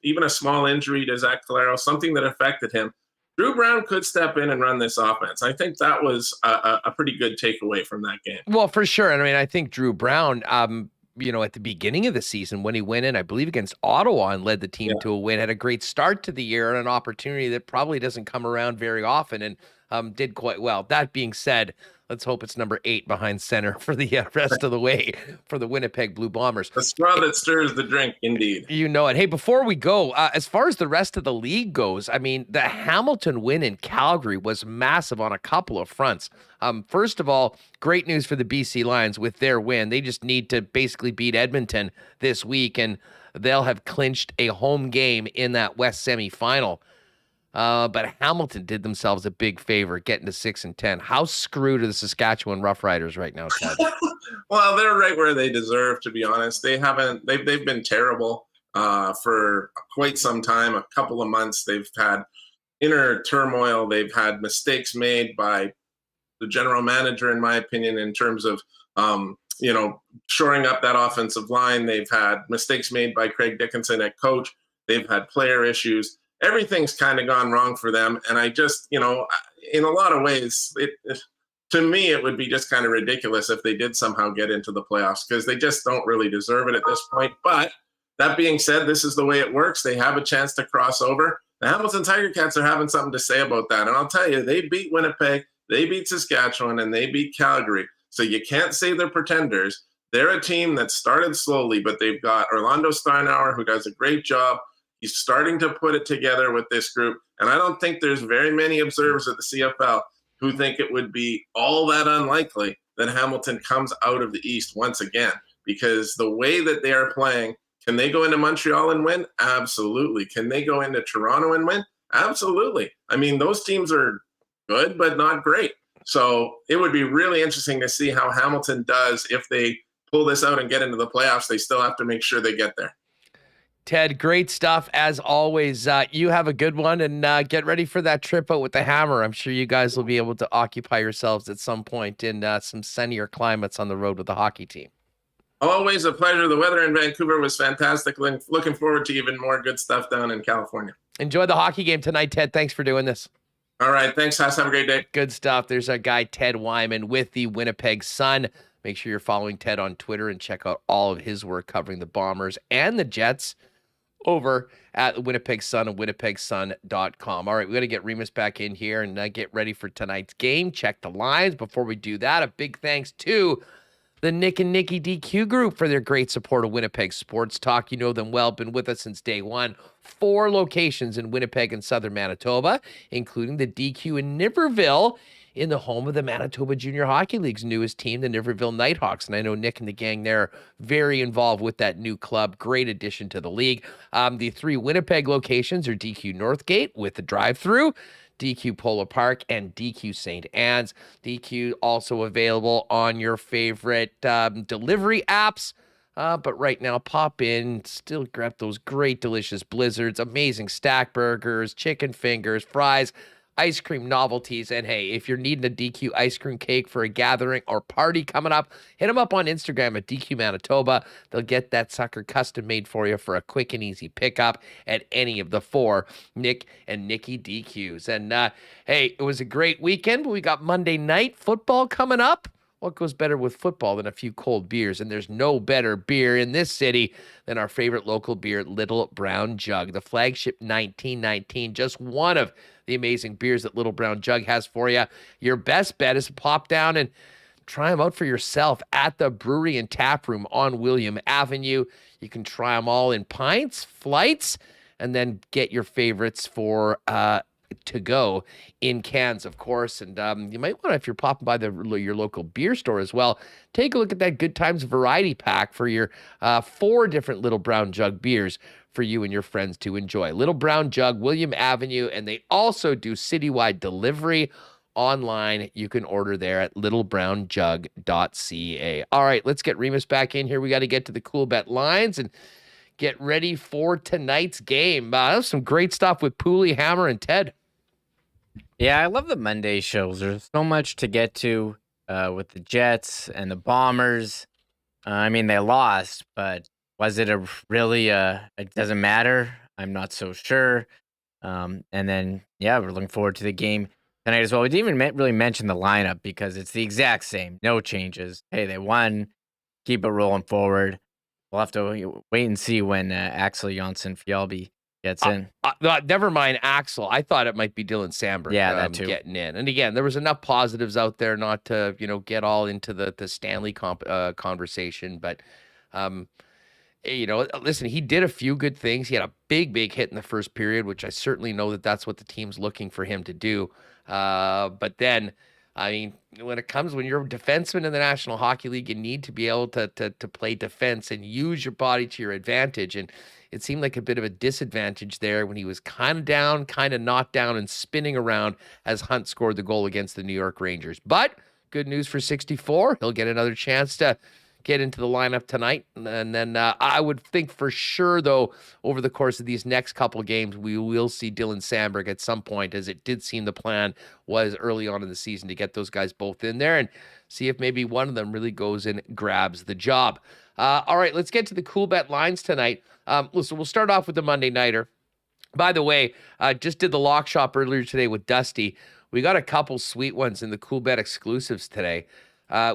even a small injury to Zach Collaros, something that affected him, Drew Brown could step in and run this offense. I think that was a pretty good takeaway from that game. Well, for sure. And I mean, I think Drew Brown, at the beginning of the season when he went in, I believe against Ottawa and led the team to a win, had a great start to the year and an opportunity that probably doesn't come around very often and did quite well. That being said, let's hope it's number 8 behind center for the rest of the way for the Winnipeg Blue Bombers. The straw that stirs the drink, indeed. You know it. Hey, before we go, as far as the rest of the league goes, I mean, the Hamilton win in Calgary was massive on a couple of fronts. First of all, great news for the BC Lions with their win. They just need to basically beat Edmonton this week, and they'll have clinched a home game in that West semifinal. But Hamilton did themselves a big favor getting to 6-10. How screwed are the Saskatchewan Roughriders right now, Ted? Well, they're right where they deserve, to be honest. They've been terrible for quite some time, a couple of months. They've had inner turmoil. They've had mistakes made by the general manager, in my opinion, in terms of shoring up that offensive line. They've had mistakes made by Craig Dickinson at coach. They've had player issues. Everything's kind of gone wrong for them. And I just, in a lot of ways, to me, it would be just kind of ridiculous if they did somehow get into the playoffs because they just don't really deserve it at this point. But that being said, this is the way it works. They have a chance to cross over. The Hamilton Tiger Cats are having something to say about that. And I'll tell you, they beat Winnipeg, they beat Saskatchewan, and they beat Calgary. So you can't say they're pretenders. They're a team that started slowly, but they've got Orlando Steinauer, who does a great job. He's starting to put it together with this group. And I don't think there's very many observers at the CFL who think it would be all that unlikely that Hamilton comes out of the East once again, because the way that they are playing, can they go into Montreal and win? Absolutely. Can they go into Toronto and win? Absolutely. I mean, those teams are good, but not great. So it would be really interesting to see how Hamilton does if they pull this out and get into the playoffs. They still have to make sure they get there. Ted, great stuff as always. You have a good one, and get ready for that trip out with the Hammer. I'm sure you guys will be able to occupy yourselves at some point in some sunnier climates on the road with the hockey team. Always a pleasure. The weather in Vancouver was fantastic. Looking forward to even more good stuff down in California. Enjoy the hockey game tonight, Ted. Thanks for doing this. All right. Thanks, Huss. Have a great day. Good stuff. There's our guy, Ted Wyman, with the Winnipeg Sun. Make sure you're following Ted on Twitter and check out all of his work covering the Bombers and the Jets over at the Winnipeg Sun and winnipegsun.com. All right, we got to get Remis back in here and get ready for tonight's game. Check the lines. Before we do that, a big thanks to the Nick and Nikki DQ group for their great support of Winnipeg Sports Talk. You know them well, been with us since day one. 4 locations in Winnipeg and southern Manitoba, including the DQ in Niverville, in the home of the Manitoba Junior Hockey League's newest team, the Niverville Nighthawks. And I know Nick and the gang there are very involved with that new club. Great addition to the league. The 3 Winnipeg locations are DQ Northgate with the drive-through, DQ Polo Park, and DQ St. Anne's. DQ also available on your favorite delivery apps. But right now, pop in, still grab those great, delicious blizzards, amazing stack burgers, chicken fingers, fries, ice cream novelties. And hey, if you're needing a DQ ice cream cake for a gathering or party coming up, hit them up on Instagram at DQ Manitoba. They'll get that sucker custom made for you for a quick and easy pickup at any of the 4 Nick and Nikki DQs. And hey, it was a great weekend, but we got Monday night football coming up. What goes better with football than a few cold beers? And there's no better beer in this city than our favorite local beer, Little Brown Jug. The flagship 1919, just one of the amazing beers that Little Brown Jug has for you. Your best bet is to pop down and try them out for yourself at the brewery and tap room on William Avenue. You can try them all in pints, flights, and then get your favorites for to go in cans, of course. And you might want to, if you're popping by your local beer store as well, take a look at that Good Times variety pack for your 4 different Little Brown Jug beers for you and your friends to enjoy. Little Brown Jug, William Avenue, and they also do citywide delivery online. You can order there at littlebrownjug.ca. All right, let's get Remis back in here. We got to get to the Coolbet lines and get ready for tonight's game. That was some great stuff with Poulin, Hammer, and Ted. Yeah, I love the Monday shows. There's so much to get to with the Jets and the Bombers. I mean, they lost, but was it a really, it doesn't matter? I'm not so sure. And then, yeah, we're looking forward to the game tonight as well. We didn't even really mention the lineup because it's the exact same. No changes. Hey, they won. Keep it rolling forward. We'll have to wait and see when Axel Jonsson-Fjällby gets in. Never mind Axel. I thought it might be Dylan Samberg that too. Getting in. And again, there was enough positives out there not to, get all into the Stanley conversation. But, listen, he did a few good things. He had a big hit in the first period, which I certainly know that's what the team's looking for him to do. But then, I mean, when you're a defenseman in the National Hockey League, you need to be able to play defense and use your body to your advantage. And it seemed like a bit of a disadvantage there when he was kind of down, kind of not down, and spinning around as Hunt scored the goal against the New York Rangers. But good news for 64. He'll get another chance to get into the lineup tonight. And then I would think for sure, though, over the course of these next couple games, we will see Dylan Samberg at some point, as it did seem the plan was early on in the season to get those guys both in there and see if maybe one of them really goes and grabs the job. All right, let's get to the Coolbet lines tonight. Listen, we'll start off with the Monday Nighter. By the way, just did the lock shop earlier today with Dusty. We got a couple sweet ones in the Coolbet exclusives today.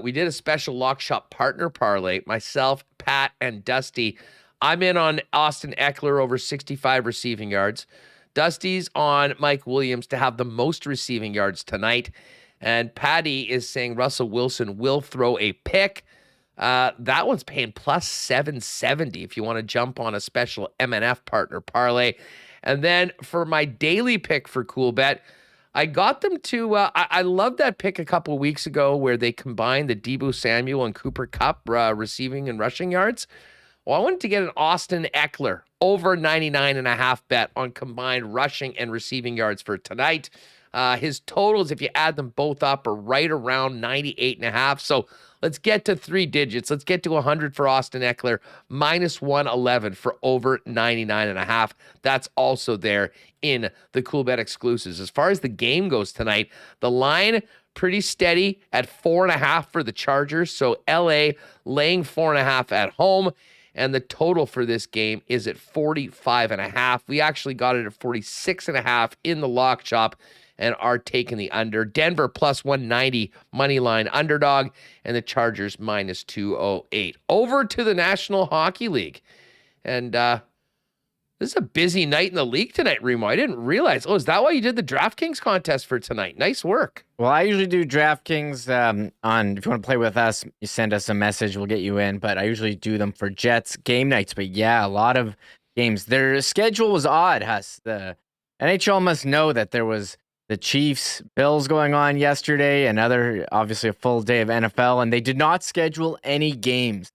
We did a special lock shop partner parlay, myself, Pat, and Dusty. I'm in on Austin Eckler over 65 receiving yards. Dusty's on Mike Williams to have the most receiving yards tonight. And Patty is saying Russell Wilson will throw a pick. That one's paying plus 770 if you want to jump on a special MNF partner parlay. And then for my daily pick for Coolbet, I got them to, I love that pick a couple of weeks ago where they combined the Deebo Samuel and Cooper Kupp receiving and rushing yards. Well, I wanted to get an Austin Eckler over 99.5 bet on combined rushing and receiving yards for tonight. His totals, if you add them both up, are right around 98.5. So let's get to 3 digits. Let's get to 100 for Austin Eckler, minus 111 for over 99.5. That's also there in the Coolbet exclusives. As far as the game goes tonight, the line pretty steady at 4.5 for the Chargers. So LA laying 4.5 at home. And the total for this game is at 45.5. We actually got it at 46.5 in the lock shop and are taking the under. Denver plus 190 money line underdog, and the Chargers minus 208. Over to the National Hockey League. And this is a busy night in the league tonight, Remo. I didn't realize. Oh, is that why you did the DraftKings contest for tonight? Nice work. Well, I usually do DraftKings on, if you want to play with us, you send us a message, we'll get you in. But I usually do them for Jets game nights. But yeah, a lot of games. Their schedule was odd, Huss. The NHL must know that there was the Chiefs, Bills going on yesterday, obviously a full day of NFL, and they did not schedule any games.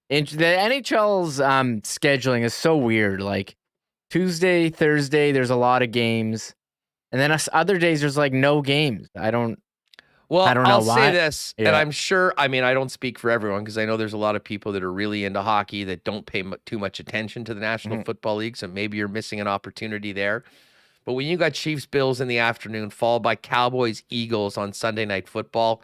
The NHL's scheduling is so weird. Like Tuesday, Thursday, there's a lot of games, and then other days there's like no games. I don't know I'll why. say this, and I'm sure, I don't speak for everyone because I know there's a lot of people that are really into hockey that don't pay too much attention to the National Football League, so maybe you're missing an opportunity there. But when you got Chiefs, Bills in the afternoon, followed by Cowboys, Eagles on Sunday Night Football,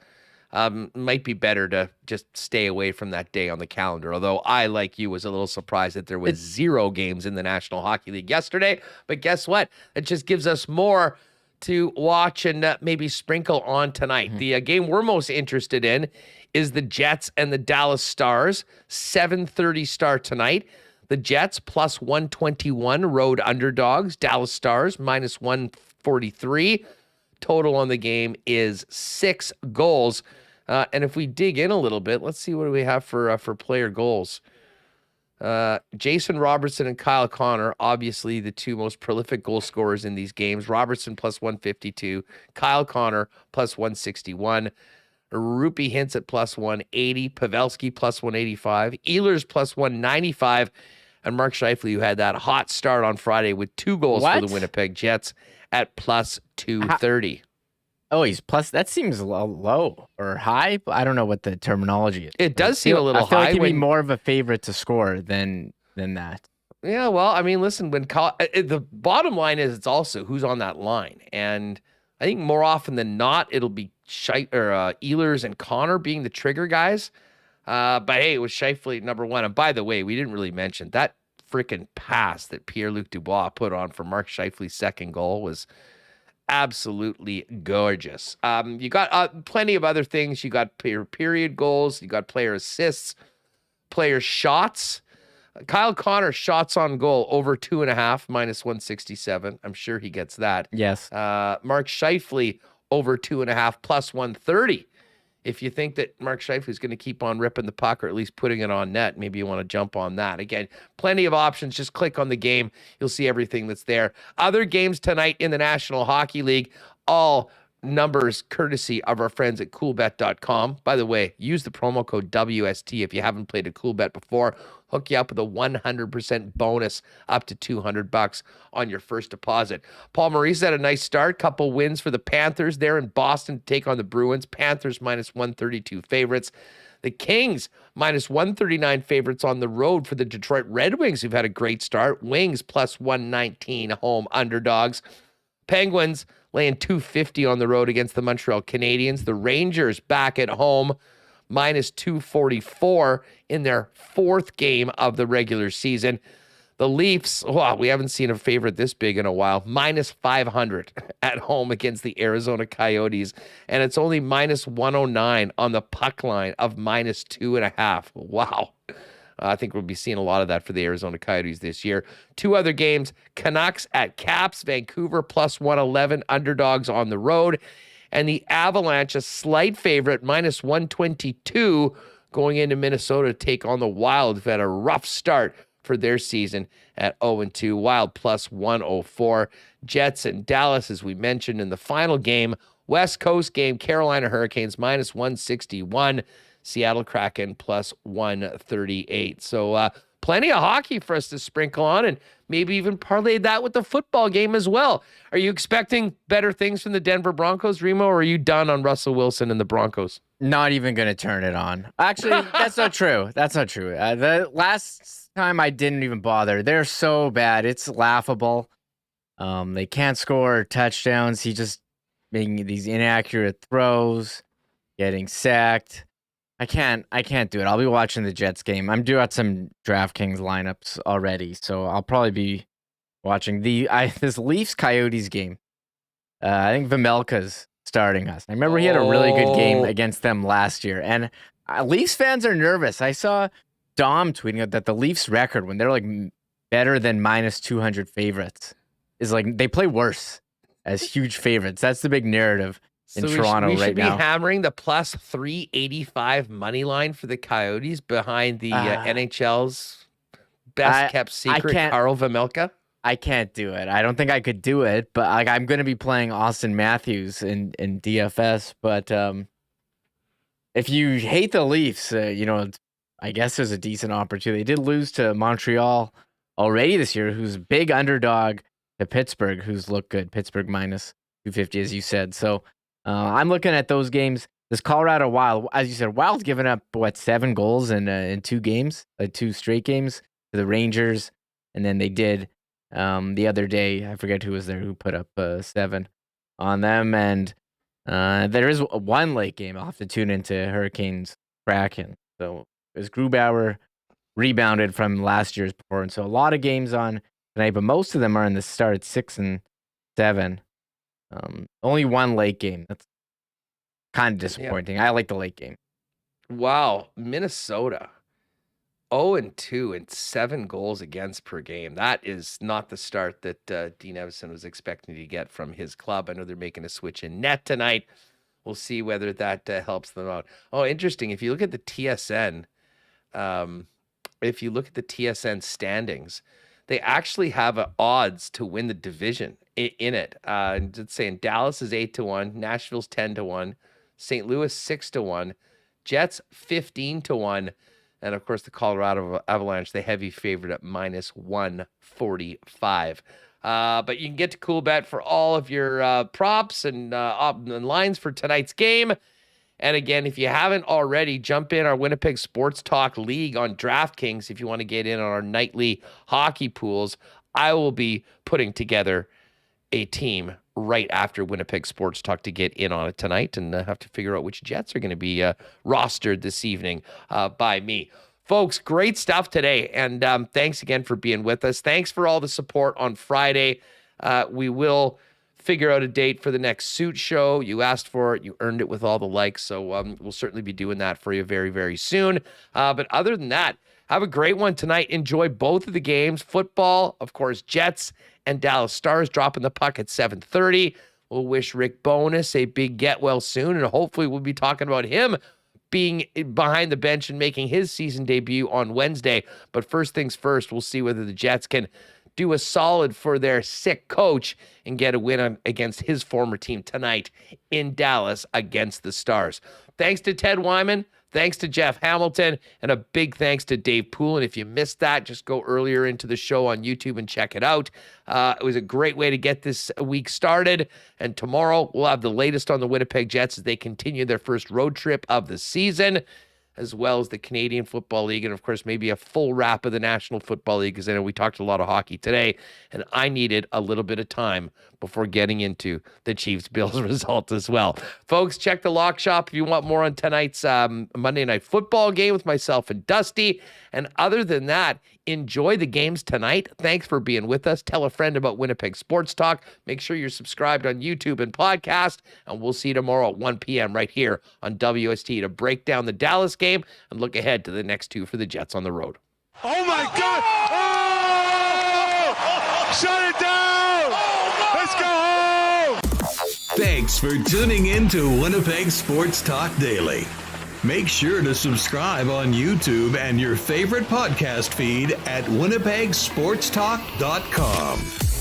might be better to just stay away from that day on the calendar. Although I, like you, was a little surprised that there was 0 games in the National Hockey League yesterday. But guess what? It just gives us more to watch and maybe sprinkle on tonight. The game we're most interested in is the Jets and the Dallas Stars. 7:30 start tonight. The Jets plus 121 road underdogs. Dallas Stars minus 143. Total on the game is 6 goals. And if we dig in a little bit, let's see what do we have for player goals. Jason Robertson and Kyle Connor, obviously the 2 most prolific goal scorers in these games. Robertson plus 152. Kyle Connor plus 161. Rupi Hintz at plus 180. Pavelski plus 185. Ehlers plus 195. And Mark Scheifele, who had that hot start on Friday with 2 goals for the Winnipeg Jets, at plus 230. Oh, he's plus. That seems low or high. I don't know what the terminology is. It does seem a little high. I feel like he'd be more of a favorite to score than that. Yeah, well, listen, the bottom line is it's also who's on that line. And I think more often than not, it'll be Ehlers and Connor being the trigger guys. But hey, it was Scheifele number 1. And by the way, we didn't really mention that freaking pass that Pierre-Luc Dubois put on for Mark Scheifele's second goal was absolutely gorgeous. You got plenty of other things. You got period goals. You got player assists, player shots. Kyle Connor shots on goal over 2.5 minus 167. I'm sure he gets that. Yes. Mark Scheifele over 2.5 plus 130. If you think that Mark Scheifele is going to keep on ripping the puck or at least putting it on net, maybe you want to jump on that. Again, plenty of options. Just click on the game. You'll see everything that's there. Other games tonight in the National Hockey League, all numbers courtesy of our friends at Coolbet.com. By the way, use the promo code WST if you haven't played a Coolbet before. Hook you up with a 100% bonus up to $200 on your first deposit. Paul Maurice had a nice start. Couple wins for the Panthers there in Boston to take on the Bruins. Panthers minus 132 favorites. The Kings minus 139 favorites on the road for the Detroit Red Wings, who've had a great start. Wings plus 119 home underdogs. Penguins laying 250 on the road against the Montreal Canadiens. The Rangers back at home minus 244 in their 4th game of the regular season. The Leafs, wow, we haven't seen a favorite this big in a while, minus 500 at home against the Arizona Coyotes. And it's only minus 109 on the puck line of minus 2.5. Wow. I think we'll be seeing a lot of that for the Arizona Coyotes this year. 2 other games, Canucks at Caps, Vancouver plus 111, underdogs on the road. And the Avalanche, a slight favorite, minus 122, going into Minnesota to take on the Wild, who've had a rough start for their season at 0-2. Wild plus 104. Jets and Dallas, as we mentioned in the final game. West Coast game, Carolina Hurricanes minus 161. Seattle Kraken plus 138. So plenty of hockey for us to sprinkle on, and maybe even parlay that with the football game as well. Are you expecting better things from the Denver Broncos, Remo, or are you done on Russell Wilson and the Broncos? Not even going to turn it on. Actually, that's not true. That's not true. The last time I didn't even bother. They're so bad. It's laughable. They can't score touchdowns. He just making these inaccurate throws, getting sacked. I can't do it. I'll be watching the Jets game. I'm due out some DraftKings lineups already, so I'll probably be watching this Leafs Coyotes game. I think Vejmelka's starting us. I remember he had a really good game against them last year, and Leafs fans are nervous. I saw Dom tweeting out that the Leafs record when they're like better than minus 200 favorites is like they play worse as huge favorites. That's the big narrative in Toronto right now. We should be hammering the plus 385 money line for the Coyotes behind the NHL's best kept secret, Karel Vejmelka. I can't do it. I don't think I could do it, but like I'm going to be playing Austin Matthews in DFS. But if you hate the Leafs, I guess there's a decent opportunity. They did lose to Montreal already this year, who's a big underdog to Pittsburgh, who's looked good. Pittsburgh minus 250, as you said. So I'm looking at those games. This Colorado Wild, as you said, Wild's given up, 7 goals in 2 games, 2 straight games to the Rangers. And then they did the other day, I forget who was there, who put up 7 on them. And there is one late game. I'll have to tune into Hurricanes Kraken. So it was Grubauer rebounded from last year's performance. So a lot of games on tonight, but most of them are in the start at 6 and 7. Only one late game. That's kind of disappointing. Yeah. I like the late game. Wow. Minnesota 0-2 and 7 goals against per game. That is not the start that Dean Evason was expecting to get from his club. I know they're making a switch in net tonight. We'll see whether that helps them out. Oh, interesting. If you look at the TSN, standings, they actually have odds to win the division in it. It's saying Dallas is 8-1, Nashville's 10-1, St. Louis 6-1, Jets 15-1, and of course the Colorado Avalanche, the heavy favorite at minus 145. But you can get to Coolbet for all of your props and lines for tonight's game. And again, if you haven't already, jump in our Winnipeg Sports Talk League on DraftKings if you want to get in on our nightly hockey pools. I will be putting together a team right after Winnipeg Sports Talk to get in on it tonight, and have to figure out which Jets are going to be rostered this evening by me. Folks, great stuff today, and thanks again for being with us. Thanks for all the support on Friday. We will figure out a date for the next Suit Show. You asked for it. You earned it with all the likes. So we'll certainly be doing that for you very, very soon. But other than that, have a great one tonight. Enjoy both of the games. Football, of course, Jets and Dallas Stars dropping the puck at 7:30. We'll wish Rick Bowness a big get well soon. And hopefully we'll be talking about him being behind the bench and making his season debut on Wednesday. But first things first, we'll see whether the Jets can do a solid for their sick coach and get a win against his former team tonight in Dallas against the Stars. Thanks to Ted Wyman. Thanks to Jeff Hamilton, and a big thanks to Dave Poulin. If you missed that, just go earlier into the show on YouTube and check it out. It was a great way to get this week started, and tomorrow we'll have the latest on the Winnipeg Jets as they continue their first road trip of the season, as well as the Canadian Football League, and of course, maybe a full wrap of the National Football League, because I know we talked a lot of hockey today, and I needed a little bit of time before getting into the Chiefs-Bills result as well. Folks, check the Lock Shop if you want more on tonight's Monday Night Football game with myself and Dusty. And other than that, enjoy the games tonight. Thanks for being with us. Tell a friend about Winnipeg Sports Talk. Make sure you're subscribed on YouTube and podcast. And we'll see you tomorrow at 1 p.m. right here on WST to break down the Dallas game and look ahead to the next 2 for the Jets on the road. Oh, my God! Oh! Shut it down! Let's go home! Thanks for tuning in to Winnipeg Sports Talk Daily. Make sure to subscribe on YouTube and your favorite podcast feed at winnipegsportstalk.com.